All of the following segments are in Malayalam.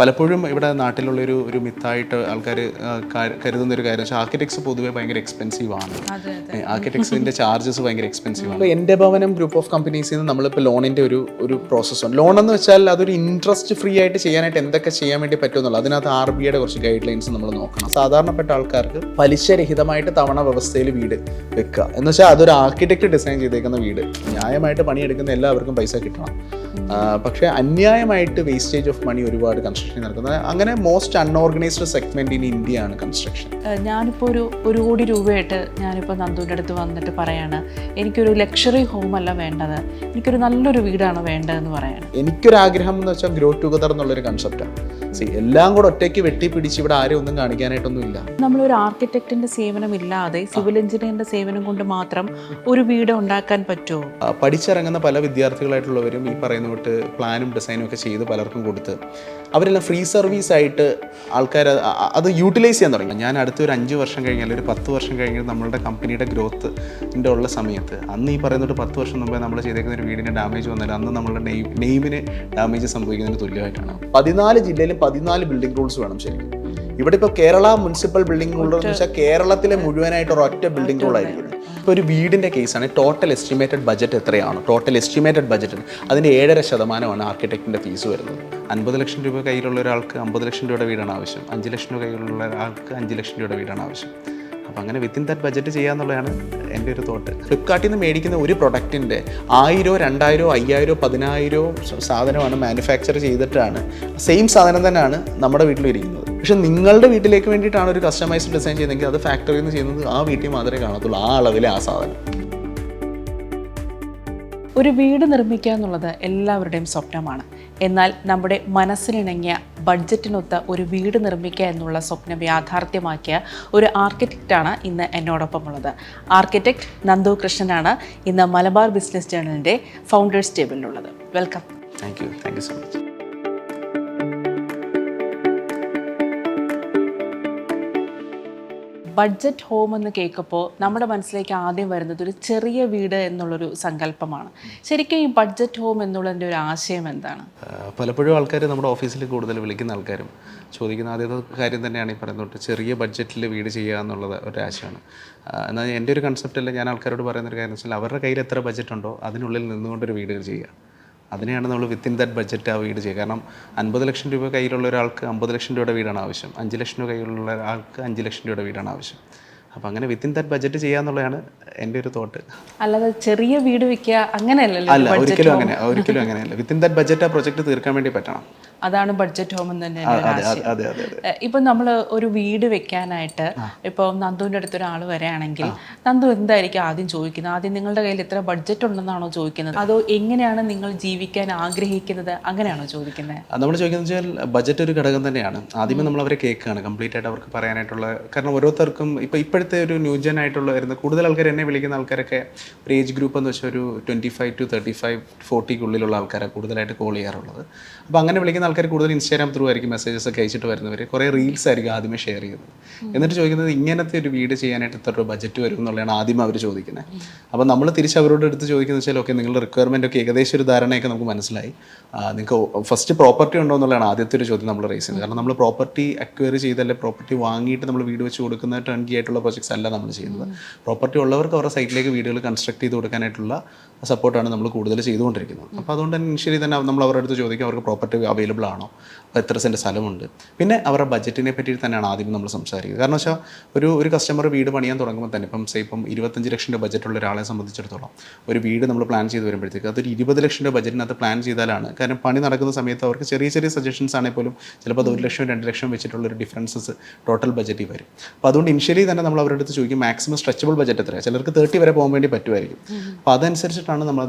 പലപ്പോഴും ഇവിടെ നാട്ടിലുള്ളൊരു മിത്തായിട്ട് ആൾക്കാർ കരുതുന്നൊരു കാര്യം വെച്ചാൽ ആർക്കിടെക്ട്സ് പൊതുവേ ഭയങ്കര എക്സ്പെൻസീവ് ആണ്. ആർക്കിടെക്ട്സിൻ്റെ ചാർജസ് ഭയങ്കര എക്സ്പെൻസീവ് ആണ്. എൻ്റെ ഭവനം ഗ്രൂപ്പ് ഓഫ് കമ്പനീസിൽ നിന്ന് നമ്മളിപ്പോൾ ലോണിൻ്റെ ഒരു പ്രോസസ്സുണ്ട്. ലോൺ എന്ന് വെച്ചാൽ അതൊരു ഇൻട്രസ്റ്റ് ഫ്രീ ആയിട്ട് ചെയ്യാനായിട്ട് എന്തൊക്കെ ചെയ്യാൻ വേണ്ടി പറ്റുമെന്നുള്ളത് അതിനകത്ത് RBIയുടെ കുറച്ച് ഗൈഡ് ലൈൻസ് നമ്മൾ നോക്കണം. സാധാരണപ്പെട്ട ആൾക്കാർക്ക് പലിശരഹിതമായിട്ട് തവണ വ്യവസ്ഥയിൽ വീട് വെക്കുക എന്ന് വെച്ചാൽ അതൊരു ആർക്കിടെക്ട് ഡിസൈൻ ചെയ്തേക്കുന്ന വീട്. ന്യായമായിട്ട് പണിയെടുക്കുന്ന എല്ലാവർക്കും പൈസ കിട്ടണം. പക്ഷേ അന്യായമായിട്ട് വേസ്റ്റേജ് ഓഫ് മണി ഒരുപാട് കൺസ്ട്രക്ഷൻ നടക്കുന്നത്. അങ്ങനെ most unorganised segment in India ആണ് കൺസ്ട്രക്ഷൻ. ഞാനിപ്പോൾ ഒരു കോടി രൂപയായിട്ട് ഞാനിപ്പോൾ നന്ദുവിൻ്റെ അടുത്ത് വന്നിട്ട് പറയാണ്, എനിക്കൊരു ലക്ഷറി ഹോം അല്ല വേണ്ടത്, എനിക്കൊരു നല്ലൊരു വീടാണ് വേണ്ടതെന്ന് പറയാണ്. എനിക്കൊരാഗ്രഹം എന്ന് വെച്ചാൽ ഗ്രോ ടുഗദർ എന്നുള്ളൊരു കൺസെപ്റ്റാണ്. എല്ലാം കൂടെ ഒറ്റയ്ക്ക് വെട്ടിപ്പിടിച്ച് ഇവിടെ ആരും ഒന്നും കാണിക്കാനായിട്ടൊന്നും ഇല്ല. നമ്മളൊരു ആർക്കിടെക്റ്റിന്റെ സേവനം ഇല്ലാതെ സിവിൽ എഞ്ചിനീയറിന്റെ സേവനം കൊണ്ട് മാത്രം ഒരു വീട് ഉണ്ടാക്കാൻ പറ്റുമോ? പഠിച്ചിറങ്ങുന്ന പല വിദ്യാർത്ഥികളായിട്ടുള്ളവരും ഈ പറയുന്ന തൊട്ട് പ്ലാനും ഡിസൈനും ഒക്കെ ചെയ്ത് പലർക്കും കൊടുത്ത് അവരെല്ലാം ഫ്രീ സർവീസ് ആയിട്ട് ആൾക്കാർ അത് യൂട്ടിലൈസ് ചെയ്യാൻ തുടങ്ങി. ഞാൻ അടുത്തൊരു 5 വർഷം കഴിഞ്ഞാൽ ഒരു 10 വർഷം കഴിഞ്ഞാൽ നമ്മളുടെ കമ്പനിയുടെ ഗ്രോത്തിൻ്റെ ഉള്ള സമയത്ത് അന്ന് ഈ പറയുന്നത് 10 വർഷം മുമ്പേ നമ്മൾ ചെയ്തേക്കുന്ന ഒരു വീടിന് ഡാമേജ് വന്നാൽ അന്ന് നമ്മളുടെ നെയിമിന് ഡാമേജ് സംഭവിക്കുന്നതിന് തുല്യമായിട്ടാണ്. 14 ജില്ലയിലും 14 ബിൽഡിംഗ് റൂൾസ് വേണം ശരിക്കും. ഇവിടെ ഇപ്പോൾ കേരള മുനിസിപ്പൽ ബിൽഡിംഗ് റൂൾ എന്ന് വെച്ചാൽ കേരളത്തിലെ മുഴുവനായിട്ട് ഒരൊറ്റ ബിൽഡിംഗ് റൂൾ ആയിരിക്കും. ഇപ്പോൾ ഒരു വീടിൻ്റെ കേസാണ് ടോട്ടൽ എസ്റ്റിമേറ്റഡ് ബഡ്ജറ്റ് എത്രയാണോ ടോട്ടൽ എസ്റ്റിമേറ്റഡ് ബഡ്ജറ്റ് അതിൻ്റെ 7.5% ആർക്കിടെക്റ്റിൻ്റെ ഫീസ് വരുന്നത്. 50 ലക്ഷം രൂപ കയ്യിലുള്ള ഒരാൾക്ക് 50 ലക്ഷം രൂപയുടെ വീടാണ് ആവശ്യം. 5 ലക്ഷം രൂപ കയ്യിലുള്ള ഒരാൾക്ക് 5 ലക്ഷം രൂപയുടെ വീടാണ് ആവശ്യം. അപ്പോൾ അങ്ങനെ വിത്തിൻ ദാറ്റ് ബഡ്ജറ്റ് ചെയ്യാന്നുള്ളതാണ് എൻ്റെ ഒരു തോട്ട്. ഫ്ലിപ്കാർട്ടിൽ നിന്ന് മേടിക്കുന്ന ഒരു പ്രൊഡക്റ്റിൻ്റെ 1000, 2000, 5000, 10000 സാധനമാണ് മാനുഫാക്ചർ ചെയ്തിട്ടാണ് സെയിം സാധനം തന്നെയാണ് നമ്മുടെ വീട്ടിൽ ഇരിക്കുന്നത്. പക്ഷെ നിങ്ങളുടെ വീട്ടിലേക്ക് വേണ്ടിയിട്ടാണ് ഒരു കസ്റ്റമൈസ്ഡ് ഡിസൈൻ ചെയ്യുന്നതെങ്കിൽ അത് ഫാക്ടറിയിൽ നിന്ന് ചെയ്യുന്നത് ആ വീട്ടിൽ മാത്രമേ കാണത്തുള്ളൂ, ആ അളവിലെ ആ സാധനം. ഒരു വീട് നിർമ്മിക്കുക എന്നുള്ളത് എല്ലാവരുടെയും സ്വപ്നമാണ്. എന്നാൽ നമ്മുടെ മനസ്സിനിണങ്ങിയ ബഡ്ജറ്റിനൊത്ത ഒരു വീട് നിർമ്മിക്കുക എന്നുള്ള സ്വപ്നം യാഥാർത്ഥ്യമാക്കിയ ഒരു ആർക്കിടെക്റ്റാണ് ഇന്ന് എന്നോടൊപ്പം ഉള്ളത്. ആർക്കിടെക്ട് നന്ദു കൃഷ്ണനാണ് ഇന്ന് മലബാർ ബിസിനസ് ജേർണലിൻ്റെ ഫൗണ്ടേഴ്സ് ടേബിളിലുള്ളത്. Welcome. Thank you so much. Budget home എന്ന് കേൾക്കുമ്പോൾ നമ്മുടെ മനസ്സിലേക്ക് ആദ്യം വരുന്നത് ഒരു ചെറിയ വീട് എന്നുള്ളൊരു സങ്കല്പമാണ്. ശരിക്കും ഈ ബഡ്ജറ്റ് ഹോം എന്നുള്ളതിൻ്റെ ഒരു ആശയം എന്താണ്? പലപ്പോഴും ആൾക്കാർ നമ്മുടെ ഓഫീസിൽ കൂടുതൽ വിളിക്കുന്ന ആൾക്കാരും ചോദിക്കുന്ന ആദ്യത്തെ കാര്യം തന്നെയാണ് ഈ പറയുന്നത് ചെറിയ ബഡ്ജറ്റിൽ വീട് ചെയ്യുക എന്നുള്ളത് ഒരു ആശയമാണ്. എന്നാൽ എൻ്റെ ഒരു കൺസെപ്റ്റല്ല, ഞാൻ ആൾക്കാരോട് പറയുന്നൊരു കാര്യം വെച്ചാൽ അവരുടെ കയ്യിൽ എത്ര ബഡ്ജറ്റ് ഉണ്ടോ അതിനുള്ളിൽ നിന്നുകൊണ്ടൊരു വീട് ചെയ്യുക. അതിനെയാണ് നമ്മൾ വിത്തിൻ ദാറ്റ് ബഡ്ജറ്റ് ആ വീട് ചെയ്യുക. കാരണം 50 ലക്ഷം രൂപ കയ്യിലുള്ള ഒരാൾക്ക് 50 ലക്ഷം രൂപയുടെ വീടാണ് ആവശ്യം. 5 ലക്ഷം രൂപ കയ്യിലുള്ള ഒരാൾക്ക് 5 ലക്ഷം രൂപയുടെ വീടാണ് ആവശ്യം. അപ്പോൾ അങ്ങനെ വിത്തിൻ ദാറ്റ് ബഡ്ജറ്റ് ചെയ്യുക എന്നുള്ളതാണ് എൻ്റെ ഒരു തോട്ട്. അല്ലാതെ ചെറിയ വീട് വെക്കുക അങ്ങനെയല്ലല്ലോ. അല്ല, ഒരിക്കലും അങ്ങനെയല്ല. വിത്തിൻ ദാറ്റ് ബഡ്ജറ്റ് ആ പ്രൊജക്ട് തീർക്കാൻ വേണ്ടി പറ്റണം. അതാണ് ബഡ്ജറ്റ് ഹോം എന്ന് തന്നെ. ഇപ്പം നമ്മൾ ഒരു വീട് വെക്കാനായിട്ട് ഇപ്പോൾ നന്ദുവിൻ്റെ അടുത്ത് ഒരാൾ വരികയാണെങ്കിൽ നന്ദു എന്തായിരിക്കും ആദ്യം ചോദിക്കുന്നത്? ആദ്യം നിങ്ങളുടെ കയ്യിൽ എത്ര ബഡ്ജറ്റ് ഉണ്ടെന്നാണോ ചോദിക്കുന്നത്, അതോ എങ്ങനെയാണ് നിങ്ങൾ ജീവിക്കാൻ ആഗ്രഹിക്കുന്നത് അങ്ങനെയാണോ ചോദിക്കുന്നത്? നമ്മൾ ചോദിക്കുന്നത് വെച്ചാൽ ബഡ്ജറ്റ് ഒരു ഘടകം തന്നെയാണ്. ആദ്യമേ നമ്മൾ അവരെ കേൾക്കുകയാണ് കംപ്ലീറ്റ് ആയിട്ട് അവർക്ക് പറയാനായിട്ടുള്ള. കാരണം ഓരോരുത്തർക്കും ഇപ്പോഴത്തെ ഒരു ന്യൂജൻ ആയിട്ടുള്ള വരുന്ന കൂടുതൽ ആൾക്കാർ എന്നെ വിളിക്കുന്ന ആൾക്കാരൊക്കെ ഒരു ഏജ് ഗ്രൂപ്പ് എന്ന് വെച്ചാൽ ഒരു 25 to 35, 40 ആൾക്കാരാണ് കൂടുതലായിട്ട് കോൾ ചെയ്യാറുള്ളത്. അപ്പോൾ അങ്ങനെ വിളിക്കുന്ന ആൾക്കാർ കൂടുതൽ ഇൻസ്റ്റാഗ്രാം ത്രൂ ആയിരിക്കും മെസ്സേജസ് ഒക്കെ അയച്ചിട്ട് വരുന്നവർ. കുറേ റീൽസ് ആയിരിക്കും ആദ്യമേ ഷെയർ ചെയ്യുന്നത്. എന്നിട്ട് ചോദിക്കുന്നത് ഇങ്ങനത്തെ ഒരു വീട് ചെയ്യാനായിട്ട് എത്ര രൂപ ബഡ്ജറ്റ് വരും എന്നുള്ളതാണ് ആദ്യം അവർ ചോദിക്കുന്നത്. അപ്പോൾ നമ്മൾ തിരിച്ച് അവരോട് എടുത്ത് ചോദിക്കുന്നത് വെച്ചാൽ ഓക്കെ നിങ്ങളുടെ റിക്വയർമെൻ്റ് ഒക്കെ ഏകദേശം ഒരു ധാരണയൊക്കെ നമുക്ക് മനസ്സിലായി. നിങ്ങൾക്ക് ഫസ്റ്റ് പ്രോപ്പർട്ടി ഉണ്ടോ എന്നുള്ളതാണ് ആദ്യത്തെ ഒരു ചോദ്യം നമ്മൾ റേസ് ചെയ്യുന്നത്. കാരണം നമ്മൾ പ്രോപ്പർട്ടി അക്വയർ ചെയ്തല്ലേ പ്രോപ്പർട്ടി വാങ്ങിയിട്ട് നമ്മൾ വീട് വെച്ച് കൊടുക്കുന്ന ടേൺ കീ ആയിട്ടുള്ള പ്രോജക്ട്സ് അല്ല നമ്മൾ ചെയ്യുന്നത്. പ്രോപ്പർട്ടി ഉള്ളവർക്ക് അവരുടെ സൈറ്റിലേക്ക് വീടുകൾ കൺസ്ട്രക്ട് ചെയ്ത് കൊടുക്കാനായിട്ടുള്ള സപ്പോർട്ടാണ് നമ്മൾ കൂടുതൽ ചെയ്തുകൊണ്ടിരിക്കുന്നത്. അപ്പോൾ അതുകൊണ്ട് തന്നെ ഇനിഷ്യലി തന്നെ നമ്മൾ അവരുടെ അടുത്ത് ചോദിക്കും അവർക്ക് പ്രോപ്പർട്ടി അവൈലബിൾ ആണോ, അപ്പോൾ എത്ര സെൻറ്റ് സ്ഥലമുണ്ട്, പിന്നെ അവരുടെ ബഡ്ജറ്റിനെ പറ്റി തന്നെയാണ് ആദ്യം നമ്മൾ സംസാരിക്കുന്നത്. കാരണം വെച്ചാൽ ഒരു കസ്റ്റമർ വീട് പണിയാൻ തുടങ്ങുമ്പോൾ തന്നെ ഇപ്പം 25 ലക്ഷം രൂപ ബഡ്ജറ്റുള്ള ഒരാളെ സംബന്ധിച്ചിടത്തോളം ഒരു വീട് നമ്മൾ പ്ലാൻ ചെയ്ത് വരുമ്പോഴത്തേക്ക് അതൊരു 20 ലക്ഷം രൂപ ബഡ്ജറ്റിനകത്ത് പ്ലാൻ ചെയ്താലാണ്. കാരണം പണി നടക്കുന്ന സമയത്ത് അവർക്ക് ചെറിയ സജഷൻസ് ആണെങ്കിൽ പോലും ചിലപ്പോൾ അത് 1 ലക്ഷം 2 ലക്ഷം വെച്ചിട്ടുള്ളൊരു ഡിഫറൻസസ് ടോട്ടൽ ബഡ്ജറ്റിൽ വരും. അപ്പോൾ അതുകൊണ്ട് ഇനിഷ്യലി തന്നെ നമ്മൾ അവരുടെ അടുത്ത് ചോദിക്കും മാക്സിമം സ്ട്രെച്ചബിൾ ബഡ്ജറ്റ് എത്രയാണ്. ചിലർക്ക് 30 വരെ പോകാൻ വേണ്ടി പറ്റുമായിരിക്കും. അപ്പോൾ അതനുസരിച്ചിട്ടാണ്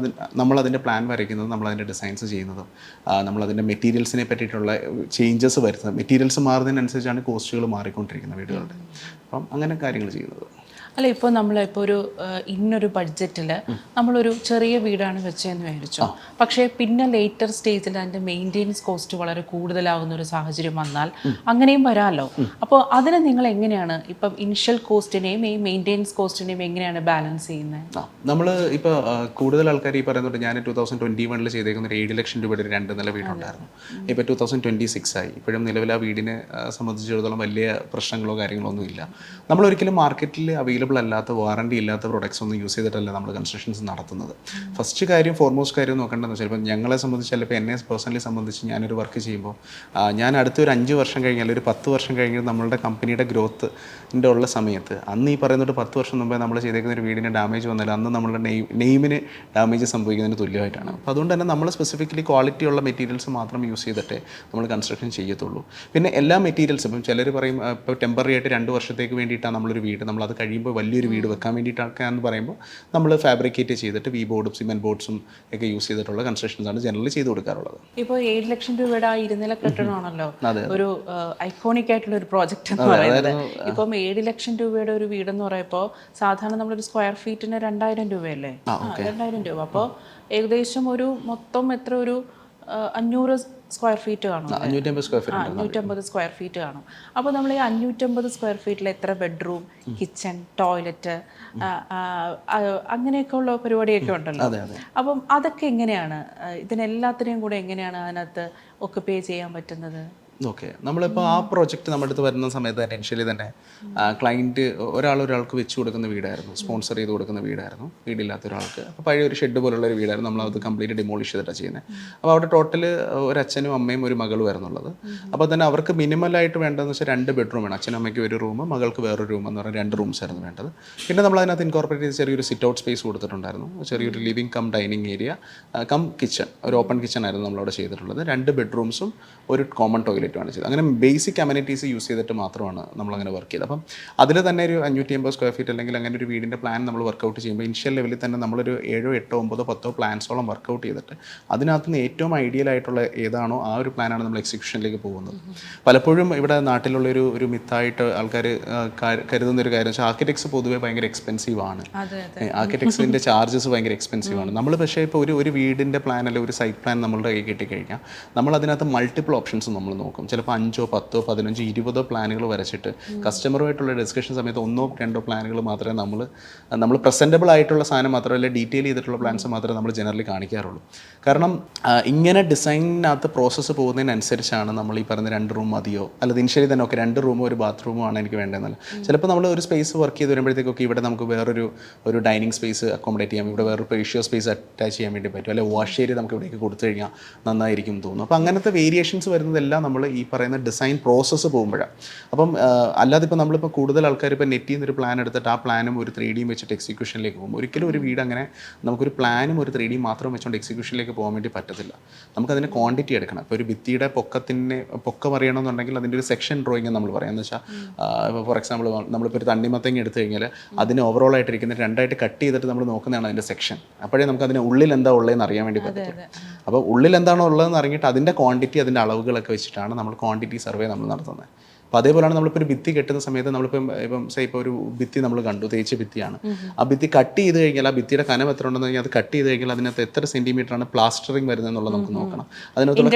നമ്മളതിൻ്റെ പ്ലാൻ വരയ്ക്കുന്നതും നമ്മളതിൻ്റെ ഡിസൈൻസ് ചെയ്യുന്നതും നമ്മളതിൻ്റെ മെറ്റീരിയൽസിനെ പറ്റിയിട്ടുള്ള ചേഞ്ചസ് വരുന്നത്. മെറ്റീരിയൽസ് മാറുന്നതിനനുസരിച്ചാണ് കോസ്റ്റുകൾ മാറിക്കൊണ്ടിരിക്കുന്നത് വീടുകളുടെ. അപ്പം അങ്ങനെ കാര്യങ്ങൾ ചെയ്യുന്നത്. അല്ല, ഇപ്പോൾ നമ്മളിപ്പോൾ ഒരു ഇന്നൊരു ബഡ്ജറ്റിൽ നമ്മളൊരു ചെറിയ വീടാണ് വെച്ചതെന്ന് വിചാരിച്ചു, പക്ഷേ പിന്നെ ലേറ്റർ സ്റ്റേജിൽ അതിൻ്റെ മെയിൻ്റെനൻസ് കോസ്റ്റ് വളരെ കൂടുതലാകുന്ന ഒരു സാഹചര്യം വന്നാൽ അങ്ങനെയും വരാമല്ലോ. അപ്പോൾ അതിന് നിങ്ങൾ എങ്ങനെയാണ് ഇപ്പം ഇനിഷ്യൽ കോസ്റ്റിനെയും ഈ മെയിൻ്റെനൻസ് കോസ്റ്റിനെയും എങ്ങനെയാണ് ബാലൻസ് ചെയ്യുന്നത്? നമ്മൾ ഇപ്പോൾ കൂടുതൽ ആൾക്കാർ ഈ പറയുന്നുണ്ട്, ഞാൻ 2021 ചെയ്തേക്കുന്ന ഒരു 7 ലക്ഷം രൂപയുടെ ഒരു 2 നില വീടുണ്ടായിരുന്നു. ഇപ്പോൾ 2026 ആയി. ഇപ്പോഴും നിലവിൽ ആ വീടിനെ സംബന്ധിച്ചിടത്തോളം വലിയ പ്രശ്നങ്ങളോ കാര്യങ്ങളോ ഒന്നും ഇല്ല. നമ്മളൊരിക്കലും മാർക്കറ്റിൽ അവൈലബിൾ അല്ലാത്ത, വാറണ്ടി ഇല്ലാത്ത പ്രൊഡക്ട്സ് ഒന്നും യൂസ് ചെയ്തിട്ടല്ല നമ്മൾ കൺസ്ട്രക്ഷൻസ് നടത്തുന്നത്. ഫസ്റ്റ് കാര്യം, ഫോർമോസ്റ്റ് കാര്യം നോക്കേണ്ടതെന്ന് വെച്ചാൽ, ഇപ്പം ഞങ്ങളെ സംബന്ധിച്ച്, അല്ലെങ്കിൽ ഇപ്പോൾ എന്നെ പേഴ്സണലി സംബന്ധിച്ച് ഞാനൊരു വർക്ക് ചെയ്യുമ്പോൾ ഞാൻ അടുത്തൊരു 5 വർഷം കഴിഞ്ഞ് അല്ലെങ്കിൽ ഒരു 10 വർഷം കഴിഞ്ഞ് നമ്മളുടെ കമ്പനിയുടെ ഗ്രോത്തിൻ്റെ ഉള്ള സമയത്ത്, അന്ന് ഈ പറയുന്നത് 10 വർഷം മുമ്പേ നമ്മൾ ചെയ്തേക്കുന്ന ഒരു വീടിന് ഡാമേജ് വന്നാൽ അന്ന് നമ്മളുടെ നെയിമിന് ഡാമേജ് സംഭവിക്കുന്നതിന് തുല്യമായിട്ടാണ്. അപ്പോൾ അതുകൊണ്ട് തന്നെ നമ്മൾ സ്പെസിഫിക്കലി ക്വാളിറ്റി ഉള്ള മെറ്റീരിയൽസ് മാത്രം യൂസ് ചെയ്തിട്ടേ നമ്മൾ കൺസ്ട്രക്ഷൻ ചെയ്യത്തുള്ളൂ. പിന്നെ എല്ലാ മെറ്റീരിയൽസും, ഇപ്പം ചിലർ പറയും ഇപ്പോൾ ടെമ്പററി ആയിട്ട് 2 വർഷത്തേക്ക് വേണ്ടിയിട്ടാണ് നമ്മളൊരു വീട്, നമ്മളത് കഴിയുമ്പോൾ വലിയൊരു വീട് വെക്കാൻ വേണ്ടിയിട്ടാണെന്ന് പറയുമ്പോൾ നമ്മൾ ഫാബ്രിക്കേറ്റ് ചെയ്തിട്ട് വി ബോർഡും സിമെൻറ്റ് ബോർഡ്സും ഒക്കെ യൂസ് ചെയ്തിട്ടുള്ള കൺസ്ട്രക്ഷൻസാണ് ജനറലി ചെയ്ത് കൊടുക്കാറുള്ളത്. ഇപ്പോൾ 7 ലക്ഷം രൂപയുടെ ആ 2 നില കെട്ടിടമാണല്ലോ ഒരു ഐക്കോണിക് ആയിട്ടുള്ള ഒരു പ്രോജക്റ്റ് എന്ന് പറയുന്നത്. ഇപ്പം 7 ലക്ഷം രൂപയുടെ ഒരു വീടെന്ന് പറയുമ്പോൾ സാധാരണ നമ്മളൊരു സ്ക്വയർ ഫീറ്റിന് 2000 രൂപയല്ലേ? 2000 രൂപ. അപ്പോൾ ഏകദേശം ഒരു മൊത്തം എത്ര, ഒരു 500 സ്ക്വയർ ഫീറ്റ് കാണും, 550 സ്ക്വയർ ഫീറ്റ് കാണും. അപ്പോൾ നമ്മൾ ഈ 550 സ്ക്വയർ ഫീറ്റിൽ എത്ര ബെഡ്റൂം, കിച്ചൺ, ടോയ്ലറ്റ്, അങ്ങനെയൊക്കെ ഉള്ള പരിപാടിയൊക്കെ ഉണ്ടല്ലോ. അപ്പം അതൊക്കെ എങ്ങനെയാണ്, ഇതിനെല്ലാത്തിനെയും കൂടെ എങ്ങനെയാണ് അതിനകത്ത് ഒക്കുപേ ചെയ്യാൻ പറ്റുന്നത്? ഓക്കെ, നമ്മളിപ്പോൾ ആ പ്രോജക്റ്റ് നമ്മുടെ അടുത്ത് വരുന്ന സമയത്ത് തന്നെ ഇനിഷ്യലി തന്നെ ക്ലയൻറ്റ് ഒരാൾക്ക് വെച്ച് കൊടുക്കുന്ന വീടായിരുന്നു, സ്പോൺസർ ചെയ്ത് കൊടുക്കുന്ന വീടായിരുന്നു, വീടില്ലാത്ത ഒരാൾക്ക്. അപ്പോൾ പഴയ ഒരു ഷെഡ് പോലുള്ള ഒരു വീടായിരുന്നു, നമ്മളത് കംപ്ലീറ്റ് ഡിമോളിഷ് ചെയ്തിട്ടാണ് ചെയ്യുന്നത്. അപ്പോൾ അവിടെ ടോട്ടൽ ഒരു അച്ഛനും അമ്മയും ഒരു മകളും വരുന്നുള്ളത്. അപ്പോൾ തന്നെ അവർക്ക് മിനിമലായിട്ട് വേണ്ടതെന്ന് വെച്ചാൽ 2 ബെഡ്റൂം വേണം. അച്ഛനും അമ്മയ്ക്ക് ഒരു റൂം, മകൾക്ക് വേറൊരു റൂം എന്ന് പറഞ്ഞാൽ 2 റൂംസ് ആയിരുന്നു വേണ്ടത്. പിന്നെ നമ്മൾ അതിനകത്ത് ഇൻകോർപ്പറേറ്റ് ചെയ്ത് ചെറിയൊരു സിറ്റ് ഔട്ട് സ്പേസ് കൊടുത്തിട്ടുണ്ടായിരുന്നു, ചെറിയൊരു living come dining area cum kitchen, ഒരു ഓപ്പൺ കിച്ചൺ ആയിരുന്നു നമ്മളവിടെ ചെയ്തിട്ടുള്ളത്. 2 ബെഡ്റൂംസും ഒരു കോമൺ ടോയ്ലറ്റ് ആണ് ചെയ്തത്. അങ്ങനെ ബേസിക് അമ്യൂണിറ്റീസ് യൂസ് ചെയ്തിട്ട് മാത്രമാണ് നമ്മളങ്ങനെ വർക്ക് ചെയ്തത്. അപ്പം അതിൽ തന്നെ ഒരു 550 സ്ക്വയർ ഫീറ്റ് അല്ലെങ്കിൽ അങ്ങനെ ഒരു വീടിൻ്റെ പ്ലാൻ നമ്മൾ വർക്കൗട്ട് ചെയ്യുമ്പോൾ ഇനിഷ്യൽ ലെവലിൽ തന്നെ നമ്മളൊരു 7, 8, 9, 10 പ്ലാൻസോളം വർക്കൗട്ട് ചെയ്തിട്ട് അതിനകത്ത് നിന്ന് ഏറ്റവും ഐഡിയൽ ആയിട്ടുള്ള ഏതാണോ ആ ഒരു പ്ലാനാണ് നമ്മൾ എക്സിക്യൂഷനിലേക്ക് പോകുന്നത്. പലപ്പോഴും ഇവിടെ നാട്ടിലുള്ളൊരു ഒരു മിത്തായിട്ട് ആൾക്കാർ കരുതുന്നൊരു കാര്യം വെച്ചാൽ ആർക്കിടെക്ട്സ് പൊതുവെ ഭയങ്കര എക്സ്പെൻസീവ് ആണ്, ആർക്കിടെക്ട്സിൻ്റെ ചാർജസ് ഭയങ്കര എക്സ്പെൻസീവ് ആണ്. നമ്മൾ പക്ഷേ ഇപ്പോൾ ഒരു വീടിൻ്റെ പ്ലാൻ അല്ലെങ്കിൽ ഒരു സൈറ്റ് പ്ലാൻ നമ്മളുടെ കൈ കിട്ടിക്കഴിഞ്ഞാൽ നമ്മൾ അതിനകത്ത് മൾട്ടിപ്പിൾ ഓപ്ഷൻസ് നമ്മൾ നോക്കും. ചിലപ്പോൾ 5, 10, 15, 20 പ്ലാനുകൾ വരച്ചിട്ട് കസ്റ്റമറുമായിട്ടുള്ള ഡിസ്കഷൻ സമയത്ത് 1, 2 പ്ലാനുകൾ മാത്രമേ നമ്മൾ പ്രസൻറ്റബിൾ ആയിട്ടുള്ള സാധനം മാത്രമല്ല ഡീറ്റെയിൽ ചെയ്തിട്ടുള്ള പ്ലാൻസ് മാത്രമേ നമ്മൾ ജനറലി കാണിക്കാറുള്ളൂ. കാരണം ഇങ്ങനെ ഡിസൈനിനകത്ത് പ്രോസസ്സ് പോകുന്നതിനനുസരിച്ചാണ് നമ്മൾ ഈ പറയുന്ന 2 റൂം മതിയോ, അല്ലാതെ ഇനിഷ്യലി തന്നെ ഒക്കെ 2 റൂമോ ഒരു ബാത്റൂമോ ആണ് എനിക്ക് വേണ്ടതെന്നല്ല. ചിലപ്പോൾ നമ്മൾ ഒരു സ്പേസ് വർക്ക് ചെയ്ത് വരുമ്പോഴത്തേക്കൊക്കെ ഇവിടെ നമുക്ക് വേറൊരു ഡൈനിങ് സ്പേസ് അക്കോമഡേറ്റ് ചെയ്യാം, ഇവിടെ വേറൊരു പേഷ്യോ സ്പേസ് അറ്റാച്ച് ചെയ്യാൻ വേണ്ടി പറ്റും, അല്ലെങ്കിൽ വാഷ് ഏരിയ നമുക്ക് ഇവിടേക്ക് കൊടുത്തു കഴിഞ്ഞാൽ നന്നായിരിക്കും തോന്നുന്നു. അപ്പോൾ അങ്ങനത്തെ വേരിയേഷൻസ് വരുന്നതെല്ലാം നമ്മൾ ഈ പറയുന്ന ഡിസൈൻ പ്രോസസ്സ് പോകുമ്പോഴാണ്. അപ്പം അല്ലാതെ ഇപ്പോൾ നമ്മളിപ്പോൾ കൂടുതൽ ആൾക്കാർ ഇപ്പോൾ നെറ്റിൽ നിന്നൊരു പ്ലാൻ എടുത്തിട്ട് ആ പ്ലാനും ഒരു 3D വെച്ചിട്ട് എക്സിക്യൂഷനിലേക്ക് പോകുമ്പോൾ ഒരിക്കലും ഒരു വീട് അങ്ങനെ നമുക്കൊരു പ്ലാനും ഒരു 3D മാത്രം വെച്ചുകൊണ്ട് എക്സിക്യൂഷനിലേക്ക് പോകാൻ വേണ്ടി പറ്റത്തില്ല. നമുക്കതിന് ക്വാണ്ടിറ്റി എടുക്കണം. ഇപ്പോൾ ഒരു ഭിത്തിയുടെ പൊക്കം അറിയണമെന്നുണ്ടെങ്കിൽ അതിൻ്റെ ഒരു സെക്ഷൻ ഡ്രോയിങ് നമ്മൾ പറയാം. എന്ന് വെച്ചാൽ ഇപ്പോൾ ഫോർ എക്സാമ്പിൾ നമ്മളിപ്പോൾ ഒരു തണ്ണിമത്തങ്ങ എടുത്തു കഴിഞ്ഞാൽ അതിന് ഓവറോൾ ആയിട്ടിരിക്കുന്ന 2ആയിട്ട് കട്ട് ചെയ്തിട്ട് നമ്മൾ നോക്കുന്നതാണ് അതിൻ്റെ സെക്ഷൻ. അപ്പോഴേ നമുക്ക് അതിന് ഉള്ളിൽ എന്താ ഉള്ളതെന്ന് അറിയാൻ വേണ്ടി പറ്റത്തുള്ളൂ. അപ്പോൾ ഉള്ളിൽ എന്താണോ ഉള്ളതെന്ന് അറിഞ്ഞിട്ട് അതിൻ്റെ ക്വാണ്ടിറ്റി, അതിൻ്റെ അളവുകളൊക്കെ വെച്ചിട്ടാണ് നമ്മൾ ക്വാണ്ടിറ്റി സർവേ നമ്മൾ നടത്തുന്നത്. അപ്പോൾ അതേപോലെയാണ് നമ്മളിപ്പോൾ ഒരു ഭിത്തി കെട്ടുന്ന സമയത്ത് ഇപ്പോൾ ഒരു ഭിത്തി നമ്മൾ കണ്ടു, തേച്ച് ഭിത്തിയാണ്. ആ ഭിത്തി കട്ട് ചെയ്ത് കഴിഞ്ഞാൽ ആ ഭിത്തിയുടെ കനം എത്ര ഉണ്ടെന്ന് കഴിഞ്ഞാൽ അത് കട്ട് ചെയ്ത് കഴിഞ്ഞാൽ അതിനകത്ത് എത്ര സെൻറ്റിമീറ്ററാണ് പ്ലാസ്റ്ററിങ് വരുന്നത് എന്നുള്ളത് നമുക്ക് നോക്കണം. അതിനകത്തുള്ള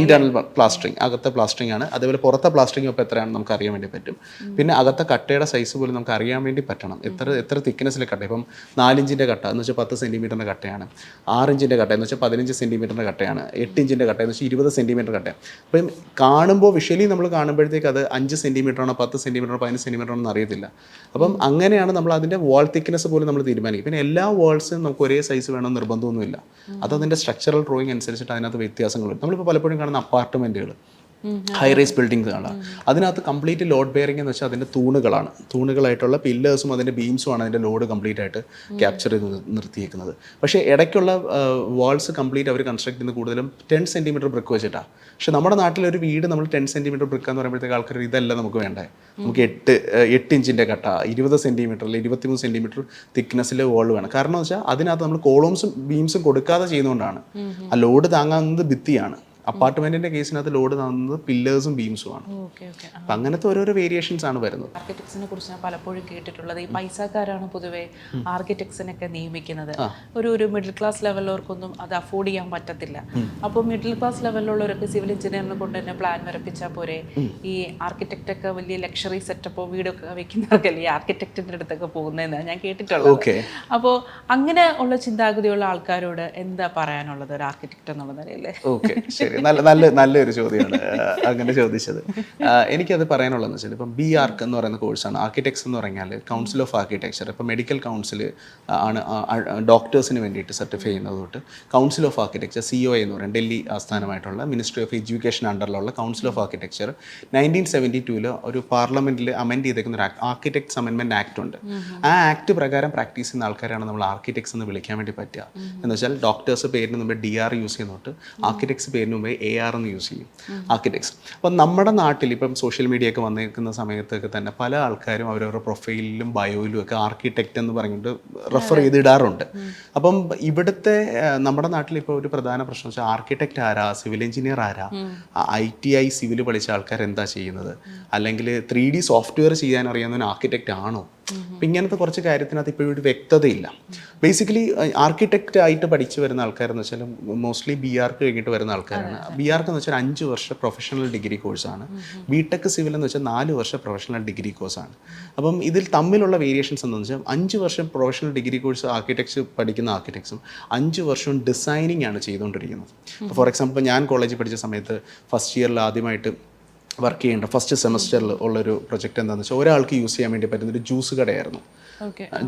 ഇന്റേണൽ പ്ലാസ്റ്ററിങ്, അകത്തെ പ്ലാസ്റ്ററിങ് ആണ്. അതേപോലെ പുറത്തെ പ്ലാസ്റ്ററിങ് ഇപ്പോൾ എത്രയാണെന്ന് നമുക്ക് അറിയാൻ വേണ്ടി പറ്റും. പിന്നെ അകത്തെ കട്ടയുടെ സൈസ് പോലും നമുക്ക് അറിയാൻ വേണ്ടി പറ്റണം. എത്ര തിക്നെസ്സിലെ കട്ട. ഇപ്പം 4 ഇഞ്ചിൻ്റെ കട്ട എന്ന് വെച്ചാൽ 10 സെൻറ്റിമീറ്ററിൻ്റെ കട്ടയാണ്, 6 ഇഞ്ചിൻ്റെ കട്ട എന്ന് വെച്ചാൽ 15 സെൻറ്റിമീറ്ററിൻ്റെ കട്ടയാണ്, 8 ഇഞ്ചിൻ്റെ കട്ട എന്ന് വെച്ചാൽ 20 സെൻറ്റിമീറ്റർ കട്ടയാണ്. അപ്പം കാണുമ്പോൾ വിഷ്വലി നമ്മൾ കാണുമ്പോഴത്തേക്ക് അത് 5 സെൻറ്റിമീറ്ററാണോ 10 സെൻറ്റിമീറ്ററോ 15 സെൻറ്റിമീറ്ററോ എന്ന് അറിയത്തില്ല. അപ്പം അങ്ങനെയാണ് നമ്മൾ അതിൻ്റെ വാൾ തിക്നെസ് പോലും നമ്മൾ തീരുമാനിക്കും. പിന്നെ എല്ലാ വാൾസും നമുക്ക് ഒരേ സൈസ് വേണമെന്ന് നിർബന്ധമൊന്നുമില്ല. അതതിൻ്റെ സ്ട്രക്ചറൽ ഡ്രോയിങ് അനുസരിച്ചിട്ട് അതിനകത്ത് വ്യത്യാസങ്ങളുണ്ട്. നമ്മളിപ്പോൾ പലപ്പോഴും കാണുന്ന അപ്പാർട്ട്മെൻറ്റുകൾ, ഹൈ റൈസ് ബിൽഡിങ്സുകളാണ്, അതിനകത്ത് കംപ്ലീറ്റ് ലോഡ് ബെയറിംഗ് എന്ന് വെച്ചാൽ അതിൻ്റെ തൂണുകളായിട്ടുള്ള പില്ലേഴ്സും അതിൻ്റെ ബീംസുമാണ് അതിൻ്റെ ലോഡ് കംപ്ലീറ്റ് ആയിട്ട് ക്യാപ്ചർ ചെയ്ത് നിർത്തിയേക്കുന്നത്. പക്ഷേ ഇടയ്ക്കുള്ള വാൾസ് കംപ്ലീറ്റ് അവർ കൺസ്ട്രക്ട് ചെയ്യുന്നത് കൂടുതലും 10 സെൻറ്റിമീറ്റർ ബ്രിക്ക് വെച്ചിട്ടാണ്. പക്ഷേ നമ്മുടെ നാട്ടിലൊരു വീട് നമ്മൾ 10 സെൻറ്റിമീറ്റർ ബ്രിക്ക് എന്ന് പറയുമ്പോഴത്തേക്ക് ആൾക്കാർ ഇതല്ല നമുക്ക് വേണ്ടേ, നമുക്ക് 8 ഇഞ്ചിൻ്റെ കട്ട, 20 സെൻറ്റിമീറ്റർ അല്ലെങ്കിൽ 23 സെൻറ്റിമീറ്റർ തിക്നെസ്സിലെ വാൾ വേണം. കാരണം എന്ന് വെച്ചാൽ അതിനകത്ത് നമ്മൾ കോളംസും ബീംസും കൊടുക്കാതെ ചെയ്യുന്നതുകൊണ്ടാണ്. ആ ലോഡ് താങ്ങാവുന്നത് ഭിത്തിയാണ്. അപ്പാർട്ട്മെൻറ്റിൻ്റെ കേസിനകത്ത് ലോഡ് തന്നത് പില്ലേഴ്സും ബീംസും ആണ്. Okay okay. അപ്പം അങ്ങനത്തെ ഓരോരോ വേരിയേഷൻസ് ആണ് വരുന്നത്. ആർക്കിടെക്ട്സിനെ കുറിച്ച് ഞാൻ പലപ്പോഴും കേട്ടിട്ടുള്ളത് ഈ പൈസക്കാരാണ് പൊതുവെ ആർക്കിടെക്ട്സിനൊക്കെ നിയമിക്കുന്നത്. ഒരു മിഡിൽ ക്ലാസ് ലെവലുള്ളവർക്കൊന്നും അത് അഫോർഡ് ചെയ്യാൻ പറ്റത്തില്ല. അപ്പോൾ മിഡിൽ ക്ലാസ് ലെവലിലുള്ളവരൊക്കെ സിവിൽ എഞ്ചിനീയറിനെ കൊണ്ട് തന്നെ പ്ലാൻ വരപ്പിച്ചാൽ പോരെ. ഈ ആർക്കിടെക്റ്റ് ഒക്കെ വലിയ ലക്ഷറി സെറ്റപ്പോ വീടൊക്കെ വെക്കുന്നവർക്കല്ലേ ഈ ആർക്കിടെക്റ്റിന്റെ അടുത്തൊക്കെ പോകുന്നതെന്നാണ് ഞാൻ കേട്ടിട്ടുള്ളത്. അപ്പോൾ അങ്ങനെ ഉള്ള ചിന്താഗതിയുള്ള ആൾക്കാരോട് എന്താ പറയാനുള്ളത് ഒരു ആർക്കിടെക്റ്റ് എന്നുള്ള നിലയിൽ? ഓക്കെ, ശരി, നല്ലൊരു ചോദ്യമാണ് അങ്ങനെ ചോദിച്ചത്. എനിക്കത് പറയാനുള്ളതെന്ന് വെച്ചാൽ ഇപ്പം BArch എന്ന് പറയുന്ന കോഴ്സാണ്. ആർക്കിടെക്ട്സ് എന്ന് പറഞ്ഞാൽ കൗൺസിൽ ഓഫ് ആർക്കിടെക്ചർ. ഇപ്പം മെഡിക്കൽ കൗൺസിൽ ആണ് ഡോക്ടേഴ്സിന് വേണ്ടിയിട്ട് സർട്ടിഫൈ ചെയ്യുന്നത് തൊട്ട് കൗൺസിൽ ഓഫ് ആർക്കിടെക്ചർ COA എന്ന് പറയും, ഡൽഹി ആസ്ഥാനമായിട്ടുള്ള മിനിസ്ട്രി ഓഫ് എഡ്യൂക്കേഷൻ അണ്ടറിലുള്ള കൗൺസിൽ ഓഫ് ആർക്കിടെക്ചർ 1972 ഒരു പാർലമെന്റിൽ അമെൻഡ് ചെയ്തേക്കുന്ന ഒരു ആർക്കിടെക്ട്സ് അമെൻമെന്റ് ആക്ട് ഉണ്ട്. ആ ആക്ട് പ്രകാരം പ്രാക്ടീസ് ചെയ്യുന്ന ആൾക്കാരാണ് നമ്മൾ ആർക്കിടെക്ട്സ് എന്ന് വിളിക്കാൻ വേണ്ടി പറ്റുക. എന്ന് വെച്ചാൽ ഡോക്ടേഴ്സ് പേരിന് മുമ്പ് DR യൂസ് ചെയ്യുന്നോട്ട് ആർക്കിടെക്ട്സ് പേരിന് മുമ്പ് AR എന്ന് യൂസ് ചെയ്യും ആർക്കിടെക്ട്സ്. അപ്പം നമ്മുടെ നാട്ടിൽ ഇപ്പം സോഷ്യൽ മീഡിയ ഒക്കെ വന്നിരിക്കുന്ന സമയത്തൊക്കെ തന്നെ പല ആൾക്കാരും അവരവരുടെ പ്രൊഫൈലിലും ബയോയിലും ഒക്കെ ആർക്കിടെക്റ്റ് എന്ന് പറഞ്ഞിട്ട് റെഫർ ചെയ്തിടാറുണ്ട്. അപ്പം ഇവിടുത്തെ നമ്മുടെ നാട്ടിൽ ഇപ്പോൾ ഒരു പ്രധാന പ്രശ്നം വെച്ചാൽ ആർക്കിടെക്റ്റ് ആരാ, സിവിൽ എഞ്ചിനീയർ ആരാ, ITI സിവിൽ പഠിച്ച ആൾക്കാർ എന്താ ചെയ്യുന്നത്, അല്ലെങ്കിൽ 3D സോഫ്റ്റ്വെയർ ചെയ്യാൻ അറിയാവുന്ന ആർക്കിടെക്റ്റ് ആണോ? അപ്പം ഇങ്ങനത്തെ കുറച്ച് കാര്യത്തിനകത്ത് ഇപ്പോഴും ഒരു വ്യക്തതയില്ല. ബേസിക്കലി ആർക്കിടെക്റ്റ് ആയിട്ട് പഠിച്ചു വരുന്ന ആൾക്കാരെന്ന് വെച്ചാൽ മോസ്റ്റ്ലി BArch കഴിഞ്ഞിട്ട് വരുന്ന ആൾക്കാരാണ്. BArch എന്ന് വെച്ചാൽ 5 വർഷ പ്രൊഫഷണൽ ഡിഗ്രി കോഴ്സാണ്. BTech സിവിൽ എന്ന് വെച്ചാൽ 4 വർഷ പ്രൊഫഷണൽ ഡിഗ്രി കോഴ്സാണ്. അപ്പം ഇതിൽ തമ്മിലുള്ള വേരിയേഷൻസ് എന്താണെന്ന് വെച്ചാൽ 5 വർഷം പ്രൊഫഷണൽ ഡിഗ്രി കോഴ്സ് ആർക്കിടെക്ട്സ് പഠിക്കുന്ന ആർക്കിടെക്ട്സും 5 വർഷവും ഡിസൈനിങ് ആണ് ചെയ്തുകൊണ്ടിരിക്കുന്നത്. ഫോർ എക്സാമ്പിൾ ഞാൻ കോളേജിൽ പഠിച്ച സമയത്ത് ഫസ്റ്റ് ഇയറിൽ ആദ്യമായിട്ട് വർക്ക് ചെയ്യേണ്ട ഫസ്റ്റ് സെമസ്റ്ററിൽ ഉള്ളൊരു പ്രൊജക്റ്റ് എന്താണെന്ന് വെച്ചാൽ ഒരാൾക്ക് യൂസ് ചെയ്യാൻ വേണ്ടി പറ്റുന്നൊരു ജ്യൂസ് കടയായിരുന്നു.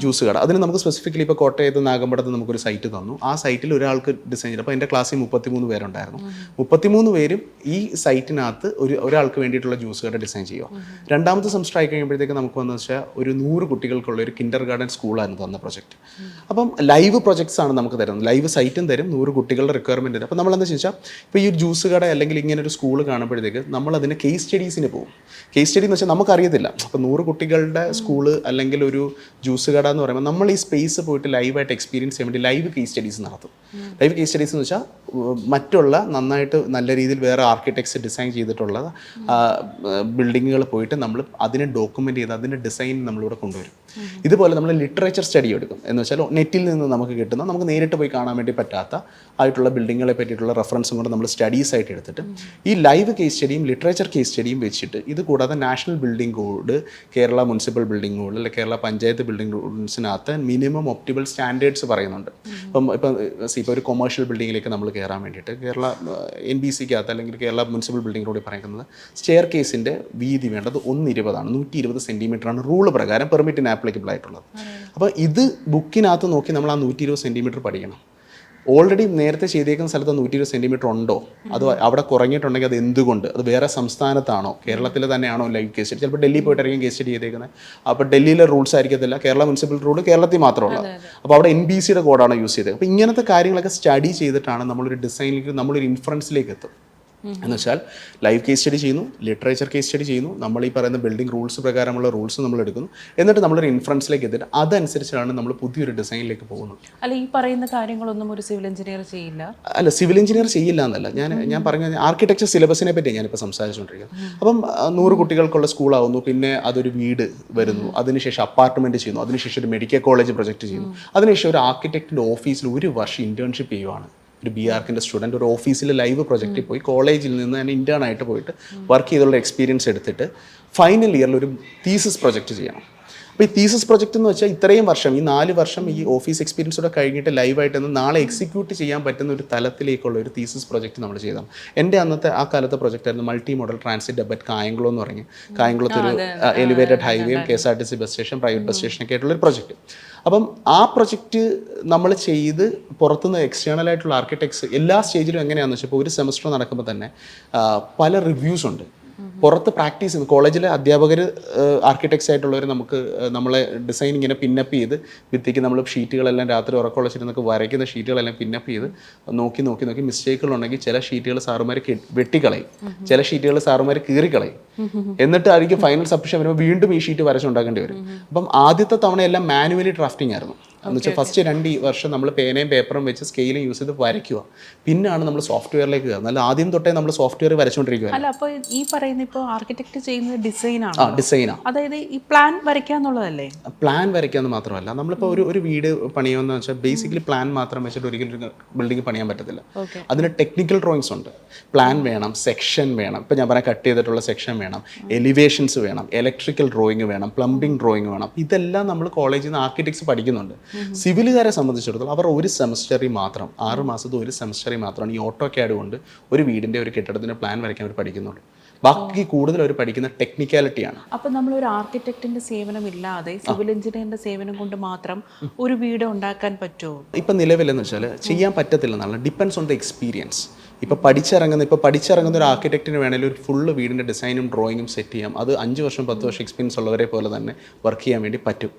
ജ്യൂസ് കട. അതിന് നമുക്ക് സ്പെസിഫിക്കലി ഇപ്പോൾ കോട്ടയത്ത് നാഗമ്പടത്ത് നമുക്കൊരു സൈറ്റ് തന്നു. ആ സൈറ്റിൽ ഒരാൾക്ക് ഡിസൈൻ ചെയ്തു. അപ്പോൾ എൻ്റെ ക്ലാസ്സിൽ 33 പേരുണ്ടായിരുന്നു. 33 പേരും ഈ സൈറ്റിനകത്ത് ഒരാൾക്ക് വേണ്ടിയിട്ടുള്ള ജ്യൂസ് കട ഡിസൈൻ ചെയ്യുക. രണ്ടാമത്തെ സെമസ്റ്റർ ആയി കഴിയുമ്പോഴത്തേക്ക് നമുക്ക് വന്നു വെച്ചാൽ ഒരു 100 കുട്ടികൾക്കുള്ള ഒരു കിൻഡർ ഗാർഡൻ സ്കൂളായിരുന്നു തന്ന പ്രൊജക്റ്റ്. അപ്പം ലൈവ് പ്രൊജക്ട്സ് ആണ് നമുക്ക് തരുന്നത്. ലൈവ് സൈറ്റും തരും, 100 കുട്ടികളുടെ റിക്വയർമെൻറ്റ് തരും. അപ്പോൾ നമ്മളെന്താ ചോദിച്ചാൽ ഇപ്പോൾ ഈ ഒരു ജ്യൂസ് കട അല്ലെങ്കിൽ ഇങ്ങനെ ഒരു സ്കൂൾ കാണുമ്പോഴത്തേക്ക് നമ്മളതിന് കേസ് സ്റ്റഡീസിന് പോകും. കേസ് സ്റ്റഡി എന്ന് വെച്ചാൽ നമുക്കറിയത്തില്ല. അപ്പോൾ 100 കുട്ടികളുടെ സ്കൂള് അല്ലെങ്കിൽ ഒരു ജ്യൂസ് കട എന്ന് പറയുമ്പോൾ നമ്മൾ ഈ സ്പേസ് പോയിട്ട് ലൈവായിട്ട് എക്സ്പീരിയൻസ് ചെയ്യാൻ വേണ്ടി ലൈവ് കേസ് സ്റ്റഡീസ് നടത്തും. ലൈവ് കേസ് സ്റ്റഡീസ് എന്ന് വെച്ചാൽ മറ്റുള്ള നന്നായിട്ട് നല്ല രീതിയിൽ വേറെ ആർക്കിടെക്ട്സ് ഡിസൈൻ ചെയ്തിട്ടുള്ള ബിൽഡിങ്ങുകൾ പോയിട്ട് നമ്മൾ അതിനെ ഡോക്യുമെൻ്റ് ചെയ്ത് അതിൻ്റെ ഡിസൈൻ നമ്മളിവിടെ കൊണ്ടുവരും. ഇതുപോലെ നമ്മൾ ലിറ്ററേച്ചർ സ്റ്റഡി എടുക്കും. എന്ന് വെച്ചാൽ നെറ്റിൽ നിന്ന് നമുക്ക് കിട്ടുന്ന നമുക്ക് നേരിട്ട് പോയി കാണാൻ വേണ്ടി പറ്റാത്ത ആയിട്ടുള്ള ബിൽഡിങ്ങുകളെ പറ്റിയിട്ടുള്ള റെഫറൻസും കൊണ്ട് നമ്മൾ സ്റ്റഡീസ് ആയിട്ട് എടുത്തിട്ട് ഈ ലൈവ് കേസ് സ്റ്റഡിയും ലിറ്ററേച്ചർ കേസ് സ്റ്റഡിയും വെച്ചിട്ട് ഇത് കൂടാതെ national building code, Kerala municipal building code അല്ലെങ്കിൽ കേരള പഞ്ചായത്ത് ബിൽഡിംഗ് റൂൾസിനകത്ത് മിനിമം ഒപ്റ്റിബിൾ സ്റ്റാൻഡേർഡ്സ് പറയുന്നുണ്ട്. ഇപ്പോൾ ഒരു കൊമേഴ്ഷ്യൽ ബിൽഡിങ്ങിലേക്ക് നമ്മൾ കയറാൻ വേണ്ടിയിട്ട് കേരള NBCക്കകത്ത് അല്ലെങ്കിൽ കേരള മുനിസിപ്പൽ ബിൽഡിംഗ് റോഡിൽ പറയുന്നത് സ്റ്റെയർ കേസിൻ്റെ വീതി വേണ്ടത് 120 ആണ്, 120 സെൻറ്റിമീറ്ററാണ് റൂൾ പ്രകാരം പെർമിറ്റിന് ആപ്ലിക്കബിൾ ആയിട്ടുള്ളത്. അപ്പോൾ ഇത് ബുക്കിനകത്ത് നോക്കി നമ്മൾ ആ 120 സെൻറ്റിമീറ്റർ പഠിക്കണം. ഓൾറെഡി നേരത്തെ ചെയ്തേക്കുന്ന സ്ഥലത്ത് 120 സെൻറ്റിമീറ്റർ ഉണ്ടോ, അത് അവിടെ കുറഞ്ഞിട്ടുണ്ടെങ്കിൽ അത് എന്തുകൊണ്ട്, അത് വേറെ സംസ്ഥാനത്താണോ കേരളത്തിൽ തന്നെയാണോ ലൈവ് കേസ് സ്റ്റഡി. ചിലപ്പോൾ ഡൽഹി പോയിട്ടായിരിക്കും കേസ് സ്റ്റഡി ചെയ്തേക്കുന്നത്. അപ്പോൾ ഡൽഹിയിലെ റൂൾസ് ആയിരിക്കത്തില്ല, കേരള മുനിസിപ്പൽ റൂൾ കേരളത്തിൽ മാത്രമുള്ളത്. അപ്പോൾ അവിടെ NBCയുടെ കോഡാണ് യൂസ് ചെയ്തത്. അപ്പോൾ ഇങ്ങനത്തെ കാര്യങ്ങളൊക്കെ സ്റ്റഡി ചെയ്തിട്ടാണ് നമ്മളൊരു ഡിസൈനിലേക്ക് നമ്മളൊരു ഇൻഫറൻസിലേക്ക് എത്തും. എന്ന് വെച്ചാൽ ലൈവ് കേസ് സ്റ്റഡി ചെയ്യുന്നു, ലിറ്ററേച്ചർ കേസ് സ്റ്റഡി ചെയ്യുന്നു, നമ്മൾ ഈ പറയുന്ന ബിൽഡിംഗ് റൂൾസ് പ്രകാരമുള്ള റൂൾസ് നമ്മൾ എടുക്കുന്നു, എന്നിട്ട് നമ്മളൊരു ഇൻഫറൻസിലേക്ക് എത്തിയിട്ട് അതനുസരിച്ചാണ് നമ്മൾ പുതിയൊരു ഡിസൈനിലേക്ക് പോകുന്നത്. അല്ല, ഈ പറയുന്ന കാര്യങ്ങളൊന്നും ഒരു സിവിൽ എഞ്ചിനീയർ ചെയ്യില്ല. അല്ല, സിവിൽ എഞ്ചിനീയർ ചെയ്യില്ല എന്നല്ല ഞാൻ പറഞ്ഞ ആർക്കിടെക്ചർ സിലബസിനെ പറ്റി ഞാനിപ്പോൾ സംസാരിച്ചുകൊണ്ടിരിക്കുന്നത്. അപ്പം 100 കുട്ടികൾക്കുള്ള സ്കൂളാവുന്നു, പിന്നെ അതൊരു വീട് വരുന്നു, അതിനുശേഷം അപ്പാർട്ട്മെൻറ്റ് ചെയ്യുന്നു, അതിനുശേഷം ഒരു മെഡിക്കൽ കോളേജ് പ്രൊജക്റ്റ് ചെയ്യുന്നു, അതിനുശേഷം ഒരു ആർക്കിടെക്റ്റിൻ്റെ ഓഫീസിൽ 1 വർഷം ഇൻറ്റേൺഷിപ്പ് ചെയ്യുവാണ്. ഒരു BArchൻ്റെ സ്റ്റുഡൻറ്റ് ഒരു ഓഫീസിൽ ലൈവ് പ്രൊജക്റ്റിൽ പോയി കോളേജിൽ നിന്ന് തന്നെ ഇൻറ്റേൺ ആയിട്ട് പോയിട്ട് വർക്ക് ചെയ്തുള്ള എക്സ്പീരിയൻസ് എടുത്തിട്ട് ഫൈനൽ ഇയറിൽ ഒരു തീസിസ് പ്രൊജക്റ്റ് ചെയ്യണം. അപ്പോൾ ഈ തീസിസ് പ്രൊജക്റ്റ് എന്ന് വെച്ചാൽ ഇത്രയും വർഷം ഈ 4 വർഷം ഈ ഓഫീസ് എക്സ്പീരിയൻസോടെ കഴിഞ്ഞിട്ട് ലൈവായിട്ട് നാളെ എക്സിക്യൂട്ട് ചെയ്യാൻ പറ്റുന്ന ഒരു തലത്തിലേക്കുള്ള ഒരു തീസിസ് പ്രൊജക്റ്റ് നമ്മൾ ചെയ്തതാണ്. എൻ്റെ അന്നത്തെ ആ കാലത്തെ പ്രൊജക്റ്റായിരുന്നു മൾട്ടി മോഡൽ ട്രാൻസിറ്റ് ഡെബറ്റ് കായംകുളം എന്ന് പറഞ്ഞ് കായംകുളത്ത് ഒരു എലിവേറ്റഡ് ഹൈവേയും KSRTC bus station, private bus സ്റ്റേഷനൊക്കെ ആയിട്ടുള്ളൊരു പ്രൊജക്റ്റ്. അപ്പം ആ പ്രൊജക്റ്റ് നമ്മൾ ചെയ്ത് പുറത്തുനിന്ന് എക്സ്റ്റേണൽ ആയിട്ടുള്ള ആർക്കിടെക്ട്സ് എല്ലാ സ്റ്റേജിലും എങ്ങനെയാണെന്ന് വെച്ചാൽ ഇപ്പോൾ ഒരു സെമസ്റ്റർ നടക്കുമ്പോൾ തന്നെ പല റിവ്യൂസ് ഉണ്ട്. പുറത്ത് പ്രാക്ടീസ് ചെയ്യുന്നു കോളേജിലെ അധ്യാപകർ ആർക്കിടെക്ട്സ് ആയിട്ടുള്ളവർ നമുക്ക് നമ്മളെ ഡിസൈൻ ഇങ്ങനെ പിന്നപ്പ് ചെയ്ത് ഭിത്തിക്ക് നമ്മൾ ഷീറ്റുകളെല്ലാം രാത്രി ഉറക്കമുള്ളച്ചിരുന്നൊക്കെ വരയ്ക്കുന്ന ഷീറ്റുകളെല്ലാം പിന്നപ്പ് ചെയ്ത് നോക്കി മിസ്റ്റേക്കുകളുണ്ടെങ്കിൽ ചില ഷീറ്റുകൾ സാറുമാർ വെട്ടിക്കളയും, ചില ഷീറ്റുകൾ സാറുമാർ കീറിക്കളയും. എന്നിട്ടായിരിക്കും ഫൈനൽ സബ്മിഷൻ വരുമ്പോൾ വീണ്ടും ഈ ഷീറ്റ് വരച്ചുണ്ടാക്കേണ്ടി വരും. അപ്പം ആദ്യത്തെ തവണ എല്ലാം മാനുവലി ഡ്രാഫ്റ്റിംഗ് ആയിരുന്നു. എന്ന് വെച്ചാൽ ഫസ്റ്റ് 2 വർഷം നമ്മൾ പേനയും പേപ്പറും വെച്ച് സ്കെയിലും യൂസ് ചെയ്ത് വരയ്ക്കുക. പിന്നാണ് നമ്മൾ സോഫ്റ്റ്വെയറിലേക്ക് കയറുന്നത്. അല്ല ആദ്യം തൊട്ടേ നമ്മൾ സോഫ്റ്റ്വെയർ വരച്ചുകൊണ്ടിരിക്കുക. അല്ല, അപ്പോൾ ഈ പറയുന്ന ഇപ്പോൾ ആർക്കിടെക്ട് ചെയ്യുന്നത് ഡിസൈനാണ്. ഡിസൈനാണ്, അതായത് ഈ പ്ലാൻ വരയ്ക്കാന്നുള്ളതല്ലേ? പ്ലാൻ വരയ്ക്കാന്ന് മാത്രമല്ല, നമ്മളിപ്പോൾ ഒരു വീട് പണിയുമെന്ന് വെച്ചാൽ ബേസിക്കലി പ്ലാൻ മാത്രം വെച്ചിട്ട് ഒരിക്കലും ഒരു ബിൽഡിംഗ് പണിയാൻ പറ്റത്തില്ല. അതിന് ടെക്നിക്കൽ ഡ്രോയിങ്സ് ഉണ്ട്. പ്ലാൻ വേണം, സെക്ഷൻ വേണം, ഇപ്പം ഞാൻ പറയാൻ കട്ട് ചെയ്തിട്ടുള്ള സെക്ഷൻ വേണം, എലിവേഷൻസ് വേണം, ഇലക്ട്രിക്കൽ ഡ്രോയിങ് വേണം, പ്ലംബിംഗ് ഡ്രോയിങ് വേണം. ഇതെല്ലാം നമ്മൾ കോളേജിൽ നിന്ന് ആർക്കിടെക്ട്സ് പഠിക്കുന്നുണ്ട്. സിവിലുകാരെ സംബന്ധിച്ചിടത്തോളം അവർ ഒരു സെമസ്റ്ററിൽ മാത്രം 6 മാസത്തെ ഒരു സെമസ്റ്ററിൽ മാത്രമാണ് ഈ ഓട്ടോക്യാഡ് കൊണ്ട് ഒരു വീടിൻ്റെ ഒരു കെട്ടിടത്തിൻ്റെ പ്ലാൻ വരയ്ക്കാൻ അവർ പഠിക്കുന്നുള്ളൂ. ബാക്കി കൂടുതൽ അവർ പഠിക്കുന്ന ടെക്നിക്കാലിറ്റിയാണ്. അപ്പം നമ്മളൊരു ആർക്കിടെക്റ്റിന്റെ സേവനം ഇല്ലാതെ സിവിൽ എഞ്ചിനീയറിന്റെ സേവനം കൊണ്ട് മാത്രം ഒരു വീട് ഉണ്ടാക്കാൻ പറ്റുമോ? ഇപ്പം നിലവിലെന്ന് വെച്ചാൽ ചെയ്യാൻ പറ്റത്തില്ലെന്നാണ്. Depends on the experience. ഇപ്പോൾ പഠിച്ചിറങ്ങുന്ന ഒരു ആർക്കിടെക്റ്റിന് വേണമെങ്കിൽ ഒരു ഫുള്ള് വീടിൻ്റെ ഡിസൈനും ഡ്രോയിങ്ങും സെറ്റ് ചെയ്യാം. അത് 5 വർഷം 10 വർഷം എക്സ്പീരിയൻസ് ഉള്ളവരെ പോലെ തന്നെ വർക്ക് ചെയ്യാൻ വേണ്ടി പറ്റും.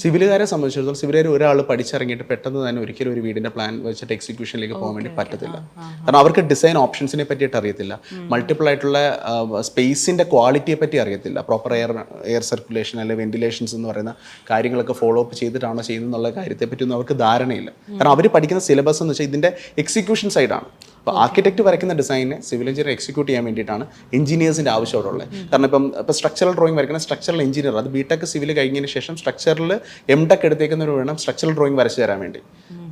സിവിലുകാരെ സംബന്ധിച്ചിടത്തോളം സിവിലുകാർ ഒരാൾ പഠിച്ചിറങ്ങിയിട്ട് പെട്ടെന്ന് തന്നെ ഒരിക്കലും ഒരു വീടിൻ്റെ പ്ലാൻ വെച്ചിട്ട് എക്സിക്യൂഷനിലേക്ക് പോകാൻ വേണ്ടി പറ്റത്തില്ല. കാരണം അവർക്ക് ഡിസൈൻ ഓപ്ഷൻസിനെ പറ്റിയിട്ട് അറിയത്തില്ല, മൾട്ടിപ്പിൾ ആയിട്ടുള്ള സ്പേസിൻ്റെ ക്വാളിറ്റിയെ പറ്റി അറിയത്തില്ല, പ്രോപ്പർ എയർ സർക്കുലേഷൻ അല്ലെങ്കിൽ വെന്റിലേഷൻസ് എന്ന് പറയുന്ന കാര്യങ്ങളൊക്കെ ഫോളോ അപ്പ് ചെയ്തിട്ടാണോ ചെയ്യുന്നത് എന്നുള്ള കാര്യത്തെപ്പറ്റിയൊന്നും അവർക്ക് ധാരണയില്ല. കാരണം അവർ പഠിക്കുന്ന സിലബസ് എന്ന് വെച്ചാൽ ഇതിൻ്റെ എക്സിക്യൂഷൻ സൈഡാണ്. അപ്പോൾ ആർക്കിടെക്ട് വരയ്ക്കുന്ന ഡിസൈനെ സിവിൽ എഞ്ചിനീയർ എക്സിക്യൂട്ട് ചെയ്യാൻ വേണ്ടിയിട്ടാണ് എഞ്ചിനീയേഴ്സിൻ്റെ ആവശ്യമുള്ളത്. കാരണം ഇപ്പോൾ സ്ട്രക്ചറൽ ഡ്രോയിങ് വരയ്ക്കുന്ന സ്ട്രക്ചറൽ എഞ്ചിനീയർ, അത് ബിടെക് സിവിൽ കഴിഞ്ഞതിന് ശേഷം സ്ട്രക്ചറിൽ എംടെക് എടുത്തേക്കുന്നവർ വേണം സ്ട്രക്ചറൽ ഡ്രോയിങ് വരച്ച് തരാൻ വേണ്ടി.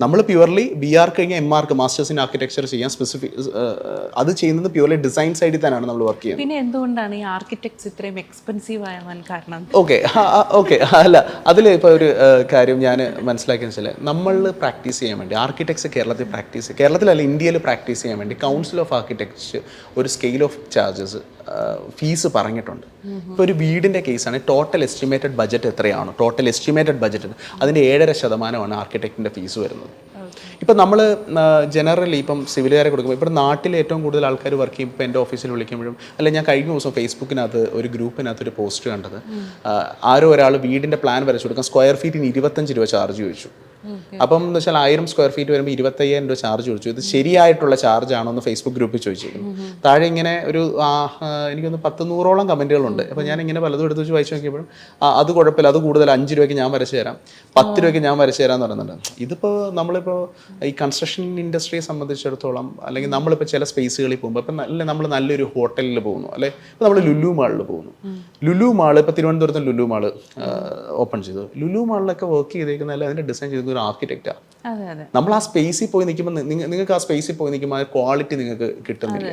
നമ്മൾ പ്യുവർലി BR കഴിഞ്ഞാൽ MArch മാസ്റ്റേഴ്സ് ഇൻ ആർക്കിടെക്ചർ ചെയ്യാൻ അത് ചെയ്യുന്നത് പ്യുവർലി ഡിസൈൻ സൈഡിൽ തന്നെയാണ് നമ്മൾ വർക്ക് ചെയ്യുന്നത്. പിന്നെ എന്തുകൊണ്ടാണ് ഈ ആർക്കിടെക്ട്സ് ഇത്രയും എക്സ്പെൻസീവ് ആവാൻ കാരണം? ഓക്കെ അല്ല, അതിൽ ഇപ്പോൾ ഒരു കാര്യം ഞാൻ മനസ്സിലാക്കിയെന്ന് വെച്ചാൽ നമ്മൾ പ്രാക്ടീസ് ചെയ്യാൻ വേണ്ടി ആർക്കിടെക്ട്സ് കേരളത്തിലല്ല ഇന്ത്യയിൽ പ്രാക്ടീസ് ചെയ്യാൻ വേണ്ടി കൗൺസിൽ ഓഫ് ആർക്കിടെക്ചർ ഒരു സ്കെയിൽ ഓഫ് ചാർജസ് ഫീസ് പറഞ്ഞിട്ടുണ്ട്. ഇപ്പോൾ ഒരു വീടിൻ്റെ കേസാണ് ടോട്ടൽ എസ്റ്റിമേറ്റഡ് ബഡ്ജറ്റ് എത്രയാണോ, ടോട്ടൽ എസ്റ്റിമേറ്റഡ് ബഡ്ജറ്റ് അതിൻ്റെ 7.5% ആർക്കിടെക്റ്റിൻ്റെ ഫീസ് വരുന്നത്. ഇപ്പം നമ്മൾ ജനറലി ഇപ്പം സിവിലുകാരെ കൊടുക്കുമ്പോൾ ഇപ്പോൾ നാട്ടിൽ ഏറ്റവും കൂടുതൽ ആൾക്കാർ വർക്ക് ചെയ്യും. ഇപ്പോൾ എൻ്റെ ഓഫീസിൽ വിളിക്കുമ്പോഴും അല്ല, ഞാൻ കഴിഞ്ഞ ദിവസം ഫേസ്ബുക്കിനകത്ത് ഒരു ഗ്രൂപ്പിനകത്ത് ഒരു പോസ്റ്റ് കണ്ടത്, ആരോ ഒരാൾ വീടിൻ്റെ പ്ലാൻ വരച്ചു കൊടുക്കാൻ സ്ക്വയർ ഫീറ്റിന് 25 രൂപ ചാർജ് ചോദിച്ചു. അപ്പം എന്ന് വെച്ചാൽ 1000 സ്ക്വയർ ഫീറ്റ് വരുമ്പോൾ 25,000 രൂപ ചാർജ് ചോദിച്ചു. ഇത് ശരിയായിട്ടുള്ള ചാർജ് ആണോ എന്ന് ഫേസ്ബുക്ക് ഗ്രൂപ്പിൽ ചോദിച്ചിരിക്കുന്നു. താഴെ ഇങ്ങനെ ഒരു എനിക്കൊന്ന് 100-100ഓളം കമൻറ്റുകളുണ്ട്. അപ്പോൾ ഞാൻ ഇങ്ങനെ പലതും എടുത്ത് വെച്ച് വായിച്ചു നോക്കിയപ്പോഴും അത് കുഴപ്പമില്ല, അത് കൂടുതൽ 5 രൂപയ്ക്ക് ഞാൻ വരച്ച് തരാം, 10 രൂപയ്ക്ക് ഞാൻ വരച്ച് തരാമെന്ന് പറയുന്നുണ്ട്. ഇതിപ്പോൾ നമ്മളിപ്പോൾ ഈ കൺസ്ട്രക്ഷൻ ഇൻഡസ്ട്രിയെ സംബന്ധിച്ചിടത്തോളം അല്ലെങ്കിൽ നമ്മളിപ്പോൾ ചില സ്പേസുകളിൽ പോകുമ്പോൾ ഇപ്പം നമ്മൾ നല്ലൊരു ഹോട്ടലിൽ പോകുന്നു, അല്ലെ ഇപ്പോൾ നമ്മൾ ലുലു മാളിൽ പോകുന്നു. ലുലു മാൾ ഇപ്പോൾ തിരുവനന്തപുരത്ത് ലുലു മാൾ ഓപ്പൺ ചെയ്തു. ലുലു മാളിലൊക്കെ വർക്ക് ചെയ്തേക്കുന്ന അല്ല, അതിൻ്റെ ഡിസൈൻ ചെയ്ത ഒരു ആർക്കിടെക്റ്റാണ്. നമ്മൾ ആ സ്പേസിൽ പോയി നിൽക്കുമ്പോൾ നിങ്ങൾക്ക് ആ സ്പേസിൽ പോയി നിൽക്കുമ്പോൾ ആ ക്വാളിറ്റി നിങ്ങൾക്ക് കിട്ടുന്നില്ല.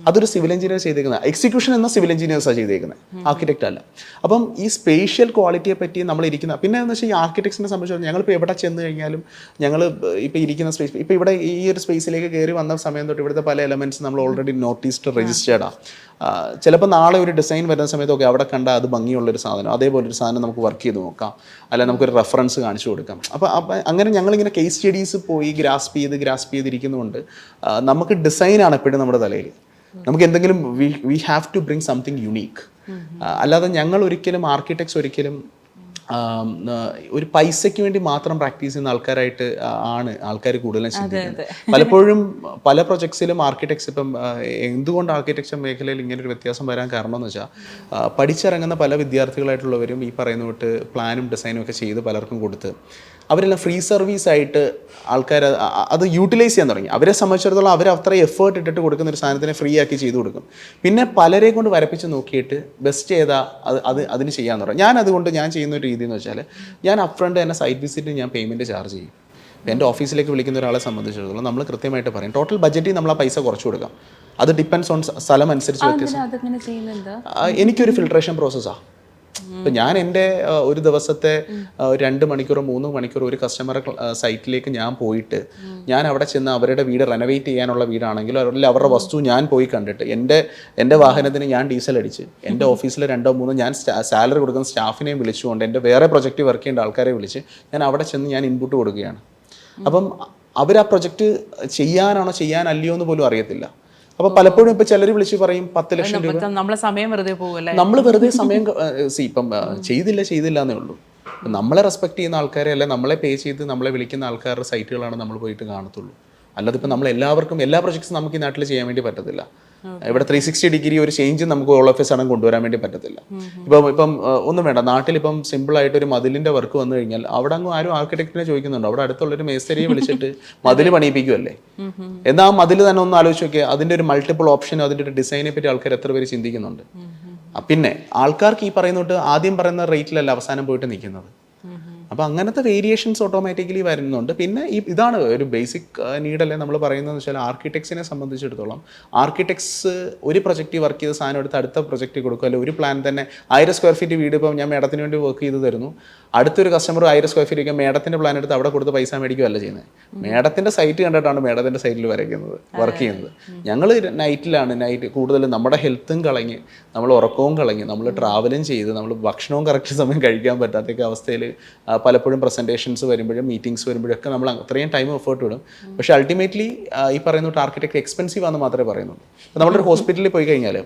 അതൊരു സിവിൽ എഞ്ചിനീയർ ചെയ്തേക്കുന്നത്. എക്സിക്യൂഷൻ എന്ന സിവിൽ എഞ്ചിനീയേഴ്സാണ് ചെയ്തേക്കുന്നത്, ആർക്കിടെക്റ്റ് അല്ല. അപ്പം ഈ സ്പേഷ്യൽ ക്വാളിറ്റിയെ പറ്റി നമ്മൾ ഇരിക്കുന്ന പിന്നെ എന്ന് വെച്ചാൽ ഈ ആർക്കിടെക്ട്സിനെ സംബന്ധിച്ചിടത്തോളം ഞങ്ങളിപ്പോൾ എവിടെ ചെന്ന് കഴിഞ്ഞാലും ഞങ്ങൾ ഇപ്പോൾ ഇരിക്കുന്ന സ്പേസ് ഇപ്പോൾ ഇവിടെ ഈ ഒരു സ്പേസിലേക്ക് കയറി വന്ന സമയം തൊട്ട് ഇവിടുത്തെ പല എലമെൻറ്റ്സ് നമ്മൾ ഓൾറെഡി നോട്ടീസ്ഡ് രജിസ്റ്റേർഡാണ്. ചിലപ്പോൾ നാളെ ഒരു ഡിസൈൻ വരുന്ന സമയത്തൊക്കെ അവിടെ കണ്ടാൽ അത് ഭംഗിയുള്ളൊരു സാധനം, അതേപോലെ ഒരു സാധനം നമുക്ക് വർക്ക് ചെയ്ത് നോക്കാം, അല്ലെങ്കിൽ നമുക്കൊരു റെഫറൻസ് കാണിച്ചു കൊടുക്കാം. അപ്പോൾ അങ്ങനെ ഞങ്ങളിങ്ങനെ കേസ് സ്റ്റഡീസ് പോയി ഗ്രാസ്പ് ചെയ്തിരിക്കുന്നതുകൊണ്ട് നമുക്ക് ഡിസൈനാണ് എപ്പോഴും നമ്മുടെ തലയിൽ. നമുക്ക് എന്തെങ്കിലും we have to bring something unique. അല്ലാതെ ഞങ്ങൾ ഒരിക്കലും ആർക്കിടെക്ട്സ് ഒരിക്കലും ഒരു പൈസയ്ക്ക് വേണ്ടി മാത്രം പ്രാക്ടീസ് ചെയ്യുന്ന ആൾക്കാരായിട്ട് ആണ് ആൾക്കാർ കൂടുതലും ചിന്തിക്കുന്നത്. പലപ്പോഴും പല പ്രൊജക്ട്സിലും ആർക്കിടെക്ട്സ് ഇപ്പം എന്തുകൊണ്ട് ആർക്കിടെക്ചർ മേഖലയിൽ ഇങ്ങനെ ഒരു വ്യത്യാസം വരാൻ കാരണം എന്ന് വെച്ചാൽ പഠിച്ചിറങ്ങുന്ന പല വിദ്യാർത്ഥികളായിട്ടുള്ളവരും ഈ പറയുന്ന തൊട്ട് പ്ലാനും ഡിസൈനും ഒക്കെ ചെയ്ത് പലർക്കും കൊടുത്ത് അവരെല്ലാം ഫ്രീ സർവീസ് ആയിട്ട് ആൾക്കാർ അത് യൂട്ടിലൈസ് ചെയ്യാൻ തുടങ്ങി. അവരെ സംബന്ധിച്ചിടത്തോളം അവർ അത്ര എഫേർട്ട് ഇട്ടിട്ട് കൊടുക്കുന്ന ഒരു സാധനത്തിനെ ഫ്രീ ആക്കി ചെയ്ത് കൊടുക്കും. പിന്നെ പലരെ കൊണ്ട് വരപ്പിച്ച് നോക്കിയിട്ട് ബെസ്റ്റ് ഏതാ അതിന് ചെയ്യാൻ തുടങ്ങും. ഞാൻ ചെയ്യുന്ന ഒരു രീതി എന്ന് വെച്ചാൽ ഞാൻ അപ്ഫ്രണ്ട് തന്നെ സൈറ്റ് വിസിറ്റിന് ഞാൻ പേയ്മെൻറ്റ് ചാർജ് ചെയ്യും. എൻ്റെ ഓഫീസിലേക്ക് വിളിക്കുന്ന ഒരാളെ സംബന്ധിച്ചിടത്തോളം നമ്മൾ കൃത്യമായിട്ട് പറയും ടോട്ടൽ ബഡ്ജറ്റിൽ നമ്മൾ ആ പൈസ കുറച്ച് കൊടുക്കാം. അത് ഡിപ്പെൻഡ്സ് ഓൺ സ്ഥലം അനുസരിച്ച് വ്യത്യാസം. എനിക്കൊരു ഫിൽട്രേഷൻ പ്രോസസ്സാണ്. ഇപ്പം ഞാൻ എൻ്റെ ഒരു ദിവസത്തെ 2 മണിക്കൂറോ 3 മണിക്കൂറോ ഒരു കസ്റ്റമറെ സൈറ്റിലേക്ക് ഞാൻ പോയിട്ട് ഞാൻ അവിടെ ചെന്ന് അവരുടെ വീട് റെനോവേറ്റ് ചെയ്യാനുള്ള വീടാണെങ്കിലോ അല്ലെങ്കിൽ അവരുടെ വസ്തു ഞാൻ പോയി കണ്ടിട്ട് എൻ്റെ വാഹനത്തിന് ഞാൻ ഡീസൽ അടിച്ച് എൻ്റെ ഓഫീസിൽ 2-3 ഞാൻ സാലറി കൊടുക്കുന്ന സ്റ്റാഫിനെയും വിളിച്ചുകൊണ്ട് എൻ്റെ വേറെ പ്രൊജക്റ്റ് വർക്ക് ചെയ്യേണ്ട ആൾക്കാരെ വിളിച്ച് ഞാൻ അവിടെ ചെന്ന് ഞാൻ ഇൻപുട്ട് കൊടുക്കുകയാണ്. അപ്പം അവർ ആ പ്രൊജക്റ്റ് ചെയ്യാനല്ലയോ എന്ന് പോലും അറിയത്തില്ല. അപ്പോൾ പലപ്പോഴും ഇപ്പം ചിലർ വിളിച്ച് പറയും 10 ലക്ഷം രൂപ, നമ്മൾ വെറുതെ സമയം ഇപ്പം ചെയ്തില്ല എന്നേ ഉള്ളൂ. നമ്മളെ റെസ്പെക്ട് ചെയ്യുന്ന ആൾക്കാരെ അല്ലെ നമ്മളെ പേ ചെയ്ത് നമ്മളെ വിളിക്കുന്ന ആൾക്കാരുടെ സൈറ്റുകളാണ് നമ്മൾ പോയിട്ട് കാണത്തുള്ളൂ. അല്ലാതെ ഇപ്പം നമ്മൾ എല്ലാ പ്രൊജക്ട്സും നമുക്ക് ഈ നാട്ടിൽ ചെയ്യാൻ വേണ്ടി പറ്റത്തില്ല. ഇവിടെ 360 ഡിഗ്രി ഒരു ചേഞ്ച് നമുക്ക് ഓൾ ഓഫ് എ സഡൻ കൊണ്ടുവരാൻ വേണ്ടി പറ്റത്തില്ല. ഇപ്പം ഒന്നും വേണ്ട, നാട്ടിലിപ്പം സിമ്പിൾ ആയിട്ട് ഒരു മതിലിന്റെ വർക്ക് വന്നു കഴിഞ്ഞാൽ അവിടെ അങ്ങ് ആരും ആർക്കിടെക്റ്റിനെ ചോദിക്കുന്നുണ്ടോ, അവിടെ അടുത്തുള്ളൊരു മേസ്തരിയെ വിളിച്ചിട്ട് മതിൽ പണിയിപ്പിക്കുമല്ലേ. എന്നാൽ ആ മതിൽ തന്നെ ഒന്ന് ആലോചിച്ച് നോക്കിയാൽ അതിന്റെ ഒരു മൾട്ടിപ്പിൾ ഓപ്ഷൻ, അതിന്റെ ഒരു ഡിസൈനെ പറ്റി ആൾക്കാർ എത്ര പേര് ചിന്തിക്കുന്നുണ്ട്. പിന്നെ ആൾക്കാർക്ക് ഈ പറയുന്നോട്ട് ആദ്യം പറയുന്ന റേറ്റിലല്ല അവസാനം പോയിട്ട് നിൽക്കുന്നത്. അപ്പോൾ അങ്ങനത്തെ വേരിയേഷൻസ് ഓട്ടോമാറ്റിക്കലി വരുന്നുണ്ട്. പിന്നെ ഇതാണ് ഒരു ബേസിക് നീഡല്ലേ നമ്മൾ പറയുന്നതെന്ന് വെച്ചാൽ ആർക്കിടെക്ട്സിനെ സംബന്ധിച്ചിടത്തോളം ആർക്കിടെക്ട്സ് ഒരു പ്രൊജക്റ്റ് വർക്ക് ചെയ്ത സാധനം എടുത്ത് അടുത്ത പ്രൊജക്റ്റ് കൊടുക്കുക. അല്ലെ ഒരു പ്ലാൻ തന്നെ 1000 സ്ക്വയർ ഫീറ്റ് വീട് ഇപ്പം ഞാൻ മേഡത്തിന് വേണ്ടി വർക്ക് ചെയ്ത് തരുന്നു, അടുത്തൊരു കസ്റ്റമർ 1000 സ്ക്വയർ ഫീറ്റ് വയ്ക്കാൻ മേഡത്തിൻ്റെ പ്ലാൻ എടുത്ത് അവിടെ കൊടുത്ത് പൈസ മേടിക്കുകയല്ല ചെയ്യുന്നത്. മേഡത്തിൻ്റെ സൈറ്റ് കണ്ടിട്ടാണ് മേഡത്തിൻ്റെ സൈറ്റിൽ വരയ്ക്കുന്നത്, വർക്ക് ചെയ്യുന്നത്. ഞങ്ങൾ നൈറ്റ് കൂടുതൽ നമ്മുടെ ഹെൽത്തും കളഞ്ഞ്, നമ്മൾ ഉറക്കവും കളഞ്ഞ്, നമ്മൾ ട്രാവലും ചെയ്ത്, നമ്മൾ ഭക്ഷണവും കറക്റ്റ് സമയം കഴിക്കാൻ പറ്റാത്തൊക്കെ അവസ്ഥയിൽ പലപ്പോഴും പ്രസൻറ്റേഷൻസ് വരുമ്പോഴും മീറ്റിംഗ്സ് വരുമ്പോഴൊക്കെ നമ്മൾ അത്രയും ടൈം എഫേർട്ട് വിടും. പക്ഷേ അൾട്ടിമേറ്റ്ലി ഈ പറയുന്ന ആർക്കിടെക്ട് എക്സ്പെൻസീവ് ആണെന്ന് മാത്രമേ പറയുന്നുള്ളൂ. ഇപ്പോൾ നമ്മളൊരു ഹോസ്പിറ്റലിൽ പോയി കഴിഞ്ഞാൽ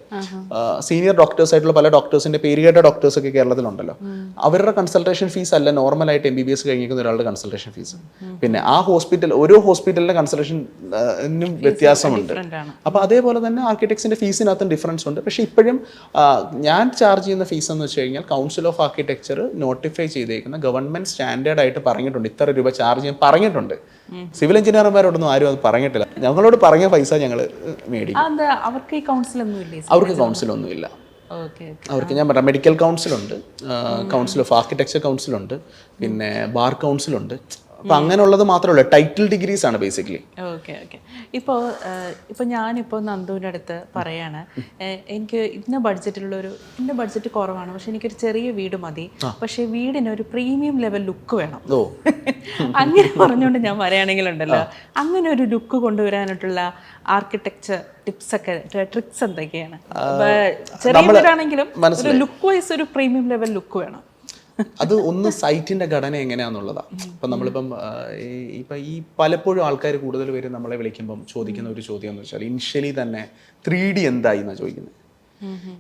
സീനിയർ ഡോക്ടേഴ്സ് ആയിട്ടുള്ള പല ഡോക്ടേഴ്സിൻ്റെ പേരുകേട്ട ഡോക്ടേഴ്സൊക്കെ കേരളത്തിലുണ്ടല്ലോ. അവരുടെ കൺസൾട്ടേഷൻ ഫീസ് അല്ല നോർമലായിട്ട് MBBS കഴിഞ്ഞിരിക്കുന്ന ഒരാളുടെ കൺസൾട്ടേഷൻ ഫീസ്. പിന്നെ ആ ഓരോ ഹോസ്പിറ്റലിൻ്റെ കൺസൾട്ടേഷനും വ്യത്യാസമുണ്ട്. അപ്പോൾ അതേപോലെ തന്നെ ആർക്കിടെക്ട്സിൻ്റെ ഫീസിനകത്തും ഡിഫറൻസ് ഉണ്ട്. പക്ഷേ ഇപ്പോഴും ഞാൻ ചാർജ് ചെയ്യുന്ന ഫീസ് എന്ന് വെച്ച് കഴിഞ്ഞാൽ കൗൺസിൽ ഓഫ് ആർക്കിടെക്ചർ നോട്ടിഫൈ ചെയ്തേക്കുന്ന ഗവൺമെന്റ് സ്റ്റാൻഡേർഡ് ആയിട്ട് പറഞ്ഞിട്ടുണ്ട്, ഇത്ര രൂപ ചാർജ് ചെയ്യാൻ പറഞ്ഞിട്ടുണ്ട്. സിവിൽ എഞ്ചിനീയർമാരോടൊന്നും ആരും അത് പറഞ്ഞിട്ടില്ല. ഞങ്ങളോട് പറഞ്ഞ പൈസ ഞങ്ങൾ മേടിക്കും. അവർക്ക് കൗൺസിലൊന്നുമില്ല. അവർക്ക് ഞാൻ പറയാം, മെഡിക്കൽ കൗൺസിലുണ്ട്, കൗൺസിൽ ഓഫ് ആർക്കിടെക്ചർ കൗൺസിലുണ്ട്, പിന്നെ ബാർ കൗൺസിലുണ്ട്. അപ്പം അങ്ങനെയുള്ളത് മാത്രമല്ല, ടൈറ്റിൽ ഡിഗ്രീസ് ആണ് ബേസിക്കലി. ഓക്കെ. ഇപ്പോൾ ഞാനിപ്പോൾ നന്ദുവിൻ്റെ അടുത്ത് പറയാണ്, എനിക്ക് ഇന്ന ബഡ്ജറ്റ് കുറവാണ്, പക്ഷെ എനിക്കൊരു ചെറിയ വീട് മതി, പക്ഷേ വീടിന് ഒരു പ്രീമിയം ലെവൽ ലുക്ക് വേണം. അങ്ങനെ പറഞ്ഞുകൊണ്ട് ഞാൻ പറയുകയാണെങ്കിലുണ്ടല്ലോ, അങ്ങനെ ഒരു ലുക്ക് കൊണ്ടുവരാനായിട്ടുള്ള ആർക്കിടെക്ചർ ടിപ്സ് ഒക്കെ, ട്രിക്സ് എന്തൊക്കെയാണ്? ചെറിയ വീടാണെങ്കിലും ഒരു ലുക്ക് വൈസ് ഒരു പ്രീമിയം ലെവൽ ലുക്ക് വേണം. അത് ഒന്ന് സൈറ്റിന്റെ ഘടന എങ്ങനെയാന്നുള്ളതാണ്. ഇപ്പം നമ്മളിപ്പം ഈ പലപ്പോഴും ആൾക്കാർ കൂടുതൽ പേര് നമ്മളെ വിളിക്കുമ്പം ചോദിക്കുന്ന ഒരു ചോദ്യം എന്ന് വെച്ചാൽ ഇനിഷ്യലി തന്നെ 3D എന്തായി എന്നാണ് ചോദിക്കുന്നത്.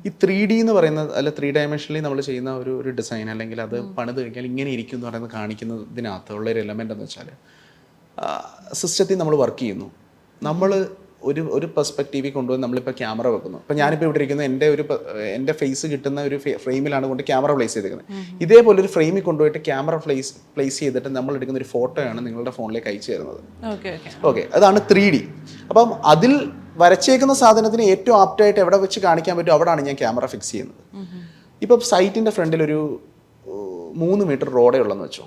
ഈ 3D എന്ന് പറയുന്നത്, അല്ല 3 ഡയമെൻഷനിൽ നമ്മൾ ചെയ്യുന്ന ഒരു ഡിസൈൻ, അല്ലെങ്കിൽ അത് പണിത് കഴിഞ്ഞാൽ ഇങ്ങനെ ഇരിക്കും എന്ന് പറയുന്നത് കാണിക്കുന്നതിനകത്തുള്ള ഒരു എലമെന്റ് എന്ന് വെച്ചാൽ സിസ്റ്റത്തിൽ നമ്മൾ വർക്ക് ചെയ്യുന്നു. നമ്മൾ ഒരു പെർസ്പെക്റ്റീവിൽ കൊണ്ടുവന്ന് നമ്മളിപ്പോൾ ക്യാമറ വെക്കുന്നു. ഇപ്പം ഞാനിപ്പോൾ ഇവിടെ ഇരിക്കുന്ന എൻ്റെ ഫേസ് കിട്ടുന്ന ഒരു ഫ്രെയിമിലാണ് കൊണ്ട് ക്യാമറ പ്ലേസ് ചെയ്തിരിക്കുന്നത്. ഇതേപോലെ ഒരു ഫ്രെയിമിൽ കൊണ്ടുപോയിട്ട് ക്യാമറ പ്ലേസ് ചെയ്തിട്ട് നമ്മൾ എടുക്കുന്ന ഒരു ഫോട്ടോയാണ് നിങ്ങളുടെ ഫോണിലേക്ക് അയച്ചു തരുന്നത്. ഓക്കെ, അതാണ് 3D. അപ്പം അതിൽ വരച്ചേക്കുന്ന സാധനത്തിന് ഏറ്റവും ആപ്റ്റായിട്ട് എവിടെ വെച്ച് കാണിക്കാൻ പറ്റും അവിടെയാണ് ഞാൻ ക്യാമറ ഫിക്സ് ചെയ്യുന്നത്. ഇപ്പം സൈറ്റിൻ്റെ ഫ്രണ്ടിൽ ഒരു 3 മീറ്റർ റോഡേ ഉള്ളതെന്ന് വെച്ചോ,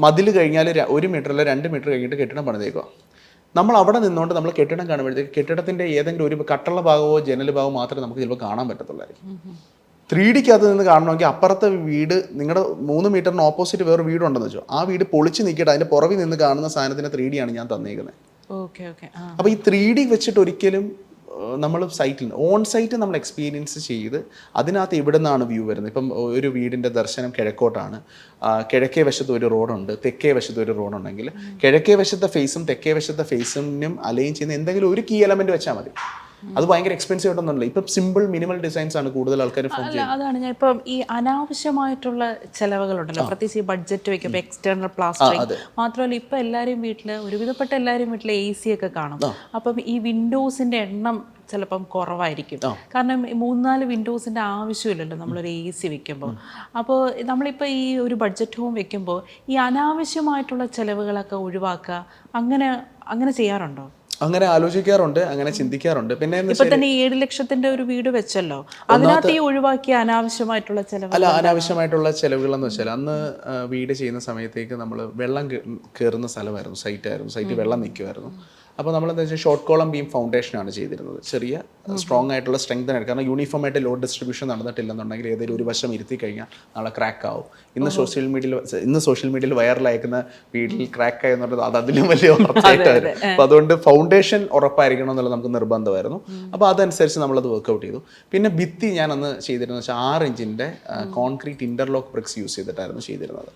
മതിൽ കഴിഞ്ഞാൽ 1 മീറ്റർ അല്ല 2 മീറ്റർ കഴിഞ്ഞിട്ട് കെട്ടിടം പണിതേക്കുക. നമ്മൾ അവിടെ നിന്നുകൊണ്ട് നമ്മൾ കെട്ടിടം കാണുമ്പോഴത്തേക്ക് കെട്ടിടത്തിൻ്റെ ഏതെങ്കിലും ഒരു കട്ടുള്ള ഭാഗമോ ജനൽ ഭാഗമോ മാത്രമേ നമുക്ക് ചിലപ്പോൾ കാണാൻ പറ്റത്തുള്ളായിരിക്കും. 3Dക്കകത്ത് നിന്ന് കാണണമെങ്കിൽ അപ്പുറത്തെ വീട്, നിങ്ങളുടെ 3 മീറ്ററിന് ഓപ്പോസിറ്റ് വേറെ വീടുണ്ടെന്ന് വെച്ചോ, ആ വീട് പൊളിച്ച് നീക്കിയിട്ട് അതിൻ്റെ പുറകിൽ നിന്ന് കാണുന്ന സാധനത്തിന് 3D ആണ് ഞാൻ തന്നേക്കുന്നത്. അപ്പോൾ ഈ 3D വെച്ചിട്ട് ഒരിക്കലും നമ്മൾ സൈറ്റിൽ ഓൺ സൈറ്റ് നമ്മൾ എക്സ്പീരിയൻസ് ചെയ്ത് അതിനകത്ത് ഇവിടെ നിന്നാണ് വ്യൂ വരുന്നത്. ഇപ്പം ഒരു വീടിൻ്റെ ദർശനം കിഴക്കോട്ടാണ്, കിഴക്കേ വശത്ത് ഒരു റോഡുണ്ട്, തെക്കേ വശത്ത് ഒരു റോഡുണ്ടെങ്കിൽ കിഴക്കേ വശത്തെ ഫേസും തെക്കേ വശത്തെ ഫേസിനും അലൈൻ ചെയ്യുന്ന എന്തെങ്കിലും ഒരു കീ എലമെന്റ് വെച്ചാൽ മതി. അത് ഭയങ്കര എക്സ്പെൻസീവ് ആയിട്ടൊന്നുമില്ല. ഇപ്പം സിമ്പിൾ മിനിമൽ ഡിസൈൻസ് ആണ് കൂടുതൽ ആൾക്കാർ ഫോം ചെയ്യുന്നത്. അതാണ് ഞാൻ ഇപ്പം ഈ അനാവശ്യമായിട്ടുള്ള ചെലവുകളുണ്ടല്ലോ, പ്രത്യേകിച്ച് ഈ ബഡ്ജറ്റ് വെക്കുമ്പോൾ എക്സ്റ്റേണൽ പ്ലാസ്റ്ററിങ് മാത്രമല്ല, ഇപ്പം എല്ലാവരും വീട്ടിൽ, ഒരുവിധപ്പെട്ട എല്ലാവരും വീട്ടിൽ AC ഒക്കെ കാണും. അപ്പം ഈ വിൻഡോസിൻ്റെ എണ്ണം ചിലപ്പം കുറവായിരിക്കും. കാരണം 3-4 വിൻഡോസിൻ്റെ ആവശ്യമില്ലല്ലോ നമ്മളൊരു AC വെക്കുമ്പോൾ. അപ്പോൾ നമ്മളിപ്പോൾ ഈ ഒരു ബഡ്ജറ്റ് ഹോം വെക്കുമ്പോൾ ഈ അനാവശ്യമായിട്ടുള്ള ചെലവുകളൊക്കെ ഒഴിവാക്കുക, അങ്ങനെ ചെയ്യാറുണ്ടോ? അങ്ങനെ ആലോചിക്കാറുണ്ട്, അങ്ങനെ ചിന്തിക്കാറുണ്ട്. പിന്നെ ഇപ്പൊ തന്നെ 7 ലക്ഷത്തിന്റെ ഒരു വീട് വെച്ചല്ലോ, അതിനകത്ത് ഈ ഒഴിവാക്കിയ അനാവശ്യമായിട്ടുള്ള ചെലവ്. അല്ല, അനാവശ്യമായിട്ടുള്ള ചെലവുകൾ എന്ന് വെച്ചാൽ അന്ന് വീട് ചെയ്യുന്ന സമയത്തേക്ക് നമ്മൾ വെള്ളം കയറുന്ന സ്ഥലമായിരുന്നു, സൈറ്റ് വെള്ളം നിൽക്കുമായിരുന്നു. അപ്പോൾ നമ്മളെന്താ വെച്ചാൽ ഷോർട്ട് കോളം ബീം ഫൗണ്ടേഷനാണ് ചെയ്തിരുന്നത്. ചെറിയ സ്ട്രോങ് ആയിട്ടുള്ള സ്ട്രെങ്ത് ആണ്. കാരണം യൂണിഫോം ആയിട്ട് ലോഡ് ഡിസ്ട്രിബ്യൂഷൻ നടന്നിട്ടില്ലെന്നുണ്ടെങ്കിൽ ഏതെങ്കിലും ഒരു വശം ഇരുത്തി കഴിഞ്ഞാൽ നാളെ ക്രാക്ക് ആവും. ഇന്ന് സോഷ്യൽ മീഡിയയിൽ വൈറലായിരിക്കുന്ന വീട്ടിൽ ക്രാക്ക് ആയി എന്ന് പറഞ്ഞത് അത് അതിലും വലിയ ഉറപ്പായിട്ട് വരും. അപ്പോൾ അതുകൊണ്ട് ഫൗണ്ടേഷൻ ഉറപ്പായിരിക്കണം എന്നുള്ളത് നമുക്ക് നിർബന്ധമായിരുന്നു. അപ്പോൾ അതനുസരിച്ച് നമ്മളത് വർക്ക്ഔട്ട് ചെയ്തു. പിന്നെ ഭിത്തി ഞാൻ അന്ന് ചെയ്തിരുന്നത് വെച്ചാൽ 6 ഇഞ്ചിൻ്റെ കോൺക്രീറ്റ് ഇന്റർലോക്ക് ബ്രിക്സ് യൂസ് ചെയ്തിട്ടായിരുന്നു ചെയ്തിരുന്നത്.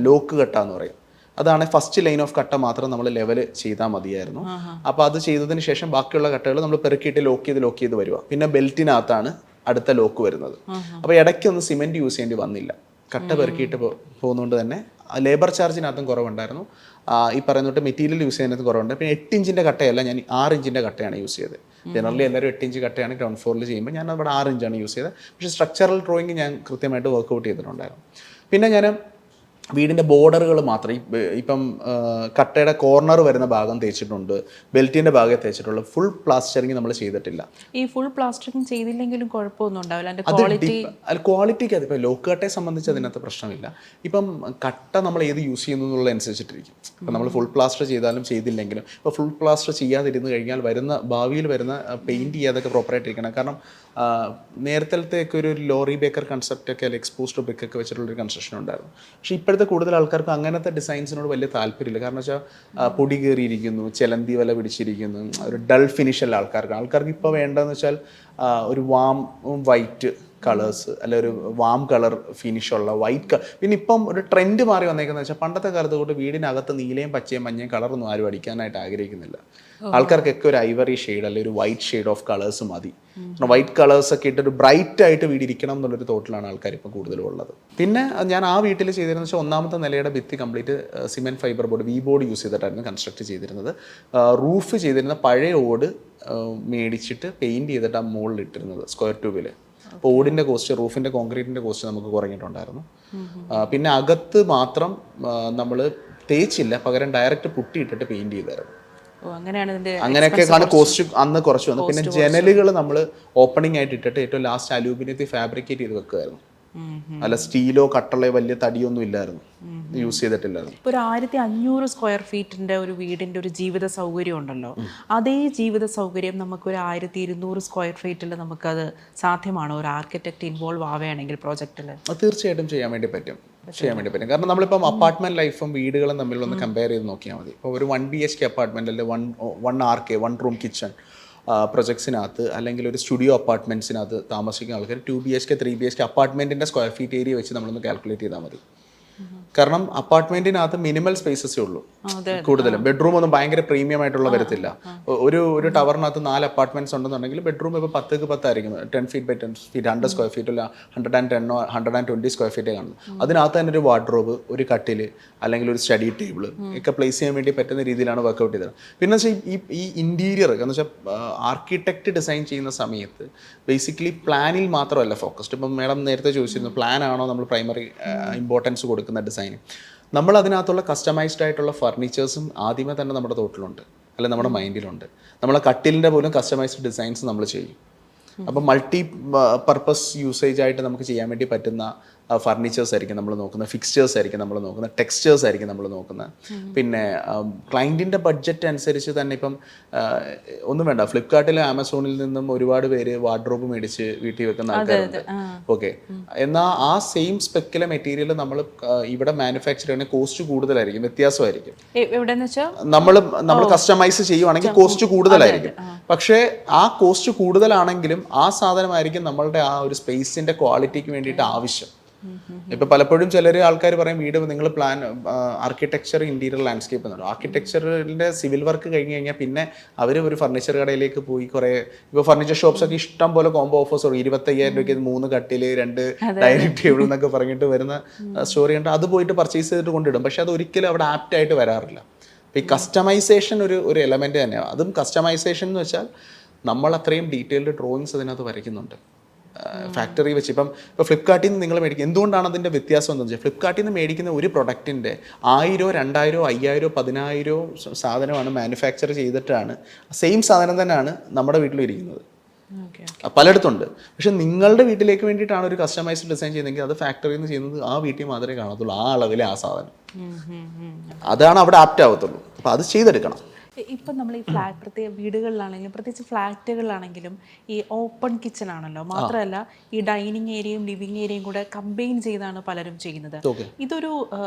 ലോക്ക് കട്ട എന്ന് പറയും. അതാണ് ഫസ്റ്റ് ലൈൻ ഓഫ് കട്ട മാത്രം നമ്മൾ ലെവൽ ചെയ്താൽ മതിയായിരുന്നു. അപ്പോൾ അത് ചെയ്തതിന് ശേഷം ബാക്കിയുള്ള കട്ടകൾ നമ്മൾ പെറുക്കിയിട്ട് ലോക്ക് ചെയ്ത് വരിക. പിന്നെ ബെൽറ്റിനകത്താണ് അടുത്ത ലോക്ക് വരുന്നത്. അപ്പോൾ ഇടയ്ക്കൊന്നും സിമെൻറ്റ് യൂസ് ചെയ്യേണ്ടി വന്നില്ല. കട്ട പെറുക്കിയിട്ട് പോകുന്നതുകൊണ്ട് തന്നെ ലേബർ ചാർജിനകത്തും കുറവുണ്ടായിരുന്നു. ഈ പറയുന്നോട്ട് മെറ്റീരിയൽ യൂസ് ചെയ്യുന്നതിനകത്ത് കുറവുണ്ട്. പിന്നെ 8 ഇഞ്ചിൻ്റെ കട്ടയല്ല, ഞാൻ 6 ഇഞ്ചിൻ്റെ കട്ടയാണ് യൂസ് ചെയ്തത്. ജനറലി എല്ലാവരും 8 ഇഞ്ച് കട്ടയാണ് ഗ്രൗണ്ട് ഫ്ലോറിൽ ചെയ്യുമ്പോൾ ഞാൻ അവിടെ 6 ഇഞ്ചാണ് യൂസ് ചെയ്തത്. പക്ഷേ സ്ട്രക്ചറൽ ഡ്രോയിങ് ഞാൻ കൃത്യമായിട്ട് വർക്കൗട്ട് ചെയ്തിട്ടുണ്ടായിരുന്നു. പിന്നെ ഞാൻ വീടിൻ്റെ ബോർഡറുകൾ മാത്രം ഇപ്പം കട്ടയുടെ കോർണർ വരുന്ന ഭാഗം തേച്ചിട്ടുണ്ട്, ബെൽറ്റിൻ്റെ ഭാഗം തേച്ചിട്ടുള്ളൂ. ഫുൾ പ്ലാസ്റ്ററിങ് നമ്മൾ ചെയ്തിട്ടില്ല. ഈ ഫുൾ പ്ലാസ്റ്ററിങ് ചെയ്തില്ലെങ്കിലും കുഴപ്പമൊന്നും ഉണ്ടാവില്ല. ക്വാളിറ്റിക്ക് അതിപ്പോൾ ലോക്ക് കട്ടയെ സംബന്ധിച്ച് അതിനകത്ത് പ്രശ്നമില്ല. ഇപ്പം കട്ട നമ്മൾ ഏത് യൂസ് ചെയ്യുന്നു എന്നുള്ളതനുസരിച്ചിട്ടിരിക്കും. ഇപ്പം നമ്മൾ ഫുൾ പ്ലാസ്റ്റർ ചെയ്താലും ചെയ്തില്ലെങ്കിലും ഇപ്പോൾ ഫുൾ പ്ലാസ്റ്റർ ചെയ്യാതിരുന്ന് കഴിഞ്ഞാൽ ഭാവിയിൽ വരുന്ന പെയിൻറ്റ് ചെയ്യാതൊക്കെ പ്രോപ്പറായിട്ടിരിക്കണം. കാരണം നേരത്തേക്ക് ഒരു ലോറി ബേക്കർ കൺസെപ്റ്റൊക്കെ അല്ലെങ്കിൽ എക്സ്പോസ്ഡ് ബ്രിക്കൊക്കെ വെച്ചിട്ടുള്ളൊരു കൺസ്ട്രക്ഷൻ ഉണ്ടായിരുന്നു. പക്ഷേ ഇപ്പോഴത്തെ കൂടുതൽ ആൾക്കാർക്ക് അങ്ങനത്തെ ഡിസൈൻസിനോട് വലിയ താല്പര്യമില്ല. കാരണം വെച്ചാൽ പൊടി കയറിയിരിക്കുന്നു, ചിലന്തി വല പിടിച്ചിരിക്കുന്നു, ഒരു ഡൾ ഫിനിഷല്ല ആൾക്കാർക്ക് ഇപ്പോൾ വേണ്ടതെന്ന് വെച്ചാൽ ഒരു വാം വൈറ്റ് കളേഴ്സ് അല്ലെ ഒരു വാം കളർ ഫിനിഷുള്ള വൈറ്റ് പിന്നെ ഇപ്പം ഒരു ട്രെൻഡ് മാറി വന്നേക്കുന്നത് വെച്ചാൽ പണ്ടത്തെ കാലത്ത് കൊണ്ട് വീടിനകത്ത് നീലയും പച്ചയും മഞ്ഞയും കളറൊന്നും ആരും അടിക്കാനായിട്ട് ആഗ്രഹിക്കുന്നില്ല. ആൾക്കാർക്കൊക്കെ ഒരു ഐവറി ഷെയ്ഡ് അല്ലെങ്കിൽ ഒരു വൈറ്റ് ഷെയ്ഡ് ഓഫ് കളേഴ്സ് മതി. വൈറ്റ് കളേഴ്സ് ഒക്കെ ഇട്ടൊരു ബ്രൈറ്റ് ആയിട്ട് വീടിരിക്കണം എന്നുള്ളൊരു തോട്ടിലാണ് ആൾക്കാർ ഇപ്പം കൂടുതലും ഉള്ളത്. പിന്നെ ഞാൻ ആ വീട്ടിൽ ചെയ്തിരുന്നത് വെച്ചാൽ ഒന്നാമത്തെ നിലയുടെ ഭിത്തി complete cement fibre board V board use ചെയ്തിട്ടായിരുന്നു കൺസ്ട്രക്ട് ചെയ്തിരുന്നത്. റൂഫ് ചെയ്തിരുന്ന പഴയ ഓട് മേടിച്ചിട്ട് പെയിൻറ്റ് ചെയ്തിട്ടാണ് മുകളിൽ ഇട്ടിരുന്നത് സ്ക്വയർ ട്യൂബിൽ. അപ്പോൾ ഓടിൻ്റെ കോസ്റ്റ്, റൂഫിൻ്റെ കോൺക്രീറ്റിൻ്റെ കോസ്റ്റ് നമുക്ക് കുറഞ്ഞിട്ടുണ്ടായിരുന്നു. പിന്നെ അകത്ത് മാത്രം നമ്മൾ തേച്ചില്ല, പകരം ഡയറക്റ്റ് പുട്ടിയിട്ടിട്ട് പെയിൻറ്റ് ചെയ്തായിരുന്നു. അങ്ങനെയൊക്കെയാണ് കോസ്റ്റ് അന്ന് കുറച്ച് വന്നത്. പിന്നെ ജനലുകൾ നമ്മൾ ഓപ്പണിംഗ് ആയിട്ട് ഇട്ടിട്ട് ഏറ്റവും ലാസ്റ്റ് അലൂമിനിയത്തിൽ ഫാബ്രിക്കേറ്റ് ചെയ്ത് വെക്കുമായിരുന്നു. അല്ല സ്റ്റീലോ കട്ടളോ വലിയ തടിയൊന്നും ഇല്ലായിരുന്നു, യൂസ് ചെയ്തിട്ടില്ലായിരുന്നു. ഒരു 1500 സ്ക്വയർ ഫീറ്റിന്റെ ഒരു വീടിന്റെ ഒരു ജീവിത സൗകര്യം ഉണ്ടല്ലോ, അതേ ജീവിത സൗകര്യം നമുക്ക് ഒരു 1200 സ്ക്വയർ ഫീറ്റിൽ നമുക്കത് സാധ്യമാണോ ഒരു ആർക്കിടെക്ട് ഇൻവോൾവ് ആവുകയാണെങ്കിൽ പ്രോജക്റ്റിൽ? തീർച്ചയായിട്ടും ചെയ്യാൻ വേണ്ടി പറ്റും. കാരണം നമ്മളിപ്പം അപ്പാർട്ട്മെന്റ് ലൈഫും വീടുകളും തമ്മിലൊന്ന് കമ്പയർ ചെയ്ത് നോക്കിയാൽ മതി. ഇപ്പോൾ ഒരു 1 BHK അപ്പാർട്ട്മെന്റ് അല്ലെങ്കിൽ 1 RK 1 റൂം കിച്ചൺ പ്രൊജക്ട്സിനകത്ത് അല്ലെങ്കിൽ ഒരു സ്റ്റുഡിയോ അപ്പാർട്ട്മെൻറ്റ്സിനകത്ത് താമസിക്കുന്ന ആൾക്കാർ 2 BHK 3 BHK അപ്പാർട്ട്മെൻറ്റിൻ്റെ സ്ക്വയർ ഫീറ്റ് ഏരിയ വെച്ച് നമ്മളൊന്ന് കാൽക്കുലേറ്റ് ചെയ്താൽ മതി. കാരണം അപ്പാർട്ട്മെന്റിനകത്ത് മിനിമൽ സ്പേസസേ ഉള്ളൂ കൂടുതലും. ബെഡ്റൂം ഒന്നും ഭയങ്കര പ്രീമിയം ആയിട്ടുള്ള വരത്തില്ല. ഒരു ടവറിനകത്ത് 4 അപ്പാർട്ട്മെന്റ്സ് ഉണ്ടെന്നുണ്ടെങ്കിൽ ബെഡ്റൂം ഇപ്പോൾ 10 by 10 ആയിരിക്കും. 10 feet by 10 feet 100 square feet അല്ല 110 120 സ്ക്വയർ ഫീറ്റേ കാണുന്നു. അതിനകത്ത് തന്നെ ഒരു വാർഡ്രോബ്, ഒരു കട്ടിൽ അല്ലെങ്കിൽ ഒരു സ്റ്റഡി ടേബിൾ ഒക്കെ പ്ലേസ് ചെയ്യാൻ വേണ്ടി പറ്റുന്ന രീതിയിലാണ് വർക്കൗട്ട് ചെയ്തത്. പിന്നെ വെച്ചാൽ ഈ ഇന്റീരിയർ എന്ന് വെച്ചാൽ ആർക്കിടെക്ട് ഡിസൈൻ ചെയ്യുന്ന സമയത്ത് ബേസിക്കലി പ്ലാനിൽ മാത്രമല്ല ഫോക്കസ്ഡ്. ഇപ്പം മാഡം നേരത്തെ ചോദിച്ചിരുന്നു പ്ലാൻ ആണോ നമ്മൾ പ്രൈമറി ഇമ്പോർട്ടൻസ് കൊടുക്കുന്ന ഡിസൈൻ. നമ്മൾ അതിനകത്തുള്ള കസ്റ്റമൈസ്ഡ് ആയിട്ടുള്ള ഫർണിച്ചേഴ്സും ആദ്യമേ തന്നെ നമ്മുടെ തോട്ടിലുണ്ട്, അല്ലെ നമ്മുടെ മൈൻഡിലുണ്ട്. നമ്മളെ കട്ടിലിൻ്റെ പോലും കസ്റ്റമൈസ്ഡ് ഡിസൈൻസ് നമ്മൾ ചെയ്യും. അപ്പം മൾട്ടി പർപ്പസ് യൂസേജ് ആയിട്ട് നമുക്ക് ചെയ്യാൻ വേണ്ടി പറ്റുന്ന ഫർണിച്ചേഴ്സ് ആയിരിക്കും നമ്മൾ നോക്കുന്നത്, ഫിക്സ്ചേഴ്സ് ആയിരിക്കും നമ്മൾ നോക്കുന്നത്, ടെക്സ്ചേഴ്സ് ആയിരിക്കും നമ്മൾ നോക്കുന്നത്. പിന്നെ ക്ലയൻറ്റിൻ്റെ ബഡ്ജറ്റ് അനുസരിച്ച് തന്നെ ഇപ്പം ഒന്നും വേണ്ട, ഫ്ലിപ്കാർട്ടിലും ആമസോണിൽ നിന്നും ഒരുപാട് പേര് വാർഡ്രോബ് മേടിച്ച് വീട്ടിൽ വെക്കുന്ന ആൾക്കാരുണ്ട്. ഓക്കെ, എന്നാൽ ആ സെയിം സ്പെക്കിലെ മെറ്റീരിയൽ നമ്മൾ ഇവിടെ മാനുഫാക്ചർ ചെയ്യുന്ന കോസ്റ്റ് കൂടുതലായിരിക്കും, വ്യത്യാസമായിരിക്കും. നമ്മൾ കസ്റ്റമൈസ് ചെയ്യുവാണെങ്കിൽ കോസ്റ്റ് കൂടുതലായിരിക്കും. പക്ഷേ ആ കോസ്റ്റ് കൂടുതലാണെങ്കിലും ആ സാധനമായിരിക്കും നമ്മളുടെ ആ ഒരു സ്പേസിന്റെ ക്വാളിറ്റിക്ക് വേണ്ടിയിട്ട് ആവശ്യം. ഇപ്പൊ പലപ്പോഴും ആൾക്കാർ പറയും വീട് നിങ്ങൾ പ്ലാൻ ആർക്കിടെക്ചർ ഇന്റീരിയർ ലാൻഡ്സ്കേപ്പ് എന്നുണ്ട്. ആർക്കിടെക്ചറിന്റെ സിവിൽ വർക്ക് കഴിഞ്ഞ് കഴിഞ്ഞാൽ പിന്നെ അവർ ഒരു ഫർണിച്ചർ കടയിലേക്ക് പോയി കുറെ ഇപ്പോൾ ഫർണിച്ചർ ഷോപ്സ് ഒക്കെ ഇഷ്ടം പോലെ കോംബോ ഓഫേഴ്സ് 25,000 രൂപയ്ക്ക് 3 കട്ടില് 2 ഡൈനിങ് ടേബിൾ എന്നൊക്കെ പറഞ്ഞിട്ട് വരുന്ന സ്റ്റോറി ഉണ്ട്. അത് പോയിട്ട് പർച്ചേസ് ചെയ്തിട്ട് കൊണ്ടിടും. പക്ഷെ അത് ഒരിക്കലും അവിടെ ആപ്റ്റ് ആയിട്ട് വരാറില്ല. ഈ കസ്റ്റമൈസേഷൻ ഒരു എലമെന്റ് തന്നെയാണ്. അതും കസ്റ്റമൈസേഷൻ എന്ന് വെച്ചാൽ നമ്മൾ അത്രയും ഡീറ്റെയിൽഡ് ഡ്രോയിങ്സ് അതിനകത്ത് വരയ്ക്കുന്നുണ്ട് ഫാക്ടറി വെച്ച്. ഇപ്പോൾ ഫ്ലിപ്കാർട്ടിൽ നിന്ന് നിങ്ങൾ മേടിക്കുക, എന്തുകൊണ്ടാണ് അതിൻ്റെ വ്യത്യാസം എന്താണെന്ന് വെച്ചാൽ ഫ്ലിപ്കാർട്ടിൽ നിന്ന് മേടിക്കുന്ന ഒരു പ്രൊഡക്റ്റിൻ്റെ 1000, 2000, 5000, 10000 സാധനമാണ് മാനുഫാക്ചർ ചെയ്തിട്ടാണ് സെയിം സാധനം തന്നെയാണ് നമ്മുടെ വീട്ടിലും ഇരിക്കുന്നത്. പലയിടത്തുണ്ട്. പക്ഷെ നിങ്ങളുടെ വീട്ടിലേക്ക് വേണ്ടിയിട്ടാണ് ഒരു കസ്റ്റമൈസ്ഡ് ഡിസൈൻ ചെയ്യുന്നതെങ്കിൽ അത് ഫാക്ടറിയിൽ നിന്ന് ചെയ്യുന്നത് ആ വീട്ടിൽ മാത്രമേ കാണത്തുള്ളൂ, ആ അളവിലെ ആ സാധനം. അതാണ് അവിടെ ആപ്റ്റ് ആവത്തുള്ളൂ. അപ്പം അത് ചെയ്തെടുക്കണം. ഇപ്പം നമ്മൾ ഈ ഫ്ലാറ്റ് പ്രത്യേക വീടുകളിലാണെങ്കിലും പ്രത്യേകിച്ച് ഫ്ലാറ്റുകളിലാണെങ്കിലും ഈ ഓപ്പൺ കിച്ചൺ ആണല്ലോ. മാത്രമല്ല ഈ ഡൈനിങ് ഏരിയയും ലിവിങ് ഏരിയയും കൂടെ കമ്പൈൻ ചെയ്താണ് പലരും ചെയ്യുന്നത്. ഇതൊരു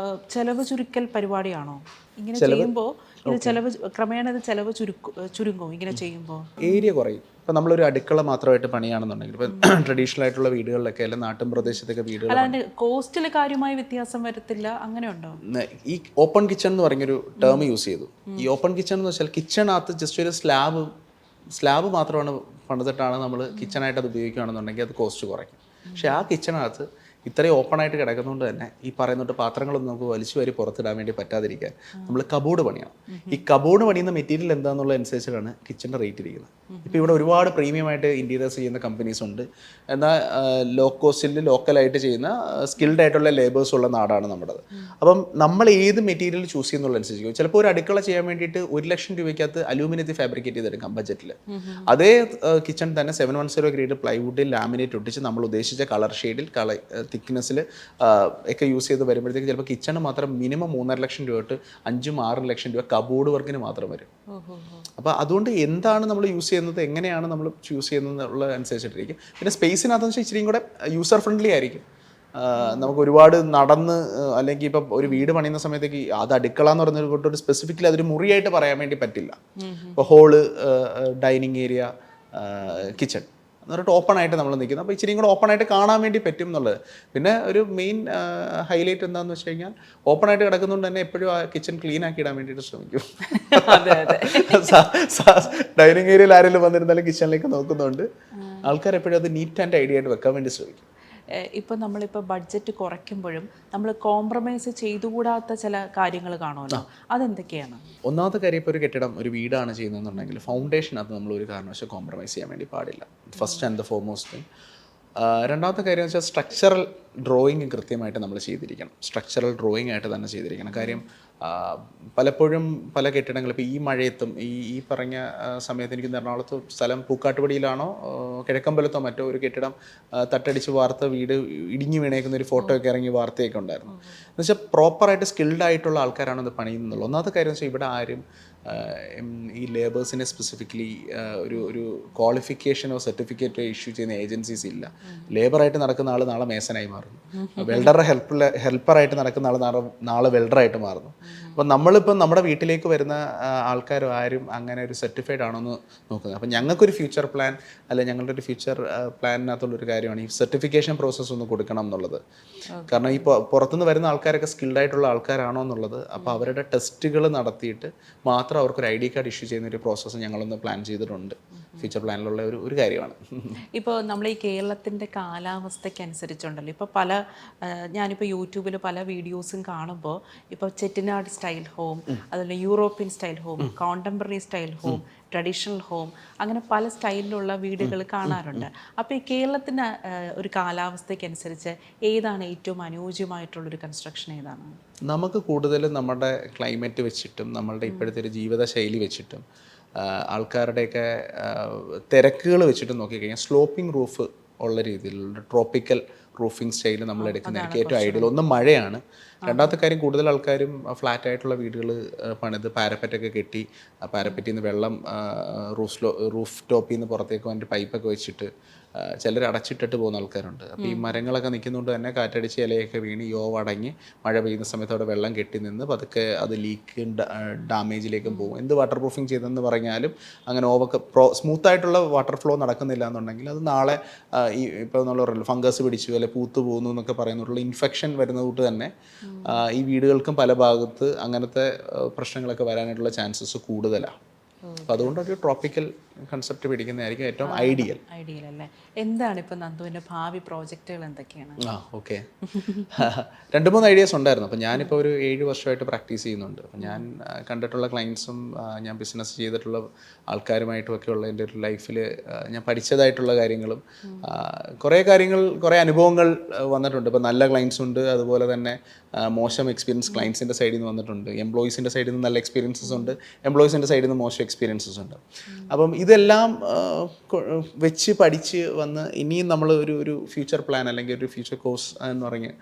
ചെലവ് ചുരുക്കൽ പരിപാടിയാണോ? ഇങ്ങനെ ചെയ്യുമ്പോൾ ഇത് ചെലവ് ക്രമേണ ഇത് ചെലവ് ചുരുങ്ങും ഇങ്ങനെ ചെയ്യുമ്പോൾ? ഏരിയ കുറയും. ഇപ്പം നമ്മളൊരു അടുക്കള മാത്രമായിട്ട് പണിയാണെന്നുണ്ടെങ്കിൽ ഇപ്പം ട്രഡീഷണൽ ആയിട്ടുള്ള വീടുകളിലൊക്കെ അല്ല നാട്ടിൻ പ്രദേശത്തൊക്കെ വീടുകൾ അല്ലാണ്ട് കോസ്റ്റിൽ കാര്യമായ വ്യത്യാസം വരത്തില്ല, അങ്ങനെ ഉണ്ടോ? ഈ ഓപ്പൺ കിച്ചൺ എന്ന് പറഞ്ഞൊരു ടേം യൂസ് ചെയ്തു. ഈ ഓപ്പൺ കിച്ചൺ എന്ന് വെച്ചാൽ കിച്ചണകത്ത് ജസ്റ്റ് ഒരു സ്ലാബ് മാത്രമാണ് പണിതിട്ടാണ് നമ്മൾ കിച്ചണായിട്ട് അത് ഉപയോഗിക്കുകയാണെന്നുണ്ടെങ്കിൽ അത് കോസ്റ്റ് കുറയ്ക്കും. പക്ഷേ ആ കിച്ചണകത്ത് ഇത്രയും ഓപ്പൺ ആയിട്ട് കിടക്കുന്നതുകൊണ്ട് തന്നെ ഈ പറയുന്നോട്ട് പാത്രങ്ങളൊന്നും നമുക്ക് വലിച്ചു വാരി പുറത്തിടാൻ വേണ്ടി പറ്റാതിരിക്കാൻ നമ്മൾ കബോർഡ് പണിയണം. ഈ കബോർഡ് പണിയുന്ന മെറ്റീരിയൽ എന്താണെന്നുള്ള അനുസരിച്ചിട്ടാണ് കിച്ചൻ്റെ റേറ്റ് ഇരിക്കുന്നത്. ഇപ്പോൾ ഇവിടെ ഒരുപാട് പ്രീമിയം ആയിട്ട് ഇൻറ്റീരിയേഴ്സ് ചെയ്യുന്ന കമ്പനീസ് ഉണ്ട്. എന്നാൽ ലോ കോസ്റ്റിൽ ലോക്കലായിട്ട് ചെയ്യുന്ന സ്കിൽഡ് ആയിട്ടുള്ള ലേബേഴ്സ് ഉള്ള നാടാണ് നമ്മുടേത്. അപ്പം നമ്മൾ ഏത് മെറ്റീരിയൽ ചൂസ് ചെയ്യുന്നുള്ളതനുസരിച്ച് ചിലപ്പോൾ ഒരു അടുക്കള ചെയ്യാൻ വേണ്ടിയിട്ട് 1 ലക്ഷം രൂപയ്ക്കകത്ത് അലൂമിനിയത്തിൽ ഫാബ്രിക്കേറ്റ് ചെയ്തെടുക്കാം ബഡ്ജറ്റിൽ. അതേ കിച്ചൺ തന്നെ 710 ഗ്രേഡ് പ്ലൈവുഡിൽ ലാമിനേറ്റ് ഒട്ടിച്ച് നമ്മൾ ഉദ്ദേശിച്ച കളർ ഷെയ്ഡിൽ തിക്നെസ്സിൽ ഒക്കെ യൂസ് ചെയ്ത് വരുമ്പോഴത്തേക്ക് ചിലപ്പോൾ കിച്ചണ് മാത്രം മിനിമം 3.5 ലക്ഷം രൂപ തൊട്ട് 5-6 ലക്ഷം രൂപ കബോർഡ് വർക്കിന് മാത്രം വരും. അപ്പോൾ അതുകൊണ്ട് എന്താണ് നമ്മൾ യൂസ് ചെയ്യുന്നത്, എങ്ങനെയാണ് നമ്മൾ ചൂസ് ചെയ്യുന്നത് എന്നുള്ള അനുസരിച്ചിട്ടിരിക്കും. പിന്നെ സ്പേസിനകത്തെന്ന് വെച്ചാൽ ഇച്ചിരിയും കൂടെ യൂസർ ഫ്രണ്ട്ലി ആയിരിക്കും. നമുക്ക് ഒരുപാട് നടന്ന് അല്ലെങ്കിൽ ഇപ്പം ഒരു വീട് പണിയുന്ന സമയത്തേക്ക് അത് അടുക്കള എന്ന് പറഞ്ഞ ഒരു സ്പെസിഫിക്കലി അതൊരു മുറിയായിട്ട് പറയാൻ വേണ്ടി പറ്റില്ല. ഇപ്പോൾ ഹോള്, ഡൈനിങ് ഏരിയ, കിച്ചൺ എന്നിട്ട് ഓപ്പൺ ആയിട്ട് നമ്മൾ നിൽക്കുന്നത്. അപ്പോൾ ഇച്ചിരിയും കൂടെ ഓപ്പൺ ആയിട്ട് കാണാൻ വേണ്ടി പറ്റും എന്നുള്ളത്. പിന്നെ ഒരു മെയിൻ ഹൈലൈറ്റ് എന്താണെന്ന് വെച്ച് കഴിഞ്ഞാൽ ഓപ്പൺ ആയിട്ട് കിടക്കുന്നതുകൊണ്ട് തന്നെ എപ്പോഴും ആ കിച്ചൺ ക്ലീൻ ആക്കി ഇടാൻ വേണ്ടിയിട്ട് ശ്രമിക്കും. ഡൈനിങ് ഏരിയയിൽ ആരെങ്കിലും വന്നിരുന്നാലും കിച്ചണിലേക്ക് നോക്കുന്നുണ്ട് ആൾക്കാർ എപ്പോഴും അത് നീറ്റ് ആൻഡ് ഐഡിയ ആയിട്ട് വെക്കാൻ വേണ്ടി ശ്രമിക്കും. ഇപ്പോൾ നമ്മളിപ്പോൾ ബഡ്ജറ്റ് കുറയ്ക്കുമ്പോഴും നമ്മൾ കോംപ്രമൈസ് ചെയ്തുകൂടാത്ത ചില കാര്യങ്ങൾ കാണുമല്ലോ, അതെന്തൊക്കെയാണ്? ഒന്നാമത്തെ കാര്യം, ഇപ്പോൾ ഒരു കെട്ടിടം, ഒരു വീടാണ് ചെയ്യുന്നതെന്നുണ്ടെങ്കിൽ ഫൗണ്ടേഷൻ അത് നമ്മൾ ഒരു കാരണവശാലും കോംപ്രമൈസ് ചെയ്യാൻ വേണ്ടി പാടില്ല. First and the foremost thing. രണ്ടാമത്തെ കാര്യം എന്ന് വെച്ചാൽ സ്ട്രക്ചറൽ ഡ്രോയിങ് കൃത്യമായിട്ട് നമ്മൾ ചെയ്തിരിക്കണം. സ്ട്രക്ചറൽ ഡ്രോയിങ് ആയിട്ട് തന്നെ ചെയ്തിരിക്കണം. കാര്യം പലപ്പോഴും പല കെട്ടിടങ്ങൾ ഇപ്പോൾ ഈ മഴയത്തും ഈ പറഞ്ഞ സമയത്ത് എനിക്ക് എറണാകുളത്ത് സ്ഥലം പൂക്കാട്ടുപടിയിലാണോ കിഴക്കമ്പലത്തോ മറ്റോ ഒരു കെട്ടിടം തട്ടടിച്ച് വാർത്ത വീട് ഇടിഞ്ഞു വീണേക്കുന്ന ഒരു ഫോട്ടോ ഒക്കെ ഇറങ്ങി വാർത്തയൊക്കെ ഉണ്ടായിരുന്നു. എന്ന് വെച്ചാൽ പ്രോപ്പറായിട്ട് സ്കിൽഡ് ആയിട്ടുള്ള ആൾക്കാരാണ് ഇത് പണിയുന്നുള്ളൂ. ഒന്നാമത്തെ കാര്യം എന്ന് വെച്ചാൽ ഇവിടെ ആരും ഈ ലേബേഴ്സിനെ സ്പെസിഫിക്കലി ഒരു ക്വാളിഫിക്കേഷനോ സർട്ടിഫിക്കറ്റോ ഇഷ്യൂ ചെയ്യുന്ന ഏജൻസീസ് ഇല്ല. ലേബറായിട്ട് നടക്കുന്ന ആൾ നാളെ മേസനായി മാറുന്നു, വെൽഡറുടെ ഹെൽപ്പറായിട്ട് നടക്കുന്ന ആൾ നാളെ വെൽഡറായിട്ട് മാറുന്നു. അപ്പം നമ്മളിപ്പം നമ്മുടെ വീട്ടിലേക്ക് വരുന്ന ആൾക്കാരും ആരും അങ്ങനെ ഒരു സർട്ടിഫൈഡ് ആണോ എന്ന് നോക്കുന്നത്. അപ്പം ഞങ്ങൾക്കൊരു ഫ്യൂച്ചർ പ്ലാൻ അല്ലെങ്കിൽ ഞങ്ങളുടെ ഒരു ഫ്യൂച്ചർ പ്ലാനിനകത്തുള്ളൊരു കാര്യമാണ് ഈ സർട്ടിഫിക്കേഷൻ പ്രോസസ്സ് ഒന്ന് കൊടുക്കണം എന്നുള്ളത്. കാരണം ഈ പുറത്തുനിന്ന് വരുന്ന ആൾക്കാരൊക്കെ സ്കിൽഡ് ആയിട്ടുള്ള ആൾക്കാരാണോ എന്നുള്ളത്. അപ്പോൾ അവരുടെ ടെസ്റ്റുകൾ നടത്തിയിട്ട് മാത്രം അവർക്കൊരു ID കാർഡ് ഇഷ്യൂ ചെയ്യുന്ന ഒരു പ്രോസസ്സ് ഞങ്ങളൊന്ന് പ്ലാൻ ചെയ്തിട്ടുണ്ട്. ഫ്യൂച്ചർ പ്ലാനിലുള്ള ഒരു കാര്യമാണ്. ഇപ്പോൾ നമ്മൾ ഈ കേരളത്തിൻ്റെ കാലാവസ്ഥയ്ക്ക് അനുസരിച്ചുണ്ടല്ലോ, ഇപ്പോൾ ഞാനിപ്പോൾ യൂട്യൂബിൽ പല വീഡിയോസും കാണുമ്പോൾ ഇപ്പോൾ ചെട്ടിനാട് സ്റ്റൈൽ ഹോം, അതുപോലെ European style home, contemporary style home, traditional home, അങ്ങനെ പല സ്റ്റൈലിലുള്ള വീടുകൾ കാണാറുണ്ട്. അപ്പോൾ ഈ കേരളത്തിന് ഒരു കാലാവസ്ഥയ്ക്ക് അനുസരിച്ച് ഏതാണ് ഏറ്റവും അനുയോജ്യമായിട്ടുള്ളൊരു കൺസ്ട്രക്ഷൻ ഏതാണ്? നമുക്ക് കൂടുതലും നമ്മുടെ ക്ലൈമറ്റ് വെച്ചിട്ടും നമ്മളുടെ ഇപ്പോഴത്തെ ഒരു ജീവിതശൈലി വെച്ചിട്ടും ആൾക്കാരുടെയൊക്കെ തിരക്കുകൾ വെച്ചിട്ടും നോക്കിക്കഴിഞ്ഞാൽ സ്ലോപ്പിംഗ് റൂഫ് ഉള്ള രീതിയിലുള്ള ട്രോപ്പിക്കൽ റൂഫിംഗ് സ്റ്റൈൽ നമ്മൾ എടുക്കുന്നതായിരിക്കും ഏറ്റവും ഐഡിയൽ. ഒന്ന് മഴയാണ്. രണ്ടാമത്തെ കാര്യം, കൂടുതൽ ആൾക്കാരും ഫ്ലാറ്റ് ആയിട്ടുള്ള വീടുകൾ പണിത് പാരപ്പറ്റൊക്കെ കെട്ടി പാരപ്പറ്റിൽ നിന്ന് വെള്ളം റൂഫ് ടോപ്പിൽ നിന്ന് പുറത്തേക്ക് വേണ്ടി പൈപ്പൊക്കെ വെച്ചിട്ട് ചിലർ അടച്ചിട്ടിട്ട് പോകുന്ന ആൾക്കാരുണ്ട്. അപ്പോൾ ഈ മരങ്ങളൊക്കെ നിൽക്കുന്നതുകൊണ്ട് തന്നെ കാറ്റടിച്ച് ഇലയൊക്കെ വീണ് അടങ്ങി മഴ പെയ്യുന്ന സമയത്ത് അവിടെ വെള്ളം കെട്ടി നിന്ന് പതുക്കെ അത് ലീക്ക് ഡാമേജിലേക്കും പോകും. എന്ത് വാട്ടർ പ്രൂഫിങ് ചെയ്തെന്ന് പറഞ്ഞാലും അങ്ങനെ സ്മൂത്തായിട്ടുള്ള വാട്ടർ ഫ്ലോ നടക്കുന്നില്ല എന്നുണ്ടെങ്കിൽ അത് നാളെ ഈ ഇപ്പോൾ നമ്മൾ പറയുന്നത് ഫംഗസ് പിടിച്ചു അല്ലെ പൂത്തു പോകുന്നു എന്നൊക്കെ പറയുന്നുള്ള ഇൻഫെക്ഷൻ വരുന്നതുകൊണ്ട് തന്നെ ഈ വീടുകൾക്കും പല ഭാഗത്ത് അങ്ങനത്തെ പ്രശ്നങ്ങളൊക്കെ വരാനായിട്ടുള്ള ചാൻസസ് കൂടുതലാണ്. അപ്പോൾ അതുകൊണ്ട് ഒരു ട്രോപ്പിക്കൽ കൺസെപ്റ്റ് പിടിക്കുന്നതായിരിക്കും ഏറ്റവും ഐഡിയൽ അല്ലേ? എന്താണ് ഇപ്പോൾ നന്ദുവിൻ്റെ ഭാവി പ്രോജക്റ്റുകൾ എന്തൊക്കെയാണ്? ഓക്കെ, 2-3 ഐഡിയാസ് ഉണ്ടായിരുന്നു. അപ്പോൾ ഞാനിപ്പോൾ ഒരു 7 വർഷമായിട്ട് പ്രാക്ടീസ് ചെയ്യുന്നുണ്ട്. അപ്പോൾ ഞാൻ കണ്ടിട്ടുള്ള ക്ലയൻസും ഞാൻ ബിസിനസ് ചെയ്തിട്ടുള്ള ആൾക്കാരുമായിട്ടുമൊക്കെ ഉള്ള എൻ്റെ ഒരു ലൈഫിൽ ഞാൻ പഠിച്ചതായിട്ടുള്ള കാര്യങ്ങളും കുറേ അനുഭവങ്ങൾ വന്നിട്ടുണ്ട്. ഇപ്പോൾ നല്ല ക്ലയൻസ് ഉണ്ട്, അതുപോലെ തന്നെ മോശം എക്സ്പീരിയൻസ് ക്ലയൻസിൻ്റെ സൈഡിൽ നിന്ന് വന്നിട്ടുണ്ട്. എംപ്ലോയീസിൻ്റെ സൈഡിൽ നിന്ന് നല്ല എക്സ്പീരിയൻസസ് ഉണ്ട്, എംപ്ലോയീസിൻ്റെ സൈഡിൽ നിന്ന് മോശം എക്സ്പീരിയൻസസ് ഉണ്ട്. അപ്പം ഇതെല്ലാം വെച്ച് പഠിച്ച് വന്ന് ഇനിയും നമ്മൾ ഒരു ഫ്യൂച്ചർ പ്ലാൻ അല്ലെങ്കിൽ ഒരു ഫ്യൂച്ചർ കോഴ്സ് എന്ന് പറഞ്ഞ്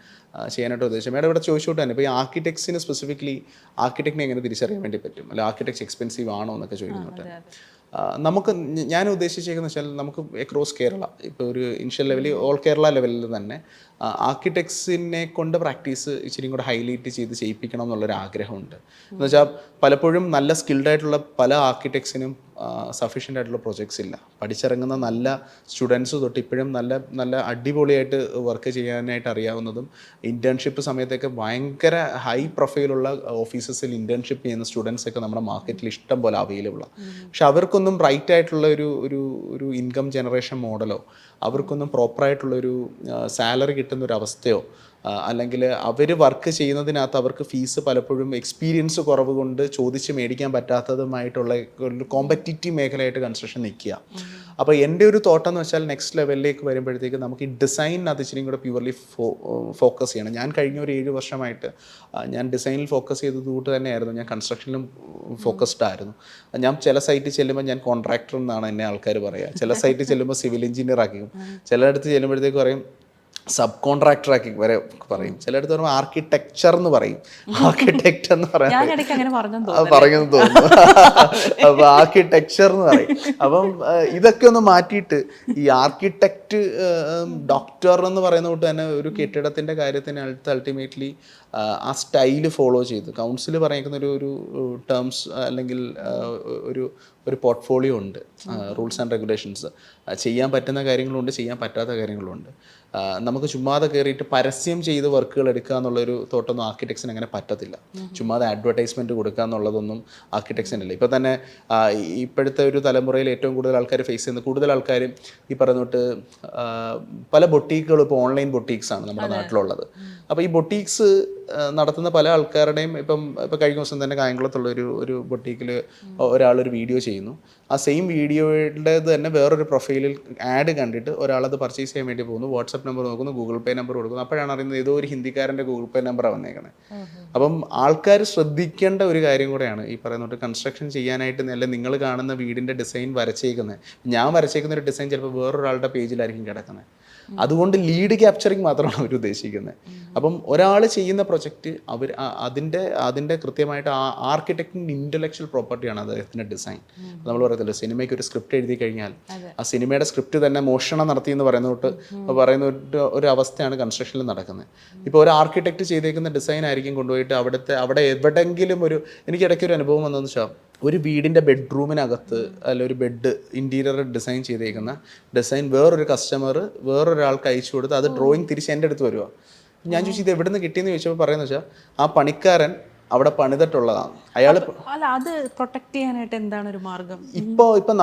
ചെയ്യാനായിട്ട് ഉദ്ദേശിച്ചു. മേഡം ഇവിടെ ചോദിച്ചോട്ട് തന്നെ ഇപ്പോൾ ഈ ആർക്കിടെക്ട്സിന് സ്പെസിഫിക്കലി ആർക്കിടെക്റ്റിനെ എങ്ങനെ തിരിച്ചറിയാൻ വേണ്ടി പറ്റും, അല്ലെങ്കിൽ ആർക്കിടെക്ട്സ് എക്സ്പെൻസീവ് ആണോ എന്നൊക്കെ ചോദിക്കുന്നുണ്ട്. ഞാൻ ഉദ്ദേശിച്ചേക്കെന്ന് വെച്ചാൽ നമുക്ക് അക്രോസ് കേരള ഇപ്പോൾ ഒരു ഇനിഷ്യൽ ലെവലിൽ ഓൾ കേരള ലെവലിൽ തന്നെ ആർക്കിടെക്ട്സിനെ കൊണ്ട് പ്രാക്ടീസ് ഇച്ചിരി കൂടെ ഹൈലൈറ്റ് ചെയ്യിപ്പിക്കണം എന്നുള്ളൊരു ആഗ്രഹമുണ്ട്. എന്ന് വെച്ചാൽ പലപ്പോഴും നല്ല സ്കിൽഡ് ആയിട്ടുള്ള പല ആർക്കിടെക്ട്സിനും സഫീഷ്യൻ്റ് ആയിട്ടുള്ള പ്രൊജക്ട്സ് ഇല്ല. പഠിച്ചിറങ്ങുന്ന നല്ല സ്റ്റുഡൻസ് തൊട്ട് ഇപ്പോഴും നല്ല നല്ല അടിപൊളിയായിട്ട് വർക്ക് ചെയ്യാനായിട്ട് അറിയാവുന്നതും ഇൻറ്റേൺഷിപ്പ് സമയത്തൊക്കെ ഭയങ്കര ഹൈ പ്രൊഫൈലുള്ള ഓഫീസസിൽ ഇൻറ്റേൺഷിപ്പ് ചെയ്യുന്ന സ്റ്റുഡൻസൊക്കെ നമ്മുടെ മാർക്കറ്റിൽ ഇഷ്ടം പോലെ അവൈലബിളാണ്. പക്ഷെ അവർക്കൊന്നും റൈറ്റ് ആയിട്ടുള്ള ഒരു ഇൻകം ജനറേഷൻ മോഡലോ അവർക്കൊന്നും പ്രോപ്പറായിട്ടുള്ളൊരു സാലറി കിട്ടുന്ന ഒരു അവസ്ഥയോ അല്ലെങ്കിൽ അവർ വർക്ക് ചെയ്യുന്നതിനകത്ത് അവർക്ക് ഫീസ് പലപ്പോഴും എക്സ്പീരിയൻസ് കുറവ് കൊണ്ട് ചോദിച്ച് മേടിക്കാൻ പറ്റാത്തതുമായിട്ടുള്ള ഒരു കോമ്പറ്റീറ്റീവ് മേഖലയായിട്ട് കൺസ്ട്രക്ഷൻ നിൽക്കുക. അപ്പോൾ എൻ്റെ ഒരു തോട്ടം എന്ന് വെച്ചാൽ നെക്സ്റ്റ് ലെവലിലേക്ക് വരുമ്പോഴത്തേക്ക് നമുക്ക് ഈ ഡിസൈനിനകത്ത് ഇച്ചിരിയും കൂടെ പ്യുവർലി ഫോക്കസ് ചെയ്യണം. ഞാൻ കഴിഞ്ഞ ഒരു 7 വർഷമായിട്ട് ഞാൻ ഡിസൈനിൽ ഫോക്കസ് ചെയ്തതുകൊണ്ട് തന്നെയായിരുന്നു ഞാൻ കൺസ്ട്രക്ഷനിലും ഫോക്കസ്ഡ് ആയിരുന്നു. ഞാൻ ചില സൈറ്റിൽ ചെല്ലുമ്പോൾ ഞാൻ കോൺട്രാക്ടർ എന്നാണ് എന്നെ ആൾക്കാർ പറയുക, ചില സൈറ്റിൽ ചെല്ലുമ്പോൾ സിവിൽ എഞ്ചിനീയർ ആക്കിയും, ചിലയിടത്ത് ചെല്ലുമ്പോഴത്തേക്ക് പറയും സബ് കോൺട്രാക്ടർ ആക്കി വരെ പറയും, ചിലയിടത്ത് പറയുമ്പോൾ ആർക്കിടെക്ചർ എന്ന് പറയും, ആർക്കിടെക്ട് എന്ന് പറയാം പറഞ്ഞെന്ന് തോന്നുന്നു. അപ്പൊ ആർക്കിടെക്ചർ എന്ന് പറയും. അപ്പം ഇതൊക്കെ ഒന്ന് മാറ്റിയിട്ട് ഈ ആർക്കിടെക്റ്റ് ഡോക്ടർ എന്ന് പറയുന്ന കൂട്ട് തന്നെ ഒരു കെട്ടിടത്തിന്റെ കാര്യത്തിന് അൾട്ടിമേറ്റ്ലി ആ സ്റ്റൈല് ഫോളോ ചെയ്ത് കൗൺസിൽ പറയുന്ന ഒരു ടേംസ് അല്ലെങ്കിൽ ഒരു പോർട്ട്ഫോളിയോ ഉണ്ട്, റൂൾസ് ആൻഡ് റെഗുലേഷൻസ്. ചെയ്യാൻ പറ്റുന്ന കാര്യങ്ങളുണ്ട്, ചെയ്യാൻ പറ്റാത്ത കാര്യങ്ങളുണ്ട്. നമുക്ക് ചുമ്മാതെ കയറിയിട്ട് പരസ്യം ചെയ്ത് വർക്കുകൾ എടുക്കുക എന്നുള്ളൊരു തോട്ടൊന്നും ആർക്കിടെക്ട്സിന് അങ്ങനെ പറ്റത്തില്ല. ചുമ്മാതെ അഡ്വർടൈസ്മെൻറ്റ് കൊടുക്കുക എന്നുള്ളതൊന്നും ആർക്കിടെക്ട്സിനില്ല. ഇപ്പോൾ തന്നെ ഇപ്പോഴത്തെ ഒരു തലമുറയിൽ ഏറ്റവും കൂടുതൽ ആൾക്കാർ ഫേസ് ചെയ്യുന്ന കൂടുതൽ ആൾക്കാരും ഈ പറഞ്ഞിട്ട് പല ബൊട്ടീക്കുകളും ഇപ്പോൾ ഓൺലൈൻ ബൊട്ടീക്സാണ് നമ്മുടെ നാട്ടിലുള്ളത്. അപ്പോൾ ഈ ബൊട്ടീക്സ് നടത്തുന്ന പല ആൾക്കാരുടെയും ഇപ്പോൾ കഴിഞ്ഞ ദിവസം തന്നെ കായംകുളത്തുള്ള ഒരു ബൊട്ടീക്കിൽ ഒരാളൊരു വീഡിയോ ചെയ്യുന്നു. ആ സെയിം വീഡിയോയുടെ തന്നെ വേറൊരു പ്രൊഫൈലിൽ ആഡ് കണ്ടിട്ട് ഒരാളത് പർച്ചേസ് ചെയ്യാൻ വേണ്ടി പോകുന്നു, വാട്സപ്പ് നമ്പർ നോക്കുന്നു, ഗൂഗിൾ പേ നമ്പർ കൊടുക്കുന്നു. അപ്പോഴാണ് അറിയുന്നത് ഏതോ ഒരു ഹിന്ദിക്കാരൻ്റെ ഗൂഗിൾ പേ നമ്പറാണ് വന്നേക്കണേ. അപ്പം ആൾക്കാർ ശ്രദ്ധിക്കേണ്ട ഒരു കാര്യം കൂടെയാണ് ഈ പറയുന്നത്. കൺസ്ട്രക്ഷൻ ചെയ്യാനായിട്ട് അല്ലെ നിങ്ങൾ കാണുന്ന വീടിൻ്റെ ഡിസൈൻ വരച്ചേക്കുന്നത്, ഞാൻ വരച്ചേക്കുന്ന ഒരു ഡിസൈൻ ചിലപ്പോൾ വേറൊരാളുടെ പേജിലായിരിക്കും കിടക്കുന്നത്. അതുകൊണ്ട് ലീഡ് ക്യാപ്ചറിങ് മാത്രമാണ് അവർ ഉദ്ദേശിക്കുന്നത്. അപ്പം ഒരാൾ ചെയ്യുന്ന പ്രൊജക്റ്റ് അവർ അതിൻ്റെ കൃത്യമായിട്ട് ആർക്കിടെക്റ്റിൻ്റെ ഇൻ്റലക്ച്വൽ പ്രോപ്പർട്ടിയാണ് അദ്ദേഹത്തിൻ്റെ ഡിസൈൻ. നമ്മൾ പറയത്തില്ല സിനിമയ്ക്ക് ഒരു സ്ക്രിപ്റ്റ് എഴുതി കഴിഞ്ഞാൽ ആ സിനിമയുടെ സ്ക്രിപ്റ്റ് തന്നെ മോഷണം നടത്തി എന്ന് പറയുന്ന ഒരു അവസ്ഥയാണ് കൺസ്ട്രക്ഷനിൽ നടക്കുന്നത്. ഇപ്പോൾ ഒരു ആർക്കിടെക്റ്റ് ചെയ്തേക്കുന്ന ഡിസൈൻ ആയിരിക്കും കൊണ്ടുപോയിട്ട് അവിടെ എവിടെയെങ്കിലും എനിക്ക് ഇടയ്ക്ക് ഒരു അനുഭവം വന്നതെന്ന് വെച്ചാൽ ഒരു വീടിൻ്റെ ബെഡ്റൂമിനകത്ത് അല്ല ഒരു ബെഡ് ഇൻറ്റീരിയർ ഡിസൈൻ ചെയ്തേക്കുന്ന ഡിസൈൻ വേറൊരു കസ്റ്റമർ വേറൊരാൾക്ക് അയച്ചു കൊടുത്ത് അത് ഡ്രോയിങ് തിരിച്ച് എൻ്റെ അടുത്ത് വരുവാ. ഞാൻ ചോദിച്ചു ഇത് എവിടെ നിന്ന് കിട്ടിയെന്ന് ചോദിച്ചപ്പോൾ പറയുന്നത് വെച്ചാൽ ആ പണിക്കാരൻ അവിടെ പണിതിട്ടുള്ളതാണ്. അയാൾ അത് പ്രൊട്ടക്ട് ചെയ്യാനായിട്ട് എന്താണ് ഒരു മാർഗം? ഇപ്പോൾ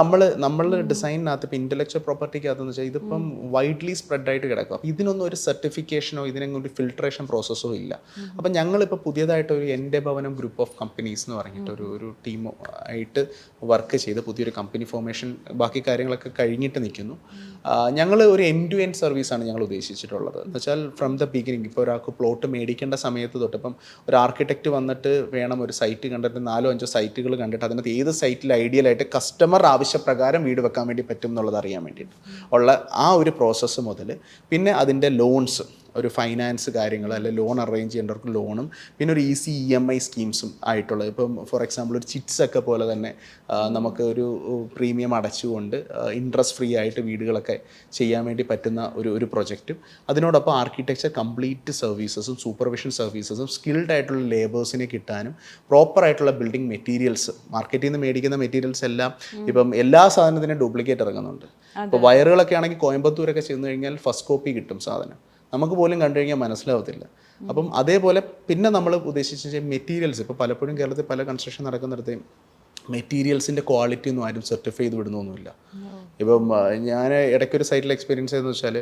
നമ്മൾ ഡിസൈനിനകത്ത് ഇപ്പോൾ ഇൻ്റലക്ച്വൽ പ്രോപ്പർട്ടിക്കകത്തെന്ന് വെച്ചാൽ ഇതിപ്പം വൈഡ്ലി സ്പ്രെഡ് ആയിട്ട് കിടക്കുക. ഇതിനൊന്നും ഒരു സർട്ടിഫിക്കേഷനോ ഇതിനൊന്നും ഒരു ഫിൽട്രേഷൻ പ്രോസസ്സോ ഇല്ല. അപ്പം ഞങ്ങളിപ്പോൾ പുതിയതായിട്ട് ഒരു എൻ്റെ ഭവനം ഗ്രൂപ്പ് ഓഫ് കമ്പനീസ് എന്ന് പറഞ്ഞിട്ട് ഒരു ടീം ആയിട്ട് വർക്ക് ചെയ്ത് പുതിയൊരു കമ്പനി ഫോർമേഷൻ ബാക്കി കാര്യങ്ങളൊക്കെ കഴിഞ്ഞിട്ട് നിൽക്കുന്നു. ഞങ്ങൾ ഒരു എൻഡ് ടു എൻഡ് സർവീസാണ് ഞങ്ങൾ ഉദ്ദേശിച്ചിട്ടുള്ളത്. എന്ന് വെച്ചാൽ ഫ്രം ദ ബിഗിനിങ് ഇപ്പോൾ ഒരാൾക്ക് പ്ലോട്ട് മേടിക്കേണ്ട സമയത്ത് തൊട്ട് ഇപ്പം ഒരു ആർക്കിടെക്റ്റ് വന്നിട്ട് വേണം ഒരു സൈറ്റ് കണ്ടിട്ട് 4-5 സൈറ്റുകൾ കണ്ടിട്ട് അതിനകത്ത് ഏത് സൈറ്റിൽ ഐഡിയലായിട്ട് കസ്റ്റമർ ആവശ്യപ്രകാരം വീട് വെക്കാൻ വേണ്ടി പറ്റും എന്നുള്ളത് അറിയാൻ വേണ്ടിയിട്ട് ഉള്ള ആ ഒരു പ്രോസസ്സ് മുതൽ പിന്നെ അതിൻ്റെ ലോൺസ് ഒരു ഫൈനാൻസ് കാര്യങ്ങൾ അല്ലെങ്കിൽ ലോൺ അറേഞ്ച് ചെയ്യേണ്ടവർക്ക് ലോണും പിന്നെ ഒരു ഈസി EMI സ്കീംസും ആയിട്ടുള്ളത്. ഇപ്പം ഫോർ എക്സാമ്പിൾ ഒരു ചിറ്റ്സ് ഒക്കെ പോലെ തന്നെ നമുക്ക് ഒരു പ്രീമിയം അടച്ചുകൊണ്ട് ഇൻട്രസ്റ്റ് ഫ്രീ ആയിട്ട് വീടുകളൊക്കെ ചെയ്യാൻ വേണ്ടി പറ്റുന്ന ഒരു പ്രൊജക്റ്റും അതിനോടൊപ്പം ആർക്കിടെക്ചർ കംപ്ലീറ്റ് സർവീസസും സൂപ്പർവിഷൻ സർവീസസും സ്കിൽഡ് ആയിട്ടുള്ള ലേബേഴ്സിനെ കിട്ടാനും പ്രോപ്പറായിട്ടുള്ള ബിൽഡിംഗ് മെറ്റീരിയൽസ് മാർക്കറ്റിൽ നിന്ന് മേടിക്കുന്ന മെറ്റീരിയൽസ് എല്ലാം ഇപ്പം എല്ലാ സാധനത്തിനും ഡ്യൂപ്ലിക്കേറ്റ് ഇറങ്ങുന്നുണ്ട്. ഇപ്പോൾ വയറുകളൊക്കെ ആണെങ്കിൽ കോയമ്പത്തൂരൊക്കെ ചെന്ന് കഴിഞ്ഞാൽ ഫസ്റ്റ് കോപ്പി കിട്ടും സാധനം, നമുക്ക് പോലും കണ്ടു കഴിഞ്ഞാൽ മനസ്സിലാവത്തില്ല. അപ്പം അതേപോലെ പിന്നെ നമ്മൾ ഉദ്ദേശിച്ച മെറ്റീരിയൽസ് ഇപ്പോൾ പലപ്പോഴും കേരളത്തിൽ പല കൺസ്ട്രക്ഷൻ നടക്കുന്നിടത്ത് മെറ്റീരിയൽസിൻ്റെ ക്വാളിറ്റി ഒന്നും ആരും സർട്ടിഫൈ ചെയ്ത് വിടുന്നൊന്നുമില്ല. ഇപ്പം ഞാൻ ഇടയ്ക്കൊരു സൈറ്റിൽ എക്സ്പീരിയൻസ് ചെയ്തെന്ന് വെച്ചാൽ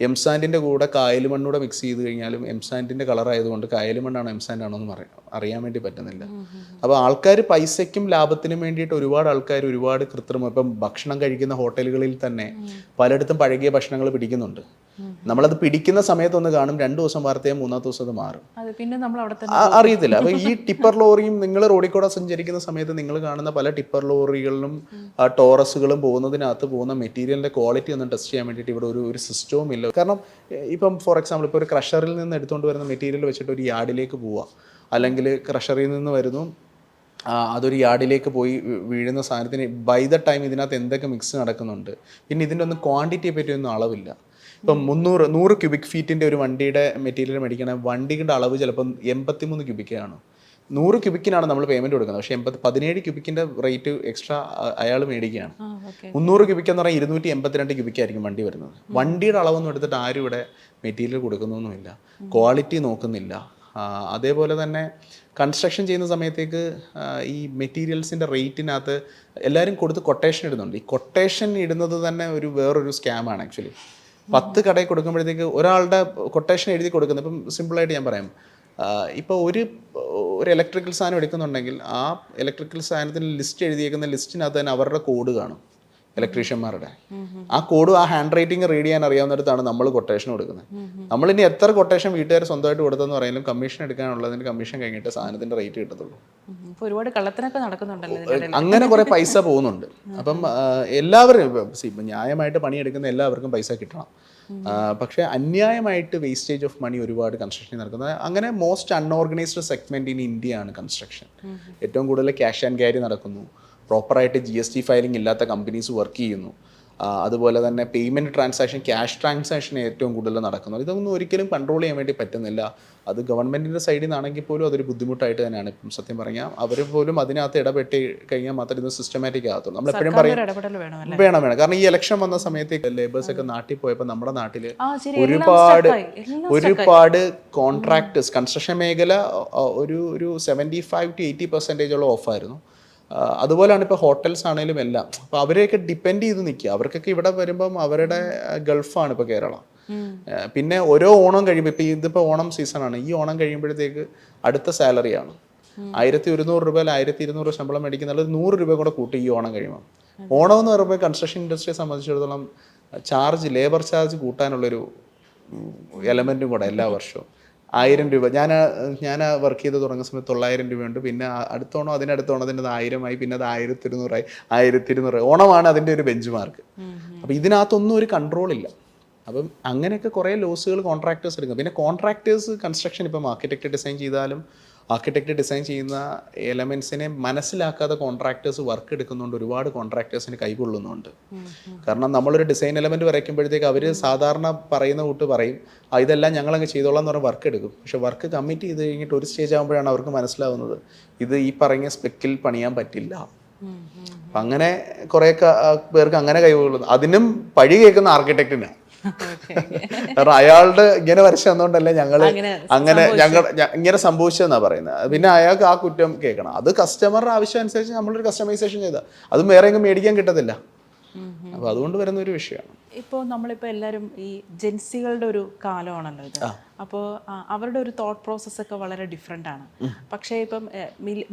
എംസാൻഡിൻ്റെ കൂടെ കായൽ മണ്ണൂടെ മിക്സ് ചെയ്ത് കഴിഞ്ഞാലും എംസാൻഡിൻ്റെ കളറായതുകൊണ്ട് കായൽ മണ്ണാണോ എംസാൻഡ് ആണോ എന്ന് അറിയാൻ വേണ്ടി പറ്റുന്നില്ല. അപ്പോൾ ആൾക്കാർ പൈസയ്ക്കും ലാഭത്തിനും വേണ്ടിയിട്ട് ഒരുപാട് കൃത്രിമം ഇപ്പം ഭക്ഷണം കഴിക്കുന്ന ഹോട്ടലുകളിൽ തന്നെ പലയിടത്തും പഴകിയ ഭക്ഷണങ്ങൾ പിടിക്കുന്നുണ്ട്. നമ്മളത് പിടിക്കുന്ന സമയത്തൊന്ന് കാണും, 2 ദിവസം വാർത്തയും 3-ാമത്തെ ദിവസം അത് മാറും, പിന്നെ നമ്മൾ അറിയത്തില്ല. അപ്പോൾ ഈ ടിപ്പർ ലോറിയും നിങ്ങൾ റോഡിൽ കൂടെ സഞ്ചരിക്കുന്ന സമയത്ത് നിങ്ങൾ കാണുന്ന പല ടിപ്പർ ലോറികളിലും ടോറസുകളും പോകുന്ന മെറ്റീരിയലിൻ്റെ ക്വാളിറ്റി ഒന്നും ടെസ്റ്റ് ചെയ്യാൻ വേണ്ടിയിട്ട് ഇവിടെ ഒരു സിസ്റ്റവും ഇല്ല. കാരണം ഇപ്പം ഫോർ എക്സാമ്പിൾ ഇപ്പോൾ ഒരു ക്രഷറിൽ നിന്ന് എടുത്തുകൊണ്ട് വരുന്ന മെറ്റീരിയൽ വെച്ചിട്ട് ഒരു യാർഡിലേക്ക് പോവുക, അല്ലെങ്കിൽ ക്രഷറിൽ നിന്ന് വരുന്നു അതൊരു യാർഡിലേക്ക് പോയി വീഴുന്ന സാധനത്തിന് ബൈ ദ ടൈം ഇതിനകത്ത് എന്തൊക്കെ മിക്സ് നടക്കുന്നുണ്ട്, പിന്നെ ഇതിൻ്റെ ഒന്നും ക്വാണ്ടിറ്റിയെ പറ്റിയൊന്നും അളവില്ല. ഇപ്പം 100 ക്യൂബിക് ഫീറ്റിൻ്റെ ഒരു വണ്ടിയുടെ മെറ്റീരിയൽ മേടിക്കണ വണ്ടിയുടെ അളവ് ചിലപ്പം 83 ക്യൂബിക്കാണ്. 100 ക്യൂബിക്കിനാണ് നമ്മൾ പേയ്മെൻറ്റ് കൊടുക്കുന്നത്. പക്ഷേ 17 ക്യൂബിക്കിൻ്റെ റേറ്റ് എക്സ്ട്രാ അയാൾ മേടിക്കുകയാണ്. 300 ക്യൂബിക്ക് എന്ന് പറഞ്ഞാൽ 282 ക്യൂബിക്കായിരിക്കും വണ്ടി വരുന്നത്. വണ്ടിയുടെ അളവൊന്നും എടുത്തിട്ട് ആരും ഇവിടെ മെറ്റീരിയൽ കൊടുക്കുന്നൊന്നുമില്ല, ക്വാളിറ്റി നോക്കുന്നില്ല. അതേപോലെ തന്നെ കൺസ്ട്രക്ഷൻ ചെയ്യുന്ന സമയത്തേക്ക് ഈ മെറ്റീരിയൽസിൻ്റെ റേറ്റിനകത്ത് എല്ലാവരും കൊടുത്ത് കൊട്ടേഷൻ ഇടുന്നുണ്ട്. ഈ കൊട്ടേഷൻ ഇടുന്നത് തന്നെ വേറൊരു സ്കാമാണ് ആക്ച്വലി. 10 കടയിൽ കൊടുക്കുമ്പോഴത്തേക്ക് ഒരാളുടെ കൊട്ടേഷൻ എഴുതി കൊടുക്കുന്നത്, ഇപ്പം സിമ്പിളായിട്ട് ഞാൻ പറയാം, ഇപ്പോൾ ഒരു ഇലക്ട്രിക്കൽ സാധനം എടുക്കുന്നുണ്ടെങ്കിൽ ആ ഇലക്ട്രിക്കൽ സാധനത്തിന് ലിസ്റ്റ് എഴുതിയേക്കുന്ന ലിസ്റ്റിനകത്ത് തന്നെ അവരുടെ കോഡ് കാണും, ഇലക്ട്രീഷ്യന്മാരുടെ. ആ കോഡ്, ആ ഹാൻഡ് റൈറ്റിംഗ് റീഡ് ചെയ്യാൻ അറിയാവുന്നിടത്താണ് നമ്മൾ കൊട്ടേഷൻ കൊടുക്കുന്നത്. നമ്മളിനി എത്ര കൊട്ടേഷൻ വീട്ടുകാർ സ്വന്തമായിട്ട് കൊടുത്തെന്ന് പറയാനും കമ്മീഷൻ എടുക്കാനുള്ളതിന് കമ്മിഷൻ കഴിഞ്ഞിട്ട് സാധനത്തിൻ്റെ റേറ്റ് കിട്ടത്തുള്ളൂ. ഒരുപാട് കള്ളത്തിനൊക്കെ നടക്കുന്നുണ്ടല്ലോ, അങ്ങനെ കുറേ പൈസ പോകുന്നുണ്ട്. അപ്പം എല്ലാവരും ന്യായമായിട്ട് പണിയെടുക്കുന്ന എല്ലാവർക്കും പൈസ കിട്ടണം. പക്ഷേ അന്യായമായിട്ട് വേസ്റ്റേജ് ഓഫ് മണി ഒരുപാട് കൺസ്ട്രക്ഷൻ നടക്കുന്നത്. അങ്ങനെ most unorganised segment in India ആണ് കൺസ്ട്രക്ഷൻ. ഏറ്റവും കൂടുതൽ ക്യാഷ് ആൻഡ് ക്യാരി നടക്കുന്നു, പ്രോപ്പറായിട്ട് GST ഫയലിംഗ് ഇല്ലാത്ത കമ്പനീസ് വർക്ക് ചെയ്യുന്നു. അതുപോലെ തന്നെ പേയ്മെൻറ്റ് ട്രാൻസാക്ഷൻ, ക്യാഷ് ട്രാൻസാക്ഷൻ ഏറ്റവും കൂടുതൽ നടക്കുന്നത്. ഇതൊന്നും ഒരിക്കലും കൺട്രോൾ ചെയ്യാൻ വേണ്ടി പറ്റുന്നില്ല. അത് ഗവൺമെൻറ്റിൻ്റെ സൈഡിൽ നിന്നാണെങ്കിൽ പോലും അതൊരു ബുദ്ധിമുട്ടായിട്ട് തന്നെയാണ്. ഇപ്പം സത്യം പറഞ്ഞാൽ അവർ പോലും അതിനകത്ത് ഇടപെട്ട് കഴിഞ്ഞാൽ മാത്രമേ ഇത് സിസ്റ്റമാറ്റിക് ആകത്തുള്ളൂ. നമ്മളെപ്പോഴും പറയും വേണം. കാരണം ഈ ഇലക്ഷൻ വന്ന സമയത്തേക്ക് ലേബേഴ്സൊക്കെ നാട്ടിൽ പോയപ്പോൾ നമ്മുടെ നാട്ടിൽ ഒരുപാട് കോൺട്രാക്ടേഴ്സ്, കൺസ്ട്രക്ഷൻ മേഖല ഒരു 75 to 80% ഓഫായിരുന്നു. അതുപോലെയാണ് ഇപ്പോൾ ഹോട്ടൽസ് ആണെങ്കിലും എല്ലാം. അപ്പോൾ അവരെയൊക്കെ ഡിപ്പെൻഡ് ചെയ്ത് നിൽക്കുക. അവർക്കൊക്കെ ഇവിടെ വരുമ്പം അവരുടെ ഗൾഫാണ് ഇപ്പോൾ കേരളം. പിന്നെ ഓരോ ഓണം കഴിയുമ്പോൾ, ഇപ്പോൾ ഇതിപ്പോൾ ഓണം സീസണാണ്, ഈ ഓണം കഴിയുമ്പോഴത്തേക്ക് അടുത്ത സാലറിയാണ് 1100 രൂപ 1200 ശമ്പളം മേടിക്കുന്നത് 100 രൂപ കൂടെ കൂട്ടി ഈ ഓണം കഴിയുമ്പോൾ. ഓണം എന്ന് പറയുമ്പോൾ കൺസ്ട്രക്ഷൻ ഇൻഡസ്ട്രിയെ സംബന്ധിച്ചിടത്തോളം ലേബർ ചാർജ് കൂട്ടാനുള്ളൊരു എലമെൻറ്റും കൂടെ എല്ലാ വർഷവും 1000 രൂപ. ഞാൻ വർക്ക് ചെയ്ത് തുടങ്ങുന്ന സമയത്ത് 900 രൂപയുണ്ട്. പിന്നെ അടുത്തോണം അതിൻ്റെ 1000 പിന്നെ അത് 1200 1200. ഓണമാണ് അതിൻ്റെ ഒരു ബെഞ്ച് മാർക്ക്. അപ്പോൾ ഇതിനകത്തൊന്നും ഒരു കൺട്രോളില്ല. അപ്പം അങ്ങനെയൊക്കെ കുറേ ലോസുകൾ കോൺട്രാക്ടേഴ്സ് എടുക്കും. പിന്നെ കോൺട്രാക്ടേഴ്സ് കൺസ്ട്രക്ഷൻ ഇപ്പം ആർക്കിടെക്ട് ഡിസൈൻ ചെയ്താലും ആർക്കിടെക്ട് ഡിസൈൻ ചെയ്യുന്ന എലമെൻസിനെ മനസ്സിലാക്കാതെ കോൺട്രാക്ടേഴ്സ് വർക്ക് എടുക്കുന്നുണ്ട്. ഒരുപാട് കോൺട്രാക്ടേഴ്സിന് കൈകൊള്ളുന്നുണ്ട്. കാരണം നമ്മളൊരു ഡിസൈൻ എലമെൻറ്റ് വരയ്ക്കുമ്പോഴത്തേക്ക് അവർ സാധാരണ പറയുന്ന കൂട്ട് പറയും, ഇതെല്ലാം ഞങ്ങളങ്ങ് ചെയ്തോളാം എന്ന് പറഞ്ഞാൽ വർക്ക് എടുക്കും. പക്ഷെ വർക്ക് കമ്മിറ്റ് ചെയ്ത് കഴിഞ്ഞിട്ട് ഒരു സ്റ്റേജ് ആകുമ്പോഴാണ് അവർക്ക് മനസ്സിലാവുന്നത് ഇത് ഈ പറഞ്ഞ സ്പെക്കിൽ പണിയാൻ പറ്റില്ല. അപ്പം അങ്ങനെ കുറേ പേർക്ക് അങ്ങനെ കൈകൊള്ളുന്നു. അതിനും പഴി കേൾക്കുന്ന ആർക്കിടെക്റ്റിനാണ്. കാരണം അയാളുടെ ഇങ്ങനെ വരച്ച് തന്നുകൊണ്ടല്ലേ ഇങ്ങനെ സംഭവിച്ചതെന്നാ പറയുന്നത്. പിന്നെ അയാൾക്ക് ആ കുറ്റം കേൾക്കണം. അത് കസ്റ്റമറുടെ ആവശ്യം അനുസരിച്ച് നമ്മളൊരു കസ്റ്റമൈസേഷൻ ചെയ്താൽ അതും വേറെ എങ്ങും മേടിക്കാൻ കിട്ടത്തില്ല. അപ്പോൾ അതുകൊണ്ട് വരുന്ന ഒരു വിഷയമാണ്. ഇപ്പോൾ നമ്മളിപ്പോൾ എല്ലാവരും ഈ ജെൻസികളുടെ ഒരു കാലമാണല്ലോ ഇത്. അപ്പോൾ അവരുടെ ഒരു തോട്ട് പ്രോസസ്സൊക്കെ വളരെ ഡിഫറെൻ്റ് ആണ്. പക്ഷേ ഇപ്പം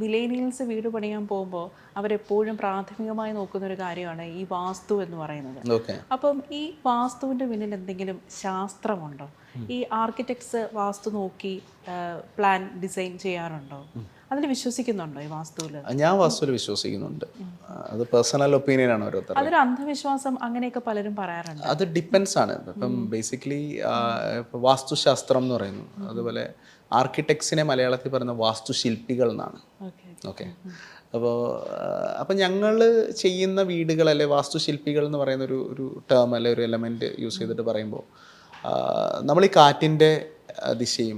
മിലേനിയൽസ് വീട് പണിയാൻ പോകുമ്പോൾ അവരെപ്പോഴും പ്രാഥമികമായി നോക്കുന്ന ഒരു കാര്യമാണ് ഈ വാസ്തു എന്ന് പറയുന്നത്. അപ്പം ഈ വാസ്തുവിൻ്റെ പിന്നിൽ എന്തെങ്കിലും ശാസ്ത്രമുണ്ടോ? ഈ ആർക്കിടെക്ട്സ് വാസ്തു നോക്കി പ്ലാൻ ഡിസൈൻ ചെയ്യാറുണ്ടോ? അതിൽ വിശ്വസിക്കുന്നുണ്ടോ ഈ വാസ്തുവിൽ? ഞാൻ വാസ്തുവിൽ വിശ്വസിക്കുന്നുണ്ട്. അത് പേഴ്സണൽ ഒപ്പീനിയൻ ആണ് ഓരോരുത്തർ. അതൊരു അന്ധവിശ്വാസം അങ്ങനെയൊക്കെ പലരും പറയാറുണ്ട്. അത് ഡിപ്പെൻസ് ആണ്. ഇപ്പം ബേസിക്കലി വാസ്തുശാസ്ത്രം എന്ന് പറയുന്നു. അതുപോലെ ആർക്കിടെക്ട്സിനെ മലയാളത്തിൽ പറയുന്ന വാസ്തുശില്പികൾ എന്നാണ്. ഓക്കെ. അപ്പോൾ ഞങ്ങൾ ചെയ്യുന്ന വീടുകളല്ലേ വാസ്തുശില്പികൾ എന്ന് പറയുന്ന ഒരു ടേം അല്ലെ ഒരു എലമെൻറ്റ് യൂസ് ചെയ്തിട്ട് പറയുമ്പോൾ നമ്മൾ ഈ കാറ്റിൻ്റെ ദിശയും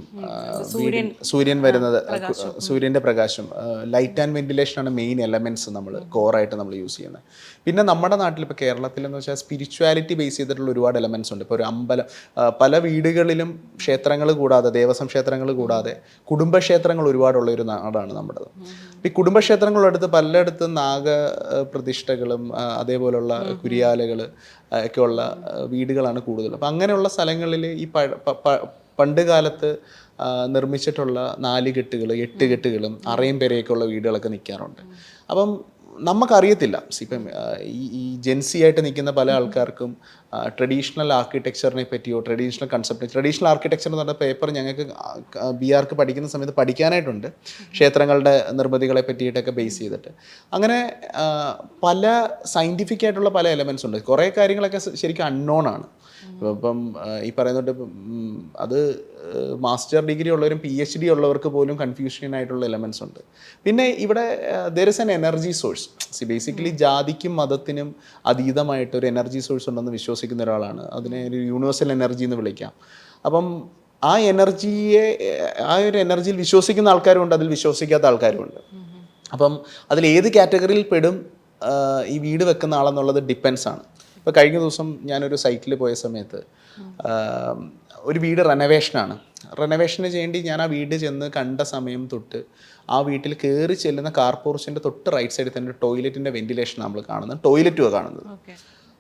സൂര്യൻ വരുന്നത്, സൂര്യൻ്റെ പ്രകാശം, ലൈറ്റ് ആൻഡ് വെന്റിലേഷനാണ് മെയിൻ എലമെൻറ്റ്സ് നമ്മൾ കോറായിട്ട് നമ്മൾ യൂസ് ചെയ്യുന്നത്. പിന്നെ നമ്മുടെ നാട്ടിൽ ഇപ്പോൾ കേരളത്തിലെന്ന് വെച്ചാൽ സ്പിരിച്വാലിറ്റി ബേസ് ചെയ്തിട്ടുള്ള ഒരുപാട് എലമെൻറ്റ്സ് ഉണ്ട്. ഇപ്പോൾ ഒരു അമ്പലം, പല വീടുകളിലും ക്ഷേത്രങ്ങൾ കൂടാതെ, ദേവസ്വം ക്ഷേത്രങ്ങൾ കൂടാതെ കുടുംബക്ഷേത്രങ്ങൾ ഒരുപാടുള്ള ഒരു നാടാണ് നമ്മുടേത്. ഈ കുടുംബക്ഷേത്രങ്ങളടുത്ത് പലയിടത്തും നാഗപ്രതിഷ്ഠകളും അതേപോലെയുള്ള കുരിയാലകൾ ഒക്കെയുള്ള വീടുകളാണ് കൂടുതൽ. അപ്പം അങ്ങനെയുള്ള സ്ഥലങ്ങളിൽ ഈ പണ്ട് കാലത്ത് നിർമ്മിച്ചിട്ടുള്ള 4 കെട്ടുകൾ 8 കെട്ടുകളും അറയും പെരയൊക്കെ ഉള്ള വീടുകളൊക്കെ നിൽക്കാറുണ്ട്. അപ്പം നമുക്കറിയത്തില്ല. ഇപ്പം ഈ ജെൻസി ആയിട്ട് നിൽക്കുന്ന പല ആൾക്കാർക്കും ട്രഡീഷണൽ ആർക്കിടെക്ചറിനെ പറ്റിയോ ട്രഡീഷണൽ ആർക്കിടെക്ചർ എന്ന് പറഞ്ഞ പേപ്പർ ഞങ്ങൾക്ക് BRക്ക് പഠിക്കുന്ന സമയത്ത് പഠിക്കാനായിട്ടുണ്ട്. ക്ഷേത്രങ്ങളുടെ നിർമ്മിതികളെ പറ്റിയിട്ടൊക്കെ ബേസ് ചെയ്തിട്ട് അങ്ങനെ പല സയൻറ്റിഫിക് ആയിട്ടുള്ള പല എലമെൻറ്റ്സ് ഉണ്ട്. കുറേ കാര്യങ്ങളൊക്കെ ശരിക്കും അൺനോൺ ആണ്. ഇപ്പം ഈ പറയുന്നുണ്ട്, അത് മാസ്റ്റർ ഡിഗ്രി ഉള്ളവരും PhD ഉള്ളവർക്ക് പോലും കൺഫ്യൂഷൻ ആയിട്ടുള്ള എലമെൻറ്റ്സ് ഉണ്ട്. പിന്നെ ഇവിടെ there is an energy source. Basically ജാതിക്കും മതത്തിനും അതീതമായിട്ടൊരു എനർജി സോഴ്സ് ഉണ്ടെന്ന് വിശ്വസിക്കുന്ന ഒരാളാണ്. അതിനെ ഒരു യൂണിവേഴ്സൽ എനർജി എന്ന് വിളിക്കാം. അപ്പം ആ എനർജിയെ, ആ ഒരു എനർജിയിൽ വിശ്വസിക്കുന്ന ആൾക്കാരുമുണ്ട്, അതിൽ വിശ്വസിക്കാത്ത ആൾക്കാരുമുണ്ട്. അപ്പം അതിൽ ഏത് കാറ്റഗറിയിൽ പെടും ഈ വീട് വെക്കുന്ന ആളെന്നുള്ളത് ഡിപ്പെൻസ് ആണ്. ഇപ്പോൾ കഴിഞ്ഞ ദിവസം ഞാനൊരു സൈറ്റിൽ പോയ സമയത്ത് ഒരു വീട് റെനോവേഷന് വേണ്ടി ഞാൻ ആ വീട് ചെന്ന് കണ്ട സമയം തൊട്ട് ആ വീട്ടിൽ കയറി ചെല്ലുന്ന കാർ പോർച്ചിൻ്റെ തൊട്ട് റൈറ്റ് സൈഡിൽ തന്നെ ടോയ്ലറ്റിൻ്റെ വെന്റിലേഷൻ നമ്മൾ കാണുന്നത്, ടോയ്ലറ്റുമാണ് കാണുന്നത്.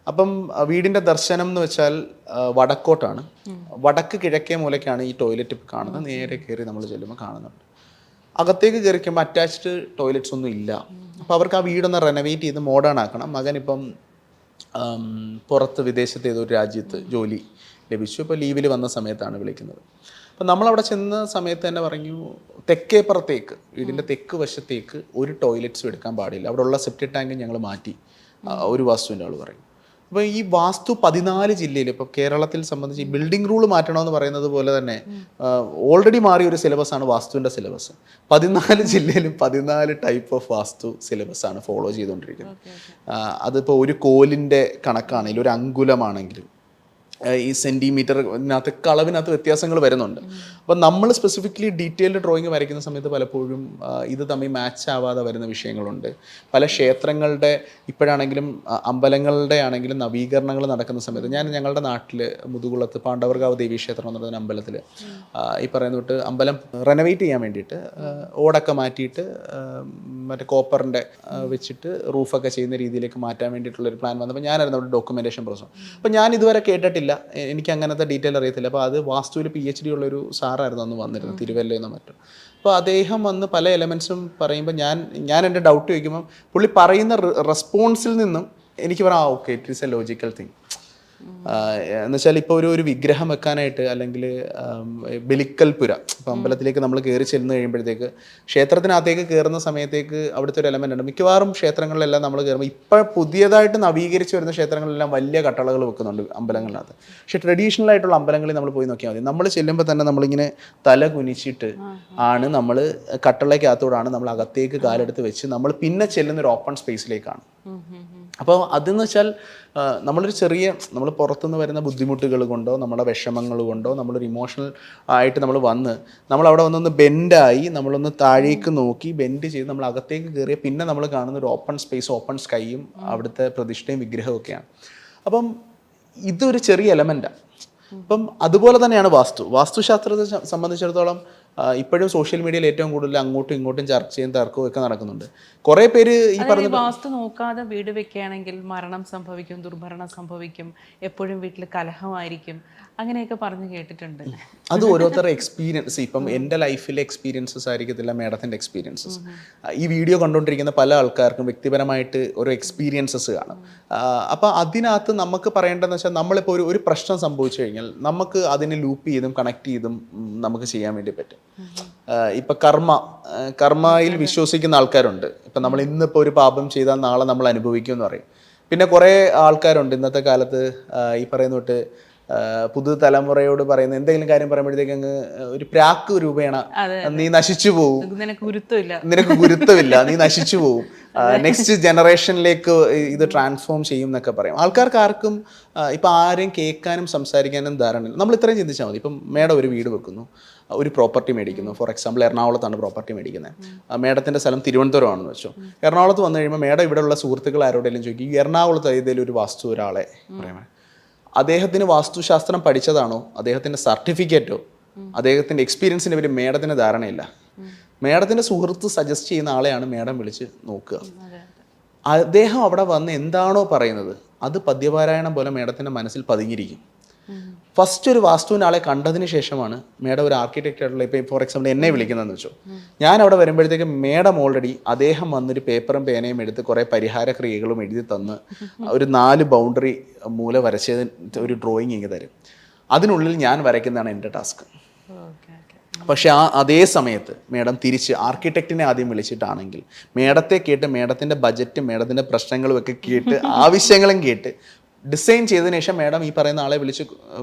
അപ്പം വീടിൻ്റെ ദർശനം എന്ന് വെച്ചാൽ വടക്കോട്ടാണ്, വടക്ക് കിഴക്കേ മൂലയ്ക്കാണ് ഈ ടോയ്ലറ്റ് കാണുന്നത്. നേരെ കയറി നമ്മൾ ചെല്ലുമ്പോൾ കാണുന്നുണ്ട്. അകത്തേക്ക് കയറിക്കുമ്പോൾ അറ്റാച്ച്ഡ് ടോയ്ലറ്റ്സ് ഒന്നും ഇല്ല. അപ്പോൾ അവർക്ക് ആ വീടൊന്ന് റെനോവേറ്റ് ചെയ്ത് മോഡേൺ ആക്കണം. മകനിപ്പം പുറത്ത് വിദേശത്ത് ഏതൊരു രാജ്യത്ത് ജോലി ലഭിച്ചു. ഇപ്പോൾ ലീവിൽ വന്ന സമയത്താണ് വിളിക്കുന്നത്. അപ്പം നമ്മളവിടെ ചെന്ന സമയത്ത് തന്നെ പറഞ്ഞു, തെക്കേപ്പുറത്തേക്ക്, വീടിൻ്റെ തെക്ക് വശത്തേക്ക് ഒരു ടോയ്ലറ്റ്സും എടുക്കാൻ പാടില്ല, അവിടെ ഉള്ള സെപ്റ്റിക് ടാങ്ക് ഞങ്ങൾ മാറ്റി, ഒരു വാസ്തുവിൻ്റെ ആൾ പറയും. അപ്പോൾ ഈ വാസ്തു 14 ജില്ലയിൽ, ഇപ്പോൾ കേരളത്തിൽ സംബന്ധിച്ച് ഈ ബിൽഡിംഗ് റൂൾ മാറ്റണമെന്ന് പറയുന്നത് പോലെ തന്നെ ഓൾറെഡി മാറിയ ഒരു സിലബസാണ് വാസ്തുവിൻ്റെ സിലബസ്. 14 ജില്ലയിലും 14 ടൈപ്പ് ഓഫ് വാസ്തു സിലബസാണ് ഫോളോ ചെയ്തുകൊണ്ടിരിക്കുന്നത്. അതിപ്പോൾ ഒരു കോലിൻ്റെ കണക്കാണെങ്കിലും ഒരു അങ്കുലമാണെങ്കിലും ഈ സെൻറ്റിമീറ്ററിനകത്ത് അളവിനകത്ത് വ്യത്യാസങ്ങൾ വരുന്നുണ്ട്. അപ്പം നമ്മൾ സ്പെസിഫിക്കലി ഡീറ്റെയിൽഡ് ഡ്രോയിങ് വരയ്ക്കുന്ന സമയത്ത് പലപ്പോഴും ഇത് തമ്മിൽ മാച്ച് ആവാതെ വരുന്ന വിഷയങ്ങളുണ്ട്. പല ക്ഷേത്രങ്ങളുടെ, ഇപ്പോഴാണെങ്കിലും അമ്പലങ്ങളുടെ ആണെങ്കിലും നവീകരണങ്ങൾ നടക്കുന്ന സമയത്ത്, ഞങ്ങളുടെ നാട്ടിൽ മുതുകുളത്ത് പാണ്ഡവർകാവ് ദേവീക്ഷേത്രം എന്ന് പറയുന്ന അമ്പലത്തിൽ ഈ പറയുന്ന തൊട്ട് അമ്പലം റെനോവേറ്റ് ചെയ്യാൻ വേണ്ടിയിട്ട് ഓടൊക്കെ മാറ്റിയിട്ട് മറ്റേ കോപ്പറിൻ്റെ വെച്ചിട്ട് റൂഫൊക്കെ ചെയ്യുന്ന രീതിയിലേക്ക് മാറ്റാൻ വേണ്ടിയിട്ടുള്ളൊരു പ്ലാൻ വന്നപ്പോൾ ഞാനായിരുന്നു അവിടെ ഡോക്യുമെൻറ്റേഷൻ പ്രോസസ്. അപ്പോൾ ഞാൻ ഇതുവരെ കേട്ടിട്ടില്ല, എനിക്ക് അങ്ങനത്തെ ഡീറ്റെയിൽ അറിയത്തില്ല. അപ്പോൾ അത് വാസ്തുവിൽ PhD ഉള്ളൊരു സാറായിരുന്നു അന്ന് വന്നിരുന്നത്, തിരുവല്ലയെന്നോ മറ്റും. അപ്പോൾ അദ്ദേഹം വന്ന് പല എലമെൻസും പറയുമ്പോൾ ഞാൻ എൻ്റെ ഡൗട്ട് ചോദിക്കുമ്പം പുള്ളി പറയുന്ന റെസ്പോൺസിൽ നിന്നും എനിക്ക് പറയാം, okay, it is A logical thing. എന്നുവെച്ചാൽ ഇപ്പോൾ ഒരു വിഗ്രഹം വെക്കാനായിട്ട്, അല്ലെങ്കിൽ ബലിക്കൽപുര, ഇപ്പോൾ അമ്പലത്തിലേക്ക് നമ്മൾ കയറി ചെന്ന് കഴിയുമ്പോഴത്തേക്ക് ക്ഷേത്രത്തിനകത്തേക്ക് കയറുന്ന സമയത്തേക്ക് അവിടുത്തെ ഒരു എലമെൻ്റ് ഉണ്ട്. മിക്കവാറും ക്ഷേത്രങ്ങളിലെല്ലാം നമ്മൾ കയറുമ്പോൾ ഇപ്പോൾ പുതിയതായിട്ട് നവീകരിച്ച് വരുന്ന ക്ഷേത്രങ്ങളിലെല്ലാം വലിയ കട്ടളകൾ വെക്കുന്നുണ്ട് അമ്പലങ്ങളിനകത്ത്. പക്ഷേ ട്രഡീഷണൽ ആയിട്ടുള്ള അമ്പലങ്ങളിൽ നമ്മൾ പോയി നോക്കിയാൽ മതി, നമ്മൾ ചെല്ലുമ്പോൾ തന്നെ നമ്മളിങ്ങനെ തല കുനിച്ചിട്ട് ആണ് നമ്മൾ കട്ടളയ്ക്കകത്തോടാണ് നമ്മൾ അകത്തേക്ക് കാലെടുത്ത് വെച്ച് നമ്മൾ പിന്നെ ചെല്ലുന്ന ഒരു ഓപ്പൺ സ്പേസിലേക്കാണ്. അപ്പോൾ അതെന്ന് വെച്ചാൽ നമ്മൾ പുറത്തുനിന്ന് വരുന്ന ബുദ്ധിമുട്ടുകൾ കൊണ്ടോ നമ്മുടെ വിഷമങ്ങൾ കൊണ്ടോ നമ്മളൊരു ഇമോഷണൽ ആയിട്ട് നമ്മളവിടെ വന്നൊന്ന് ബെൻഡായി, നമ്മളൊന്ന് താഴേക്ക് നോക്കി ബെൻഡ് ചെയ്ത് നമ്മൾ അകത്തേക്ക് കയറിയ പിന്നെ നമ്മൾ കാണുന്ന ഒരു ഓപ്പൺ സ്പേസ്, ഓപ്പൺ സ്കൈയും അവിടുത്തെ പ്രതിഷ്ഠയും വിഗ്രഹവും ഒക്കെയാണ്. അപ്പം ഇതൊരു ചെറിയ എലമെൻറ്റാണ്. അപ്പം അതുപോലെ തന്നെയാണ് വാസ്തുശാസ്ത്രത്തെ സംബന്ധിച്ചിടത്തോളം ഇപ്പോഴും സോഷ്യൽ മീഡിയയിൽ ഏറ്റവും കൂടുതൽ അങ്ങോട്ടും ഇങ്ങോട്ടും ചർച്ചയും തർക്കവും ഒക്കെ നടക്കുന്നുണ്ട്. കുറേ പേര് ഈ പറഞ്ഞ വാസ്തു നോക്കാതെ വീട് വെക്കുകയാണെങ്കിൽ മരണം സംഭവിക്കും, ദുർഭരണം സംഭവിക്കും, എപ്പോഴും വീട്ടിൽ കലഹമായിരിക്കും, അങ്ങനെയൊക്കെ പറഞ്ഞു കേട്ടിട്ടുണ്ട്. അത് ഓരോരുത്തരുടെ എക്സ്പീരിയൻസ്. ഇപ്പം എൻ്റെ ലൈഫിലെ എക്സ്പീരിയൻസസ് ആയിരിക്കത്തില്ല മേഡത്തിൻ്റെ എക്സ്പീരിയൻസസ്. ഈ വീഡിയോ കണ്ടുകൊണ്ടിരിക്കുന്ന പല ആൾക്കാർക്കും വ്യക്തിപരമായിട്ട് ഓരോ എക്സ്പീരിയൻസസ് കാണും. അപ്പോൾ അതിനകത്ത് നമുക്ക് പറയേണ്ടതെന്ന് വെച്ചാൽ, നമ്മളിപ്പോൾ ഒരു പ്രശ്നം സംഭവിച്ചു കഴിഞ്ഞാൽ നമുക്ക് അതിനെ ലൂപ്പ് ചെയ്തും കണക്ട് ചെയ്തും നമുക്ക് ചെയ്യാൻ വേണ്ടി പറ്റും. ഇപ്പം കർമ്മയിൽ വിശ്വസിക്കുന്ന ആൾക്കാരുണ്ട്. ഇപ്പം നമ്മൾ ഇന്നിപ്പോൾ ഒരു പാപം ചെയ്താൽ നാളെ നമ്മൾ അനുഭവിക്കും എന്ന് പറയും. പിന്നെ കുറേ ആൾക്കാരുണ്ട് ഇന്നത്തെ കാലത്ത് ഈ പറയുന്ന തൊട്ട് പുതുതലമുറയോട് പറയുന്ന എന്തെങ്കിലും കാര്യം പറയുമ്പോഴത്തേക്ക് അങ്ങ് ഒരു പ്രാക്ക് രൂപേണ നീ നശിച്ചു പോവും, നിനക്ക് ഗുരുത്വമില്ല, നീ നശിച്ചു പോവും, നെക്സ്റ്റ് ജനറേഷനിലേക്ക് ഇത് ട്രാൻസ്ഫോം ചെയ്യും എന്നൊക്കെ പറയും. ആൾക്കാർക്ക് ആർക്കും ഇപ്പം ആരെയും കേൾക്കാനും സംസാരിക്കാനും ധാരണയില്ല. നമ്മൾ ഇത്രയും ചിന്തിച്ചാൽ മതി. ഇപ്പം മേഡം ഒരു വീട് വെക്കുന്നു, ഒരു പ്രോപ്പർട്ടി മേടിക്കുന്നു. ഫോർ എക്സാമ്പിൾ എറണാകുളത്താണ് പ്രോപ്പർട്ടി മേടിക്കുന്നത്. മേഡത്തിൻ്റെ സ്ഥലം തിരുവനന്തപുരമാണെന്ന് വെച്ചോ. എറണാകുളത്ത് വന്നു കഴിയുമ്പോൾ മേഡം ഇവിടെയുള്ള സുഹൃത്തുക്കൾ ആരോടെങ്കിലും ചോദിക്കും, ഈ എറണാകുളത്ത് ഏതെങ്കിലും ഒരു വാസ്തു ഒരാളെ പറയാൻ, അദ്ദേഹത്തിന് വാസ്തുശാസ്ത്രം പഠിച്ചതാണോ, അദ്ദേഹത്തിൻ്റെ സർട്ടിഫിക്കറ്റോ, അദ്ദേഹത്തിൻ്റെ എക്സ്പീരിയൻസിനെ പറ്റി മേഡത്തിന് ധാരണയില്ല. മേഡത്തിൻ്റെ സുഹൃത്ത് സജസ്റ്റ് ചെയ്യുന്ന ആളെയാണ് മേഡം വിളിച്ച് നോക്കുക. അദ്ദേഹം അവിടെ വന്ന് എന്താണോ പറയുന്നത് അത് പദ്യപാരായണം പോലെ മേഡത്തിൻ്റെ മനസ്സിൽ പതിഞ്ഞിരിക്കും. ഫസ്റ്റ് ഒരു വാസ്തുവിൻ്റെ ആളെ കണ്ടതിന് ശേഷമാണ് മേഡം ഒരു ആർക്കിടെക്റ്റായിട്ടുള്ള, ഇപ്പോൾ ഫോർ എക്സാമ്പിൾ എന്നെ വിളിക്കുന്നതെന്ന് വെച്ചോ. ഞാൻ അവിടെ വരുമ്പോഴത്തേക്ക് മേഡം ഓൾറെഡി അദ്ദേഹം വന്നൊരു പേപ്പറും പേനയും എടുത്ത് കുറേ പരിഹാര ക്രിയകളും എഴുതി തന്ന് ഒരു 4 ബൗണ്ടറി മൂല വരച്ചത് ഒരു ഡ്രോയിങ് ഇങ്ങ് തരും. അതിനുള്ളിൽ ഞാൻ വരയ്ക്കുന്നതാണ് എൻ്റെ ടാസ്ക്. പക്ഷെ അതേ സമയത്ത് മേഡം തിരിച്ച് ആർക്കിടെക്റ്റിനെ ആദ്യം വിളിച്ചിട്ടാണെങ്കിൽ മേഡത്തെ കേട്ട് മേഡത്തിൻ്റെ ബജറ്റും മേഡത്തിൻ്റെ പ്രശ്നങ്ങളും ഒക്കെ കേട്ട് ആവശ്യങ്ങളും കേട്ട് ഡിസൈൻ ചെയ്തതിന് ശേഷം മേഡം ഈ പറയുന്ന ആളെ വിളിച്ച്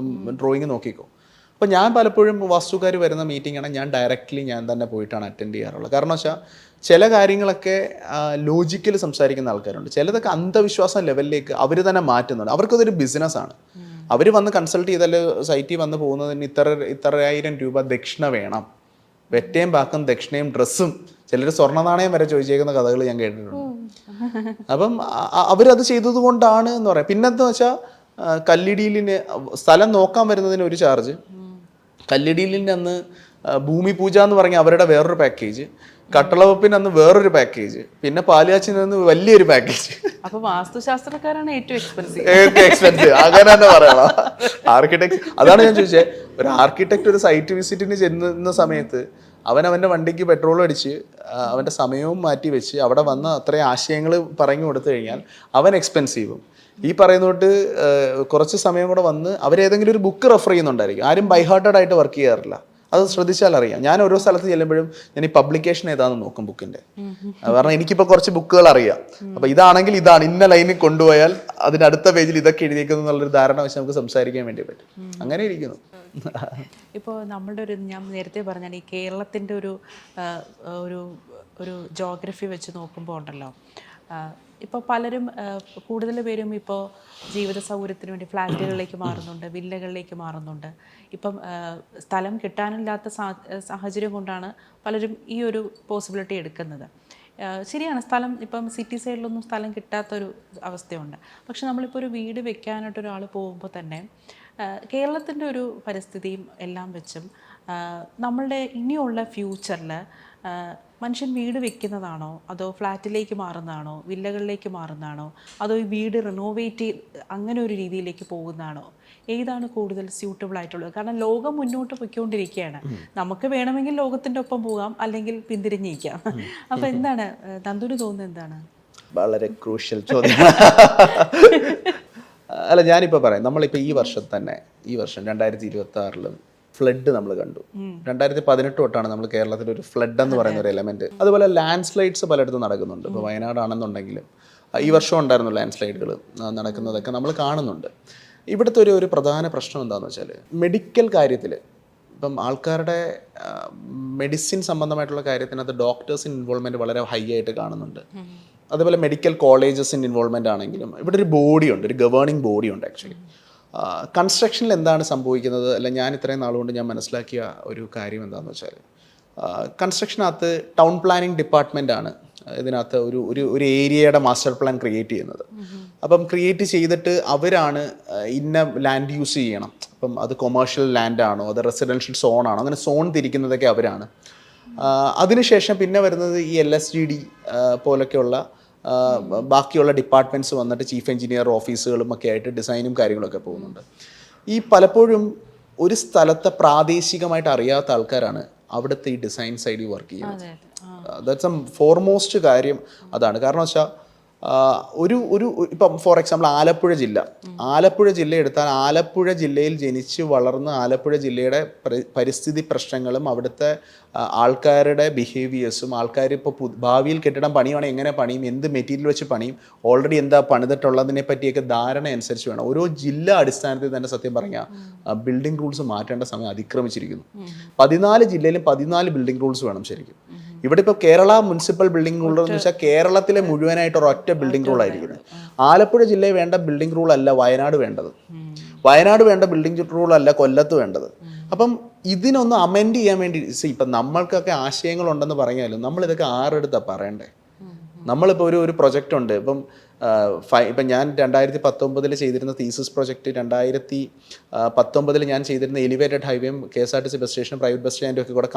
ഡ്രോയിങ് നോക്കിക്കോ. അപ്പോൾ ഞാൻ പലപ്പോഴും വാസ്തുക്കാർ വരുന്ന മീറ്റിംഗ് ആണ് ഞാൻ ഡയറക്റ്റ്ലി ഞാൻ തന്നെ പോയിട്ടാണ് അറ്റൻഡ് ചെയ്യാറുള്ളത്. കാരണം വെച്ചാൽ ചില കാര്യങ്ങളൊക്കെ ലോജിക്കൽ സംസാരിക്കുന്ന ആൾക്കാരുണ്ട്, ചിലതൊക്കെ അന്ധവിശ്വാസം ലെവലിലേക്ക് അവർ തന്നെ മാറ്റുന്നുണ്ട്. അവർക്കതൊരു ബിസിനസ്സാണ്. അവർ വന്ന് കൺസൾട്ട് ചെയ്താൽ സൈറ്റിൽ വന്ന് പോകുന്നതിന് ഇത്ര രൂപ ദക്ഷിണ വേണം, വെറ്റയും പാക്കും ദക്ഷിണയും ഡ്രസ്സും, ചിലർ സ്വർണ്ണ നാണയം വരെ ചോദിച്ചേക്കുന്ന കഥകൾ ഞാൻ കേട്ടിട്ടുണ്ട്. അപ്പം അവരത് ചെയ്തത് കൊണ്ടാണ് എന്ന് പറയാം. പിന്നെന്താ വെച്ചാൽ കല്ലിടിയിലിന് സ്ഥലം നോക്കാൻ വരുന്നതിന് ഒരു ചാർജ്, കല്ലിടിയിലിൻ്റെ അന്ന് ഭൂമി പൂജ എന്ന് പറഞ്ഞ അവരുടെ വേറൊരു പാക്കേജ്, കട്ടളവപ്പിന് അന്ന് വേറൊരു പാക്കേജ്, പിന്നെ പാലുകാച്ചിന് അന്ന് വലിയൊരു പാക്കേജ്. അപ്പൊ വാസ്തുശാസ്ത്രക്കാരാണ് ഏറ്റവും എക്സ്പെൻസീവ്. അങ്ങനെ തന്നെ പറയണം. ആർക്കിടെക്ട്, അതാണ് ഞാൻ ചോദിച്ചത്, ഒരു ആർക്കിടെക്ട് ഒരു സൈറ്റ് വിസിറ്റിന് ചെല്ലുന്ന സമയത്ത് അവൻ്റെ വണ്ടിക്ക് പെട്രോൾ അടിച്ച് അവൻ്റെ സമയവും മാറ്റി വെച്ച് അവിടെ വന്ന് അത്രയും ആശയങ്ങൾ പറഞ്ഞു കൊടുത്തു കഴിഞ്ഞാൽ അവൻ എക്സ്പെൻസീവും. ഈ പറയുന്നോട്ട് കുറച്ച് സമയം കൂടെ വന്ന് അവരേതെങ്കിലും ഒരു ബുക്ക് റെഫർ ചെയ്യുന്നുണ്ടായിരിക്കും. ആരും ബൈഹാർട്ടഡ് ആയിട്ട് വർക്ക് ചെയ്യാറില്ല. അത് ശ്രദ്ധിച്ചാൽ അറിയാം. ഞാൻ ഓരോ സ്ഥലത്ത് ചെല്ലുമ്പോഴും ഞാൻ ഈ പബ്ലിക്കേഷൻ ഏതാണെന്ന് നോക്കും ബുക്കിൻ്റെ. കാരണം എനിക്കിപ്പോൾ കുറച്ച് ബുക്കുകൾ അറിയാം. അപ്പോൾ ഇതാണെങ്കിൽ ഇതാണ്, ഇന്ന ലൈനിൽ കൊണ്ടുപോയാൽ അതിൻ്റെ അടുത്ത പേജിൽ ഇതൊക്കെ എഴുതിയേക്കുന്നു എന്നുള്ളൊരു ധാരണ വെച്ച് നമുക്ക് സംസാരിക്കാൻ വേണ്ടി പറ്റും. അങ്ങനെ ഇരിക്കുന്നു. ഇപ്പോൾ നമ്മളുടെ ഞാൻ നേരത്തെ പറഞ്ഞാൽ ഈ കേരളത്തിൻ്റെ ഒരു ഒരു ജോഗ്രഫി വെച്ച് നോക്കുമ്പോൾ ഉണ്ടല്ലോ, ഇപ്പോൾ പലരും കൂടുതൽ പേരും ഇപ്പോൾ ജീവിത സൗകര്യത്തിന് വേണ്ടി ഫ്ലാറ്റുകളിലേക്ക് മാറുന്നുണ്ട്, വില്ലകളിലേക്ക് മാറുന്നുണ്ട്. ഇപ്പം സ്ഥലം കിട്ടാനില്ലാത്ത സാഹചര്യം കൊണ്ടാണ് പലരും ഈ ഒരു പോസിബിലിറ്റി എടുക്കുന്നത്. ശരിയാണ്, സ്ഥലം ഇപ്പം സിറ്റി സൈഡിലൊന്നും സ്ഥലം കിട്ടാത്തൊരു അവസ്ഥയുണ്ട്. പക്ഷെ നമ്മളിപ്പോൾ ഒരു വീട് വെക്കാനായിട്ട് ഒരാൾ പോകുമ്പോൾ തന്നെ കേരളത്തിൻ്റെ ഒരു പരിസ്ഥിതിയും എല്ലാം വെച്ചും നമ്മളുടെ ഇനിയുള്ള ഫ്യൂച്ചറിൽ മനുഷ്യൻ വീട് വെക്കുന്നതാണോ, അതോ ഫ്ലാറ്റിലേക്ക് മാറുന്നതാണോ, വില്ലകളിലേക്ക് മാറുന്നതാണോ, അതോ ഈ വീട് റിനോവേറ്റ് അങ്ങനെ ഒരു രീതിയിലേക്ക് പോകുന്നതാണോ, ഏതാണ് കൂടുതൽ സ്യൂട്ടബിൾ ആയിട്ടുള്ളത്? കാരണം ലോകം മുന്നോട്ട് പൊയ്ക്കൊണ്ടിരിക്കുകയാണ്. നമുക്ക് വേണമെങ്കിൽ ലോകത്തിൻ്റെ ഒപ്പം പോകാം, അല്ലെങ്കിൽ പിന്തിരിഞ്ഞിരിക്കാം. അപ്പോൾ എന്താണ് നന്ദുന് തോന്നുന്നത്? എന്താണ് വളരെ ക്രൂഷ്യൽ ചോദ്യം. അല്ല, ഞാനിപ്പോൾ പറയാം, നമ്മളിപ്പോൾ ഈ വർഷം 2026 ഫ്ലഡ് നമ്മൾ കണ്ടു. 2018 തൊട്ടാണ് നമ്മൾ കേരളത്തിൽ ഒരു ഫ്ലഡ് എന്ന് പറയുന്ന ഒരു എലമെന്റ്. അതുപോലെ ലാൻഡ് സ്ലൈഡ്സ് പലയിടത്തും നടക്കുന്നുണ്ട്. ഇപ്പോൾ വയനാടാണെന്നുണ്ടെങ്കിലും ഈ വർഷം ഉണ്ടായിരുന്നു ലാൻഡ് സ്ലൈഡുകൾ നടക്കുന്നതൊക്കെ നമ്മൾ കാണുന്നുണ്ട്. ഇവിടുത്തെ ഒരു പ്രധാന പ്രശ്നം എന്താണെന്ന് വെച്ചാൽ മെഡിക്കൽ കാര്യത്തിൽ ഇപ്പം ആൾക്കാരുടെ മെഡിസിൻ സംബന്ധമായിട്ടുള്ള കാര്യത്തിനകത്ത് ഡോക്ടേഴ്സിൻ്റെ ഇൻവോൾവ്മെൻറ്റ് വളരെ ഹൈ ആയിട്ട് കാണുന്നുണ്ട്. അതുപോലെ മെഡിക്കൽ കോളേജസിൻ്റെ ഇൻവോൾവ്മെൻ്റ് ആണെങ്കിലും ഇവിടെ ഒരു ബോഡിയുണ്ട്, ഒരു ഗവേണിംഗ് ബോഡിയുണ്ട്. ആക്ച്വലി കൺസ്ട്രക്ഷനിൽ എന്താണ് സംഭവിക്കുന്നത്, അല്ല ഞാൻ ഇത്രയും നാളുകൊണ്ട് ഞാൻ മനസ്സിലാക്കിയ ഒരു കാര്യം എന്താണെന്ന് വെച്ചാൽ, കൺസ്ട്രക്ഷനകത്ത് ടൗൺ പ്ലാനിങ് ഡിപ്പാർട്ട്മെൻറ്റാണ് ഇതിനകത്ത് ഒരു ഏരിയയുടെ മാസ്റ്റർ പ്ലാൻ ക്രിയേറ്റ് ചെയ്യുന്നത്. അപ്പം ക്രിയേറ്റ് ചെയ്തിട്ട് അവരാണ് ഇന്ന ലാൻഡ് യൂസ് ചെയ്യണം, അപ്പം അത് കൊമേഴ്ഷ്യൽ ലാൻഡാണോ അത് റെസിഡൻഷ്യൽ സോണാണോ, അങ്ങനെ സോൺ തിരിക്കുന്നതൊക്കെ അവരാണ്. അതിനുശേഷം പിന്നെ വരുന്നത് ഈ LSGD പോലൊക്കെയുള്ള ബാക്കിയുള്ള ഡിപ്പാർട്ട്മെൻറ്റ്സ് വന്നിട്ട് ചീഫ് എഞ്ചിനീയർ ഓഫീസുകളും ഒക്കെ ആയിട്ട് ഡിസൈനും കാര്യങ്ങളൊക്കെ പോകുന്നുണ്ട്. ഈ പലപ്പോഴും ഒരു സ്ഥലത്തെ പ്രാദേശികമായിട്ട് അറിയാത്ത ആൾക്കാരാണ് അവിടുത്തെ ഈ ഡിസൈൻ സൈഡിൽ വർക്ക് ചെയ്യുന്നത്. ദാറ്റ്സ് എ ഫോർമോസ്റ്റ് കാര്യം അതാണ്. കാരണം വെച്ചാൽ ഇപ്പം ഫോർ എക്സാമ്പിൾ ആലപ്പുഴ ജില്ല എടുത്താൽ ആലപ്പുഴ ജില്ലയിൽ ജനിച്ച് വളർന്ന് ആലപ്പുഴ ജില്ലയുടെ പരിസ്ഥിതി പ്രശ്നങ്ങളും അവിടുത്തെ ആൾക്കാരുടെ ബിഹേവിയേഴ്സും, ആൾക്കാർ ഇപ്പോൾ ഭാവിയിൽ കെട്ടിടം പണിയുവാണെങ്കിൽ എങ്ങനെ പണിയും, എന്ത് മെറ്റീരിയൽ വെച്ച് പണിയും, ഓൾറെഡി എന്താ പണിതിട്ടുള്ളതിനെ പറ്റിയൊക്കെ ധാരണ അനുസരിച്ച് വേണം. ഓരോ ജില്ലാ അടിസ്ഥാനത്തിൽ തന്നെ സത്യം പറഞ്ഞാൽ ബിൽഡിംഗ് റൂൾസ് മാറ്റേണ്ട സമയം അതിക്രമിച്ചിരിക്കുന്നു. 14 ജില്ലയിലും 14 ബിൽഡിംഗ് റൂൾസ് വേണം ശരിക്കും. ഇവിടെ ഇപ്പോൾ കേരള മുനിസിപ്പൽ ബിൽഡിംഗ് റൂൾ എന്ന് വെച്ചാൽ കേരളത്തിലെ മുഴുവനായിട്ട് ഒരൊറ്റ ബിൽഡിംഗ് റൂൾ ആയിരിക്കുന്നത്. ആലപ്പുഴ ജില്ലയിൽ വേണ്ട ബിൽഡിംഗ് റൂൾ അല്ല വയനാട് വേണ്ടത്, വയനാട് വേണ്ട ബിൽഡിംഗ് റൂൾ അല്ല കൊല്ലത്ത് വേണ്ടത്. അപ്പം ഇതിനൊന്ന് അമെൻഡ് ചെയ്യാൻ വേണ്ടി ഇപ്പം നമ്മൾക്കൊക്കെ ആശയങ്ങളുണ്ടെന്ന് പറഞ്ഞാലും നമ്മളിതൊക്കെ ആരെടുത്താണ് പറയണ്ടേ? നമ്മളിപ്പോൾ ഒരു പ്രൊജക്റ്റ് ഉണ്ട്. ഇപ്പം ഞാൻ 2019 ചെയ്തിരുന്ന തീസിസ് പ്രൊജക്റ്റ്, 2019 ഞാൻ ചെയ്തിരുന്ന എലിവേറ്റഡ് ഹൈവേയും KSRTC ബസ് സ്റ്റേഷനും പ്രൈവറ്റ് ബസ് സ്റ്റാൻഡും ഒക്കെ കൂടെ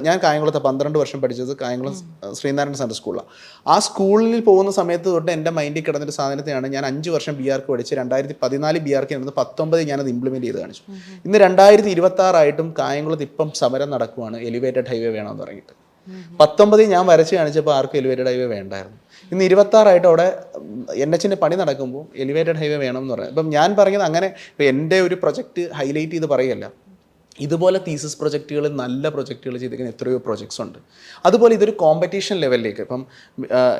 ഞാൻ കായംകുളത്ത് 12 വർഷം പഠിച്ചത് കായംകുളം ശ്രീനാരായണ സെൻട്രൽ സ്കൂളിലാണ്. ആ സ്കൂളിൽ പോകുന്ന സമയത്ത് തൊട്ട് എൻ്റെ മൈൻഡിൽ കിടന്നൊരു സാധനത്തെയാണ് ഞാൻ 5 വർഷം BRക്ക് പഠിച്ച് 2014 BRക്ക് നടന്ന് 19 ഞാനത് ഇംപ്ലിമെൻറ്റ് ചെയ്ത് കാണിച്ചു. ഇന്ന് 2026 ആയിട്ടും കായംകുളത്ത് ഇപ്പം സമരം നടക്കുവാണ്, എലിവേറ്റഡ് ഹൈവേ വേണമെന്ന് പറഞ്ഞിട്ട്. 19 ഞാൻ വരച്ച് കാണിച്ചപ്പോൾ ആർക്കും എലിവേറ്റഡ് ഹൈവേ വേണ്ടായിരുന്നു. ഇന്ന് 26 ആയിട്ട് അവിടെ NHന്റെ പണി നടക്കുമ്പോൾ എലിവേറ്റഡ് ഹൈവേ വേണമെന്ന് പറഞ്ഞു. അപ്പം ഞാൻ പറഞ്ഞത് അങ്ങനെ ഇപ്പം എൻ്റെ ഒരു പ്രൊജക്റ്റ് ഹൈലൈറ്റ് ചെയ്ത് പറയുകയല്ല, ഇതുപോലെ തീസിസ് പ്രൊജക്റ്റുകൾ, നല്ല പ്രൊജക്റ്റുകൾ ചെയ്തിരിക്കുന്ന എത്രയോ പ്രൊജക്ട്സ് ഉണ്ട്. അതുപോലെ ഇതൊരു കോമ്പറ്റീഷൻ ലെവലിലേക്ക്, ഇപ്പം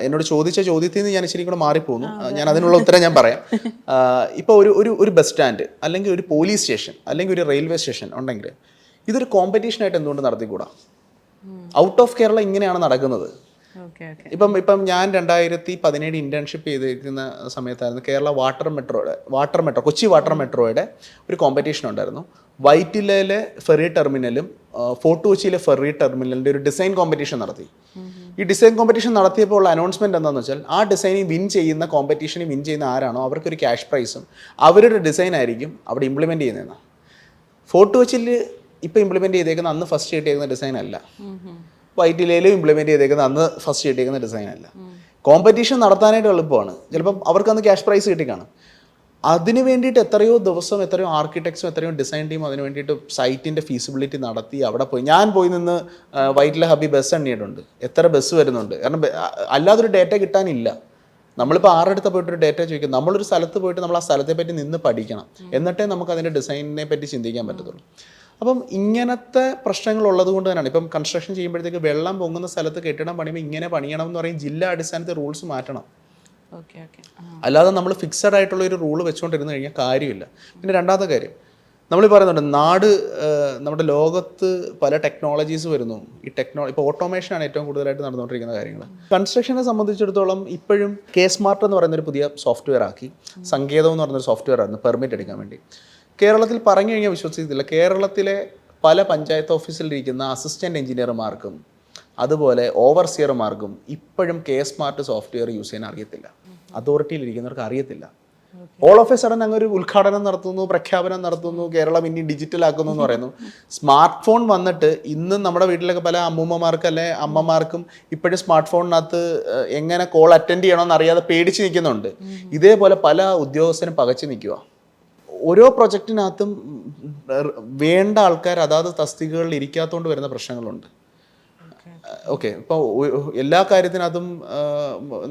എന്നോട് ചോദിച്ച ചോദ്യത്തിൽ നിന്ന് ഞാൻ ശരിക്കും കൂടെ മാറിപ്പോന്നു. ഞാൻ അതിനുള്ള ഉത്തരം ഞാൻ പറയാം. ഇപ്പോൾ ഒരു ബസ് സ്റ്റാൻഡ് അല്ലെങ്കിൽ ഒരു പോലീസ് സ്റ്റേഷൻ അല്ലെങ്കിൽ ഒരു റെയിൽവേ സ്റ്റേഷൻ ഉണ്ടെങ്കിൽ ഇതൊരു കോമ്പറ്റീഷനായിട്ട് എന്തുകൊണ്ട് നടത്തിക്കൂടാ? ഔട്ട് ഓഫ് കേരള ഇങ്ങനെയാണ് നടക്കുന്നത്. Okay okay. ഇപ്പം ഞാൻ 2017 ഇന്റേൺഷിപ്പ് ചെയ്തിരിക്കുന്ന സമയത്തായിരുന്നു Kerala water metro Kochi water മെട്രോയുടെ ഒരു കോമ്പറ്റീഷൻ ഉണ്ടായിരുന്നു. വൈറ്റിലയിലെ ഫെറി ടെർമിനലും ഫോർട്ട് കൊച്ചിയിലെ ഫെറി ടെർമിനലിൻ്റെ ഒരു ഡിസൈൻ കോമ്പറ്റീഷൻ നടത്തി. ഈ ഡിസൈൻ കോമ്പറ്റീഷൻ നടത്തിയപ്പോൾ ഉള്ള അനൗൺസ്മെന്റ് എന്താണെന്ന് വെച്ചാൽ ആ ഡിസൈനിൽ വിൻ ചെയ്യുന്ന കോമ്പറ്റീഷനിൽ വിൻ ചെയ്യുന്ന ആരാണോ അവർക്കൊരു ക്യാഷ് പ്രൈസും അവരുടെ ഡിസൈൻ ആയിരിക്കും അവിടെ ഇംപ്ലിമെൻറ്റ് ചെയ്യുന്നതെന്ന്. ഫോർട്ട് കൊച്ചിയിൽ ഇപ്പോൾ ഇംപ്ലിമെൻറ്റ് ചെയ്തേക്കുന്ന അന്ന് ഫസ്റ്റ് കിട്ടിയേക്കുന്ന ഡിസൈൻ അല്ല, വൈറ്റിലയിലും ഇംപ്ലിമെൻറ്റ് ചെയ്തേക്കുന്ന അന്ന് ഫസ്റ്റ് കിട്ടിയേക്കുന്ന ഡിസൈൻ അല്ല. കോമ്പറ്റീഷൻ നടത്താനായിട്ട് എളുപ്പമാണ്, ചിലപ്പം അവർക്കന്ന് ക്യാഷ് പ്രൈസ് കിട്ടിക്കാണും. അതിന് വേണ്ടിയിട്ട് എത്രയോ ദിവസം എത്രയോ ആർക്കിടെക്ട്സും എത്രയോ ഡിസൈൻ ടീമും അതിന് വേണ്ടിയിട്ട് സൈറ്റിൻ്റെ ഫീസിബിലിറ്റി നടത്തി അവിടെ പോയി. ഞാൻ പോയി നിന്ന് വൈറ്റില ഹബി ബസ് എണ്ണിയിട്ടുണ്ട്, എത്ര ബസ് വരുന്നുണ്ട്. കാരണം അല്ലാതൊരു ഡേറ്റ കിട്ടാനില്ല. നമ്മളിപ്പോൾ ആരുടെ പോയിട്ടൊരു ഡേറ്റ ചോദിക്കും, നമ്മളൊരു സ്ഥലത്ത് പോയിട്ട് നമ്മൾ ആ സ്ഥലത്തെ പറ്റി നിന്ന് പഠിക്കണം, എന്നിട്ടേ നമുക്ക് അതിൻ്റെ ഡിസൈനിനെ പറ്റി ചിന്തിക്കാൻ പറ്റത്തുള്ളൂ. അപ്പം ഇങ്ങനത്തെ പ്രശ്നങ്ങൾ ഉള്ളത് കൊണ്ട് തന്നെയാണ് ഇപ്പം കൺസ്ട്രക്ഷൻ ചെയ്യുമ്പോഴത്തേക്ക് വെള്ളം പൊങ്ങുന്ന സ്ഥലത്ത് കെട്ടിടം പണിയുമ്പോൾ ഇങ്ങനെ പണിയണം എന്ന് പറയും. ജില്ലാ അടിസ്ഥാനത്തിൽ റൂൾസ് മാറ്റണം. അല്ലാതെ നമ്മൾ ഫിക്സഡ് ആയിട്ടുള്ള ഒരു റൂള് വെച്ചുകൊണ്ടിരുന്ന് കഴിഞ്ഞാൽ കാര്യമില്ല. പിന്നെ രണ്ടാമത്തെ കാര്യം നമ്മൾ പറയുന്നുണ്ട്, നമ്മുടെ ലോകത്ത് പല ടെക്നോളജീസ് വരുന്നു. ഈ ഇപ്പോൾ ഓട്ടോമേഷനാണ് ഏറ്റവും കൂടുതലായിട്ട് നടന്നുകൊണ്ടിരിക്കുന്ന കാര്യങ്ങൾ. കൺസ്ട്രക്ഷനെ സംബന്ധിച്ചിടത്തോളം ഇപ്പോഴും സ്മാർട്ട് എന്ന് പറയുന്നൊരു പുതിയ സോഫ്റ്റ്വെയർ ആക്കി. സങ്കേതം എന്ന് പറയുന്നൊരു സോഫ്റ്റ്വെയർ ആയിരുന്നു പെർമിറ്റ് എടുക്കാൻ വേണ്ടി. കേരളത്തിൽ പറഞ്ഞു കഴിഞ്ഞാൽ വിശ്വസിക്കത്തില്ല, കേരളത്തിലെ പല പഞ്ചായത്ത് ഓഫീസിലിരിക്കുന്ന അസിസ്റ്റൻറ്റ് എഞ്ചിനീയർമാർക്കും അതുപോലെ ഓവർസിയർമാർക്കും ഇപ്പോഴും സ്മാർട്ട് സോഫ്റ്റ്വെയർ യൂസ് ചെയ്യാൻ അറിയത്തില്ല. അതോറിറ്റിയിലിരിക്കുന്നവർക്ക് അറിയത്തില്ല. ഓൾ ഓഫ് എ സഡൻ അങ്ങ് ഒരു ഉദ്ഘാടനം നടത്തുന്നു, പ്രഖ്യാപനം നടത്തുന്നു, കേരളം ഇനി ഡിജിറ്റൽ ആക്കുന്നു എന്ന് പറയുന്നു. സ്മാർട്ട് ഫോൺ വന്നിട്ട് ഇന്ന് നമ്മുടെ വീട്ടിലൊക്കെ പല അമ്മൂമ്മമാർക്ക് അല്ലെ അമ്മമാർക്കും ഇപ്പോഴും സ്മാർട്ട് ഫോണിനകത്ത് എങ്ങനെ കോൾ അറ്റൻഡ് ചെയ്യണമെന്ന് അറിയാതെ പേടിച്ച് നിൽക്കുന്നുണ്ട്. ഇതേപോലെ പല ഉദ്യോഗസ്ഥരും പകച്ചു നിൽക്കുക. ഓരോ പ്രൊജക്റ്റിനകത്തും വേണ്ട ആൾക്കാർ അതാത് തസ്തികകളിൽ ഇരിക്കാത്തതുകൊണ്ട് വരുന്ന പ്രശ്നങ്ങളുണ്ട്. ഓക്കെ, ഇപ്പോൾ എല്ലാ കാര്യത്തിനകത്തും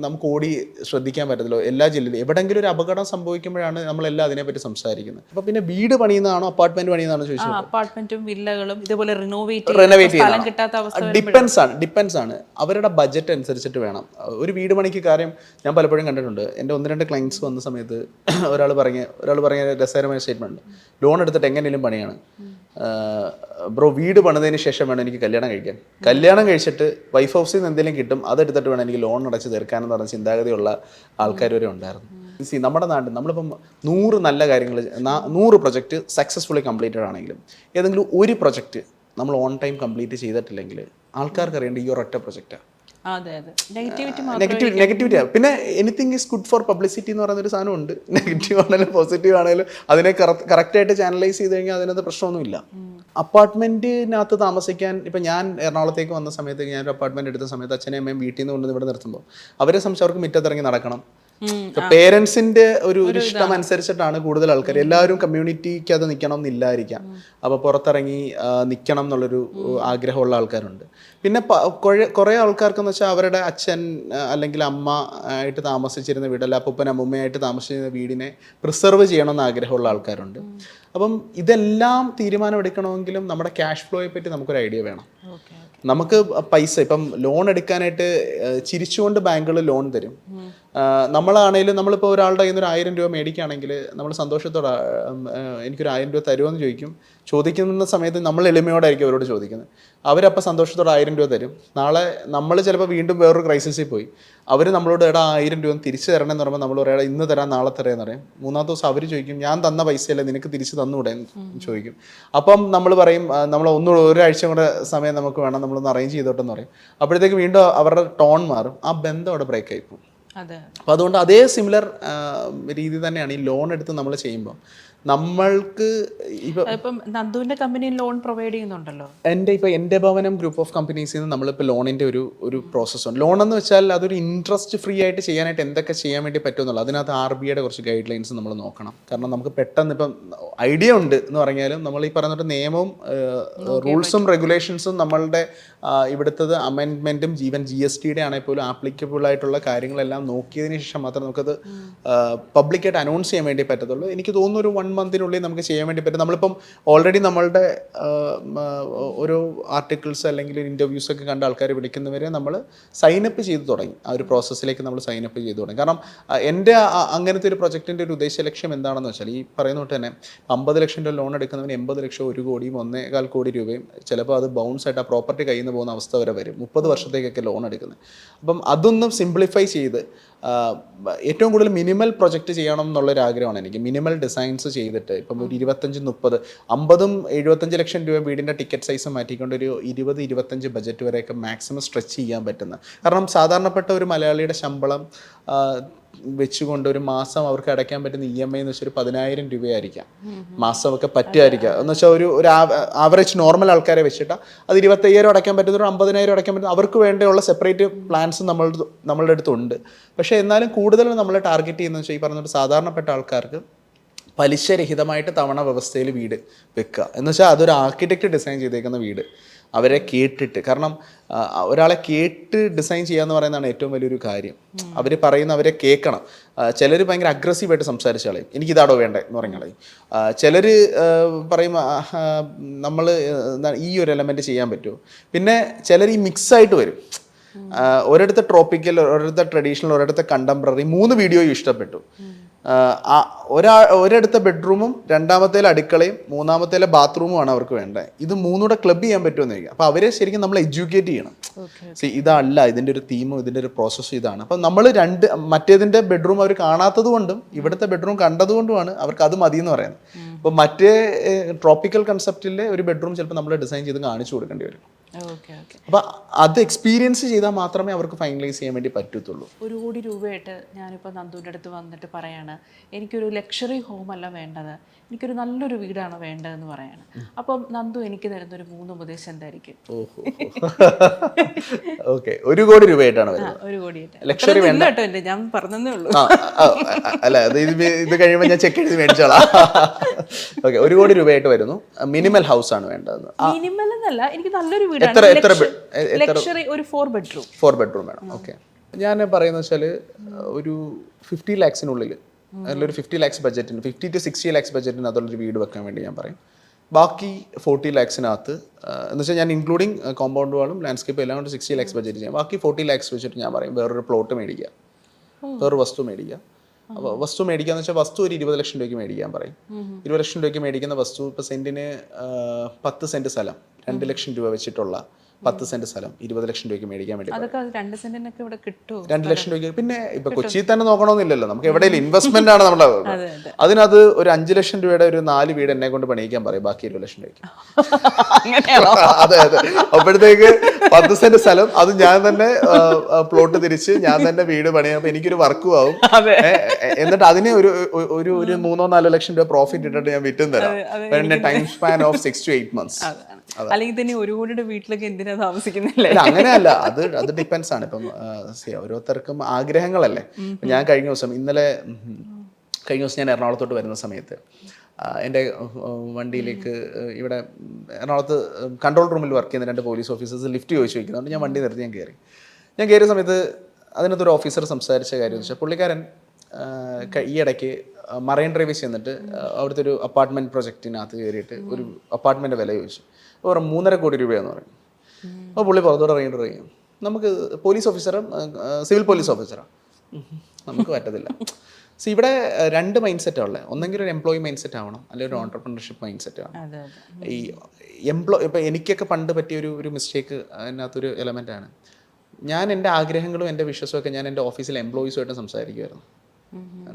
നമുക്ക് ഓടി ശ്രദ്ധിക്കാൻ പറ്റത്തില്ല. എല്ലാ ജില്ലയിലും എവിടെയെങ്കിലും ഒരു അപകടം സംഭവിക്കുമ്പോഴാണ് നമ്മളെല്ലാം അതിനെപ്പറ്റി സംസാരിക്കുന്നത്. അപ്പോൾ പിന്നെ വീട് പണിയുന്നതാണോ അപ്പാർട്ട്മെന്റ് പണിയുന്നതാണോ ചോദിച്ചത്, അപ്പാർട്ട്മെന്റും വില്ലകളും ഇതുപോലെ റിനോവേറ്റ് ഡിപ്പെൻസ് ആണ്. അവരുടെ ബഡ്ജറ്റ് അനുസരിച്ചിട്ട് വേണം ഒരു വീട് പണിക്ക്. കാര്യം ഞാൻ പലപ്പോഴും കണ്ടിട്ടുണ്ട്, എൻ്റെ 1-2 ക്ലയൻസ് വന്ന സമയത്ത് ഒരാൾ പറഞ്ഞ രസകരമായ സ്റ്റേറ്റ്മെന്റ്, ലോൺ എടുത്തിട്ട് എങ്ങനെയും പണിയാണ് ബ്രോ, വീട് പണിതതിന് ശേഷം വേണം എനിക്ക് കല്യാണം കഴിക്കാൻ. കല്യാണം കഴിച്ചിട്ട് വൈഫ് ഹൗസിൽ നിന്ന് എന്തെങ്കിലും കിട്ടും, അതെടുത്തിട്ട് വേണം എനിക്ക് ലോൺ അടച്ച് തീർക്കാനെന്ന് പറഞ്ഞ ചിന്താഗതിയുള്ള ആൾക്കാർ വരെ ഉണ്ടായിരുന്നു. നമ്മുടെ നാട്ടിൽ നമ്മളിപ്പം 100 നല്ല കാര്യങ്ങൾ 100 പ്രൊജക്റ്റ് സക്സസ്ഫുള്ളി കംപ്ലീറ്റഡ് ആണെങ്കിലും ഏതെങ്കിലും ഒരു പ്രൊജക്റ്റ് നമ്മൾ ഓൺ ടൈം കംപ്ലീറ്റ് ചെയ്തിട്ടില്ലെങ്കിൽ ആൾക്കാർക്ക് അറിയേണ്ട ഈ ഒരൊറ്റ പ്രൊജക്റ്റാണ്. നെഗറ്റിവിറ്റി. പിന്നെ anything is good for publicity എന്ന് പറയുന്ന ഒരു സാധനം ഉണ്ട്. നെഗറ്റീവ് ആണെങ്കിലും പോസിറ്റീവ് ആണെങ്കിലും അതിനെ കറക്റ്റായിട്ട് ചാനലൈസ് ചെയ്ത് കഴിഞ്ഞാൽ അതിനകത്ത് പ്രശ്നമൊന്നുമില്ല. അപ്പാർട്ട്മെന്റിനകത്ത് താമസിക്കാൻ ഇപ്പം ഞാൻ എറണാകുളത്തേക്ക് വന്ന സമയത്ത് ഞാനൊരു അപ്പാർട്ട്മെന്റ് എടുത്ത സമയത്ത് അച്ഛനെയും അമ്മയും വീട്ടിൽ നിന്ന് കൊണ്ടുവന്ന് ഇവിടെ നിർത്തുമ്പോൾ അവരെ സംബന്ധിച്ച് അവർക്ക് മുറ്റത്തിറങ്ങി നടക്കണം. പേരൻസിന്റെ ഒരു ഇഷ്ടം അനുസരിച്ചിട്ടാണ് കൂടുതൽ ആൾക്കാർ. എല്ലാവരും കമ്മ്യൂണിറ്റിക്ക് അത് നിൽക്കണം എന്നില്ലായിരിക്കാം. അപ്പോൾ പുറത്തിറങ്ങി നിൽക്കണം എന്നുള്ളൊരു ആഗ്രഹമുള്ള ആൾക്കാരുണ്ട്. പിന്നെ കുറേ ആൾക്കാർക്കെന്ന് വെച്ചാൽ അവരുടെ അച്ഛൻ അല്ലെങ്കിൽ അമ്മ ആയിട്ട് താമസിച്ചിരുന്ന വീടല്ല അപ്പൂപ്പൻ അമ്മൂമ്മയായിട്ട് താമസിച്ചിരുന്ന വീടിനെ പ്രിസർവ് ചെയ്യണമെന്ന് ആഗ്രഹമുള്ള ആൾക്കാരുണ്ട്. അപ്പം ഇതെല്ലാം തീരുമാനമെടുക്കണമെങ്കിലും നമ്മുടെ ക്യാഷ് ഫ്ലോയെ പറ്റി നമുക്കൊരു ഐഡിയ വേണം. നമുക്ക് പൈസ ഇപ്പം ലോൺ എടുക്കാനായിട്ട് ചിരിച്ചുകൊണ്ട് ബാങ്കുകൾ ലോൺ തരും. നമ്മളാണെങ്കിലും നമ്മളിപ്പോൾ ഒരാളുടെ കയ്യിൽ നിന്ന് 1000 രൂപ മേടിക്കുകയാണെങ്കിൽ നമ്മൾ സന്തോഷത്തോടെ എനിക്കൊരു 1000 രൂപ തരുമെന്ന് ചോദിക്കുന്ന സമയത്ത് നമ്മൾ എളിമയോടായിരിക്കും അവരോട് ചോദിക്കുന്നത്. അവരപ്പോൾ സന്തോഷത്തോടെ 1000 രൂപ തരും. നാളെ നമ്മൾ ചിലപ്പോൾ വീണ്ടും വേറൊരു ക്രൈസിസിൽ പോയി അവർ നമ്മളോട് 1000 രൂപ തിരിച്ചു തരണം എന്ന് പറയുമ്പോൾ നമ്മൾ പറയാം ഇന്ന് തരാം നാളെ തരാമെന്ന് പറയും. 3-ാമത്തെ ദിവസം അവർ ചോദിക്കും ഞാൻ തന്ന പൈസയല്ലേ നിനക്ക് തിരിച്ച് തന്നുകൂടെ എന്ന് ചോദിക്കും. അപ്പം നമ്മൾ പറയും നമ്മൾ ഒരാഴ്ച കൂടെ സമയം നമുക്ക് വേണം, നമ്മളൊന്ന് അറേഞ്ച് ചെയ്തോട്ടെന്ന് പറയും. അപ്പോഴത്തേക്ക് വീണ്ടും അവരുടെ ടോൺ മാറും, ആ ബന്ധം അവിടെ ബ്രേക്ക് ആയിപ്പോവും. അപ്പോൾ അതുകൊണ്ട് അതേ സിമിലർ രീതി തന്നെയാണ് ഈ ലോൺ എടുത്ത് നമ്മൾ ചെയ്യുമ്പോൾ നമ്മൾക്ക് ഇപ്പം നന്ദുവിന്റെ കമ്പനി ലോൺ പ്രൊവൈഡ് ചെയ്യുന്നുണ്ടല്ലോ. എൻ്റെ ഭവനം ഗ്രൂപ്പ് ഓഫ് കമ്പനീസിൽ നിന്ന് നമ്മളിപ്പോൾ ലോണിൻ്റെ ഒരു പ്രോസസ്സ് ഉണ്ട്. ലോൺ എന്ന് വെച്ചാൽ അതൊരു ഇൻട്രസ്റ്റ് ഫ്രീ ആയിട്ട് ചെയ്യാനായിട്ട് എന്തൊക്കെ ചെയ്യാൻ വേണ്ടി പറ്റുമെന്നുള്ളത് അതിനകത്ത് RBIയുടെ കുറച്ച് ഗൈഡ് ലൈൻസ് നമ്മൾ നോക്കണം. കാരണം നമുക്ക് പെട്ടെന്ന് ഇപ്പം ഐഡിയ ഉണ്ട് എന്ന് പറഞ്ഞാലും നമ്മൾ ഈ പറഞ്ഞിട്ട് നിയമവും റൂൾസും റെഗുലേഷൻസും നമ്മളുടെ ഇവിടുത്തത് അമെൻമെൻറ്റും GSTയുടെ ആണെങ്കിൽ പോലും ആപ്ലിക്കബിൾ ആയിട്ടുള്ള കാര്യങ്ങളെല്ലാം നോക്കിയതിന് ശേഷം മാത്രമേ നമുക്കത് പബ്ലിക്കായിട്ട് അനൗൺസ് ചെയ്യാൻ വേണ്ടി പറ്റത്തുള്ളൂ. എനിക്ക് തോന്നുന്നു ഒരു 1 മന്തിനുള്ളിൽ നമുക്ക് ചെയ്യാൻ വേണ്ടി പറ്റും. നമ്മളിപ്പം ഓൾറെഡി നമ്മളുടെ ഓരോ ആർട്ടിക്കിൾസ് അല്ലെങ്കിൽ ഇൻ്റർവ്യൂസ് ഒക്കെ കണ്ട ആൾക്കാർ വിളിക്കുന്നവരെ നമ്മൾ സൈനപ്പ് ചെയ്ത് തുടങ്ങി. ആ ഒരു പ്രോസസ്സിലേക്ക് നമ്മൾ സൈനപ്പ് ചെയ്ത് തുടങ്ങി. കാരണം എൻ്റെ അങ്ങനത്തെ ഒരു പ്രൊജക്റ്റിൻ്റെ ഒരു ഉദ്ദേശ ലക്ഷ്യം എന്താണെന്ന് വെച്ചാൽ, ഈ പറയുന്ന തൊട്ട് തന്നെ 50 ലക്ഷം രൂപ ലോൺ എടുക്കുന്നവന് 80 ലക്ഷം 1 കോടിയും 1.25 കോടി രൂപയും ചിലപ്പോൾ അത് ബൗൺസ് ആയിട്ട് ആ പ്രോപ്പർട്ടി കയ്യിൽ നിന്ന് പോകുന്ന അവസ്ഥ വരെ വരും. 30 വർഷത്തേക്കൊക്കെ ലോൺ എടുക്കുന്നത്. അപ്പം അതൊന്നും സിംപ്ലിഫൈ ചെയ്ത് ഏറ്റവും കൂടുതൽ മിനിമൽ പ്രൊജക്റ്റ് ചെയ്യണം എന്നുള്ളൊരു ആഗ്രഹമാണ് എനിക്ക്. മിനിമൽ ഡിസൈൻസ് ചെയ്തിട്ട് ഇപ്പം ഒരു 25, 30, 50, 75 ലക്ഷം രൂപ വീടിൻ്റെ ടിക്കറ്റ് സൈസ് മാറ്റിക്കൊണ്ട് ഒരു 20, 25 ബജറ്റ് വരെയൊക്കെ മാക്സിമം സ്ട്രെച്ച് ചെയ്യാൻ പറ്റുന്ന. കാരണം സാധാരണപ്പെട്ട ഒരു മലയാളിയുടെ ശമ്പളം വെച്ചുകൊണ്ട് ഒരു മാസം അവർക്ക് അടയ്ക്കാൻ പറ്റുന്ന EMI എന്ന് വെച്ചാൽ ഒരു 10,000 രൂപയായിരിക്കാം മാസമൊക്കെ പറ്റുമായിരിക്കാം. എന്ന് വെച്ചാൽ ഒരു ആവറേജ് നോർമൽ ആൾക്കാരെ വെച്ചിട്ട് അത് 25,000 അടയ്ക്കാൻ പറ്റുന്ന, ഒരു 50,000 അടയ്ക്കാൻ പറ്റുന്ന, അവർക്ക് വേണ്ടിയുള്ള സെപ്പറേറ്റ് പ്ലാൻസ് നമ്മളുടെ അടുത്തുണ്ട്. പക്ഷേ എന്നാലും കൂടുതലും നമ്മൾ ടാർഗറ്റ് ചെയ്യുന്നത് വെച്ചാൽ ഈ പറഞ്ഞിട്ട് സാധാരണപ്പെട്ട ആൾക്കാർക്ക് പലിശരഹിതമായിട്ട് തവണ വ്യവസ്ഥയിൽ വീട് വെക്കുക എന്ന് വെച്ചാൽ അതൊരു ആർക്കിടെക്റ്റ് ഡിസൈൻ ചെയ്തേക്കുന്ന വീട്. അവരെ കേട്ടിട്ട്, കാരണം ഒരാളെ കേട്ട് ഡിസൈൻ ചെയ്യാന്ന് പറയുന്നതാണ് ഏറ്റവും വലിയൊരു കാര്യം. അവർ പറയുന്ന അവരെ കേൾക്കണം. ചിലർ ഭയങ്കര അഗ്രസീവായിട്ട് സംസാരിച്ച് കളയും, എനിക്കിതാടോ വേണ്ടേ എന്ന് പറഞ്ഞ കളയും. ചിലർ പറയും നമ്മൾ ഈ ഒരു എലമെൻറ്റ് ചെയ്യാൻ പറ്റുമോ. പിന്നെ ചിലർ ഈ മിക്സായിട്ട് വരും. ഒരിടത്ത് ട്രോപ്പിക്കൽ, ഒരിടത്ത് ട്രഡീഷണൽ, ഒരിടത്ത് കണ്ടംപററി, 3 വീഡിയോയും ഇഷ്ടപ്പെട്ടു. ഒരിടത്തെ ബെഡ്റൂമും, രണ്ടാമത്തേലെ അടുക്കളയും, മൂന്നാമത്തേലെ ബാത്റൂമുമാണ് അവർക്ക് വേണ്ടത്. ഇത് 3 ക്ലബ് ചെയ്യാൻ പറ്റുമെന്ന് ചോദിക്കുക. അപ്പോൾ അവരെ ശരിക്കും നമ്മൾ എഡ്യൂക്കേറ്റ് ചെയ്യണം. ഇതല്ല ഇതിൻ്റെ ഒരു തീമും ഇതിൻ്റെ ഒരു പ്രോസസ്സും ഇതാണ്. അപ്പം നമ്മൾ മറ്റേതിൻ്റെ ബെഡ്റൂം അവർ കാണാത്തത് കൊണ്ടും ഇവിടുത്തെ ബെഡ്റൂം കണ്ടതുകൊണ്ടുമാണ് അവർക്ക് അത് മതി എന്ന് പറയുന്നത്. അപ്പോൾ മറ്റേ ട്രോപ്പിക്കൽ കൺസെപ്റ്റിലെ ഒരു ബെഡ്റൂം ചിലപ്പോൾ നമ്മൾ ഡിസൈൻ ചെയ്ത് കാണിച്ചു കൊടുക്കേണ്ടി വരും. അപ്പൊ അത് എക്സ്പീരിയൻസ് ചെയ്താൽ മാത്രമേ അവർക്ക് ഫൈനലൈസ് ചെയ്യാൻ വേണ്ടി പറ്റത്തുള്ളൂ. 1 കോടി രൂപയായിട്ട് ഞാനിപ്പോൾ നന്ദുവിൻ്റെ അടുത്ത് വന്നിട്ട് പറയാണ്, എനിക്കൊരു ലക്ഷറി ഹോം അല്ല വേണ്ടത്, എനിക്കൊരു നല്ലൊരു വീടാണ് വേണ്ടതെന്ന് പറയാണ്. അപ്പം നന്ദു എനിക്ക് തരുന്നൊരു 3 ഉപദേശം എന്തായിരിക്കും? ഓക്കെ, 1 കോടി രൂപയായിട്ടാണ് വരുന്നത്. 1 കോടിയായിട്ട് ലക്ഷറി വേണ്ട കേട്ടോ, എൻ്റെ ഞാൻ പറഞ്ഞതേ ഉള്ളൂ. അല്ല, ഇത് കഴിയുമ്പോൾ ഞാൻ ചെക്ക് ചെയ്ത് മേടിച്ചോളാം. ഓക്കെ, 1 കോടി രൂപയായിട്ട് വരുന്നു. മിനിമൽ ഹൗസ് ആണ് വേണ്ടത്. മിനിമൽ എന്നല്ല, എനിക്ക് നല്ലൊരു വീടാണ്. ലക്ഷറി ഒരു 4 ബെഡ്റൂം വേണം. ഓക്കെ, ഞാൻ പറയുന്നത് വെച്ചാൽ ഒരു 50 ലാക്സിനുള്ളിൽ, അതിലൊരു 50 ലാക്സ് ബഡ്ജറ്റിന്, 50 to 60 ലാക്സ് ബഡ്ജറ്റിന് അതുള്ളൊരു വീട് വെക്കാൻ വേണ്ടി ഞാൻ പറയും. ബാക്കി 40 ലാക്സിനകത്ത് എന്ന് വെച്ചാൽ ഞാൻ ഇൻക്ലൂഡിങ് കോമ്പൗണ്ട് വാളും ലാൻഡ്സ്കേപ്പ് എല്ലാം കൊണ്ട് 60 ലാക്സ് ബഡ്ജറ്റ് ചെയ്യാം. ബാക്കി 40 ലാക്സ് വെച്ചിട്ട് ഞാൻ പറയും വേറൊരു പ്ലോട്ട് മേടിക്കുക, വേറൊരു വസ്തു മേടിക്കുക. അപ്പോൾ വസ്തു മേടിക്കുക എന്ന് വെച്ചാൽ വസ്തു ഒരു 20 ലക്ഷം രൂപയ്ക്ക് മേടിക്കാൻ പറയും. 20 ലക്ഷം രൂപയ്ക്ക് മേടിക്കുന്ന വസ്തു ഇപ്പോൾ സെൻറ്റിന് 10 സെൻറ്റ് സ്ഥലം, 2 ലക്ഷം രൂപ വെച്ചിട്ടുള്ള 10 സെന്റ് സ്ഥലം 20 ലക്ഷം രൂപയ്ക്ക് മേടിക്കാൻ വേണ്ടി. 2 ലക്ഷം രൂപയ്ക്ക്. പിന്നെ ഇപ്പൊ കൊച്ചിയിൽ തന്നെ നോക്കണമെന്നില്ലല്ലോ, നമുക്ക് എവിടെയും ഇൻവെസ്റ്റ്മെന്റ് ആണ് നമ്മുടെ. അതിനകത്ത് ഒരു 5 ലക്ഷം രൂപയുടെ ഒരു 4 വീട് എന്നെ കൊണ്ട് പണിയിക്കാൻ പറയും, ബാക്കി 20 ലക്ഷം രൂപയ്ക്ക്. അതെ. അപ്പോഴത്തേക്ക് 10 സെന്റ് സ്ഥലം അത് ഞാൻ തന്നെ പ്ലോട്ട് തിരിച്ച് ഞാൻ തന്നെ വീട് പണിയാകുമ്പോൾ എനിക്കൊരു വർക്കും ആവും. എന്നിട്ട് അതിന് ഒരു 3-4 ലക്ഷം രൂപ പ്രോഫിറ്റ് ഇട്ടിട്ട് ഞാൻ വിറ്റും തരാം. Time span of 6 to 8 months. അല്ലെങ്കിൽ തന്നെ 1 കോടിയുടെ വീട്ടിലൊക്കെ എന്തിനാ താമസിക്കുന്നില്ലേ? അങ്ങനെയല്ല, അത് ഡിപ്പെൻസ് ആണ്. ഇപ്പം ഓരോരുത്തർക്കും ആഗ്രഹങ്ങളല്ലേ. ഞാൻ കഴിഞ്ഞ ദിവസം ഞാൻ എറണാകുളത്തോട്ട് വരുന്ന സമയത്ത് എൻ്റെ വണ്ടിയിലേക്ക് ഇവിടെ എറണാകുളത്ത് കൺട്രോൾ റൂമിൽ വർക്ക് ചെയ്യുന്ന 2 പോലീസ് ഓഫീസേഴ്സ് ലിഫ്റ്റ് ചോദിച്ചു വയ്ക്കുന്നുണ്ട്. ഞാൻ വണ്ടി നിർത്തി ഞാൻ കയറിയ സമയത്ത് അതിനകത്തൊരു ഓഫീസർ സംസാരിച്ച കാര്യം വെച്ചാൽ, പുള്ളിക്കാരൻ ഈ ഇടയ്ക്ക് മറൈൻ ഡ്രൈവിൽ ചെന്നിട്ട് അവിടുത്തെ ഒരു അപ്പാർട്ട്മെൻറ്റ് പ്രൊജക്റ്റിനകത്ത് കയറിയിട്ട് ഒരു അപ്പാർട്ട്മെൻറ്റ് വില ചോദിച്ചു. അപ്പോൾ 3.5 കോടി രൂപയാന്ന് പറയും. അപ്പോൾ പുള്ളി പുറത്തോട്ട് ഇറങ്ങിയിട്ട് നമുക്ക് പോലീസ് ഓഫീസറും സിവിൽ പോലീസ് ഓഫീസറാണ്, നമുക്ക് പറ്റത്തില്ല. സോ ഇവിടെ 2 മൈൻഡ് സെറ്റാണ് ഉള്ളത്. ഒന്നെങ്കിൽ ഒരു എംപ്ലോയി മൈൻഡ് സെറ്റ് ആവണം, അല്ലെങ്കിൽ ഒരു ഓൺടർപ്രണർഷിപ്പ് മൈൻഡ് സെറ്റ് ആവണം. ഈ ഇപ്പം എനിക്കൊക്കെ പണ്ട് പറ്റിയ ഒരു മിസ്റ്റേക്ക് അതിനകത്തൊരു എലമെൻ്റാണ്. ഞാൻ എൻ്റെ ആഗ്രഹങ്ങളും എൻ്റെ വിശ്വാസമൊക്കെ ഞാൻ എൻ്റെ ഓഫീസിലെ എംപ്ലോയീസുമായിട്ട് സംസാരിക്കുമായിരുന്നു.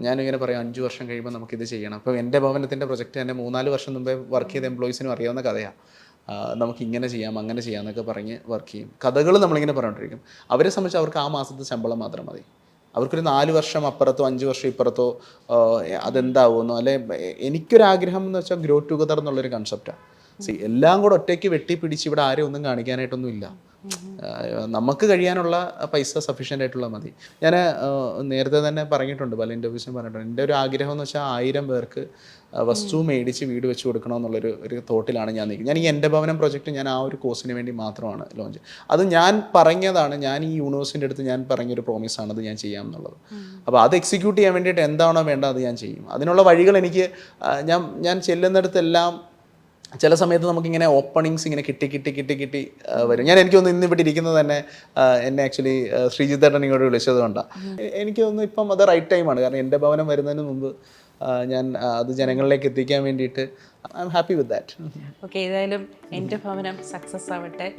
ഞാനിങ്ങനെ പറയാം 5 വർഷം കഴിയുമ്പോൾ നമുക്കിത് ചെയ്യണം. അപ്പോൾ എൻ്റെ ഭവനത്തിൻ്റെ പ്രൊജക്റ്റ് തന്നെ 3-4 വർഷം മുമ്പേ വർക്ക് ചെയ്ത എംപ്ലോയീസിനും അറിയാവുന്ന കഥയാണ്. നമുക്ക് ഇങ്ങനെ ചെയ്യാം അങ്ങനെ ചെയ്യാം എന്നൊക്കെ പറഞ്ഞ് വർക്ക് ചെയ്യും. കഥകൾ നമ്മളിങ്ങനെ പറഞ്ഞുകൊണ്ടിരിക്കും. അവരെ സംബന്ധിച്ച് അവർക്ക് ആ മാസത്തെ ശമ്പളം മാത്രം മതി. അവർക്കൊരു 4 വർഷം അപ്പുറത്തോ 5 വർഷം ഇപ്പുറത്തോ അതെന്താവുമെന്നോ, അല്ലെ എനിക്കൊരാഗ്രഹം എന്ന് വെച്ചാൽ ഗ്രോ ടുഗദർ എന്നുള്ളൊരു കൺസെപ്റ്റാണ്. എല്ലാം കൂടെ ഒറ്റയ്ക്ക് വെട്ടിപ്പിടിച്ച് ഇവിടെ ആരും ഒന്നും കാണിക്കാനായിട്ടൊന്നും ഇല്ല. നമുക്ക് കഴിയാനുള്ള പൈസ സഫീഷ്യൻ്റ് ആയിട്ടുള്ള മതി. ഞാൻ നേരത്തെ തന്നെ പറഞ്ഞിട്ടുണ്ട്, പല ഇൻ്റർവ്യൂസിനും പറഞ്ഞിട്ടുണ്ട്, എൻ്റെ ഒരു ആഗ്രഹം എന്ന് വെച്ചാൽ 1000 പേർക്ക് വസ്തു മേടിച്ച് വീട് വെച്ച് കൊടുക്കണമെന്നുള്ളൊരു തോട്ടിലാണ് ഞാൻ നിൽക്കുന്നത്. ഞാൻ ഈ എൻ്റെ ഭവനം പ്രൊജക്റ്റ് ഞാൻ ആ ഒരു കോഴ്സിന് വേണ്ടി മാത്രമാണ് ലോഞ്ച്. അത് ഞാൻ പറഞ്ഞതാണ്, ഞാൻ ഈ യൂണിവേഴ്സിൻ്റെ അടുത്ത് ഞാൻ പറഞ്ഞൊരു പ്രോമിസാണ് അത് ഞാൻ ചെയ്യാം എന്നുള്ളത്. അപ്പോൾ അത് എക്സിക്യൂട്ട് ചെയ്യാൻ വേണ്ടിയിട്ട് എന്താണോ വേണ്ടത് അത് ഞാൻ ചെയ്യും. അതിനുള്ള വഴികൾ എനിക്ക് ഞാൻ ചെല്ലുന്നിടത്തെല്ലാം ചില സമയത്ത് നമുക്കിങ്ങനെ ഓപ്പണിങ്സ് ഇങ്ങനെ കിട്ടി വരും. എനിക്ക് തോന്നുന്നു ഇന്ന് ഇവിടെ ഇരിക്കുന്നത് തന്നെ എന്നെ ആക്ച്വലി ശ്രീജിത്തേട്ടൻ ഇങ്ങോട്ട് വിളിച്ചത് കൊണ്ടാണ്. എനിക്ക് തോന്നുന്നു ഇപ്പം അത് റൈറ്റ് ടൈമാണ്. കാരണം എൻ്റെ ഭവനം വരുന്നതിന് മുമ്പ് ഞാൻ അത് ജനങ്ങളിലേക്ക് എത്തിക്കാൻ വേണ്ടിയിട്ട് I am happy with that. Okay, ഏതായാലും എൻ്റെ ഭവനം സക്സസ് ആവട്ടെ.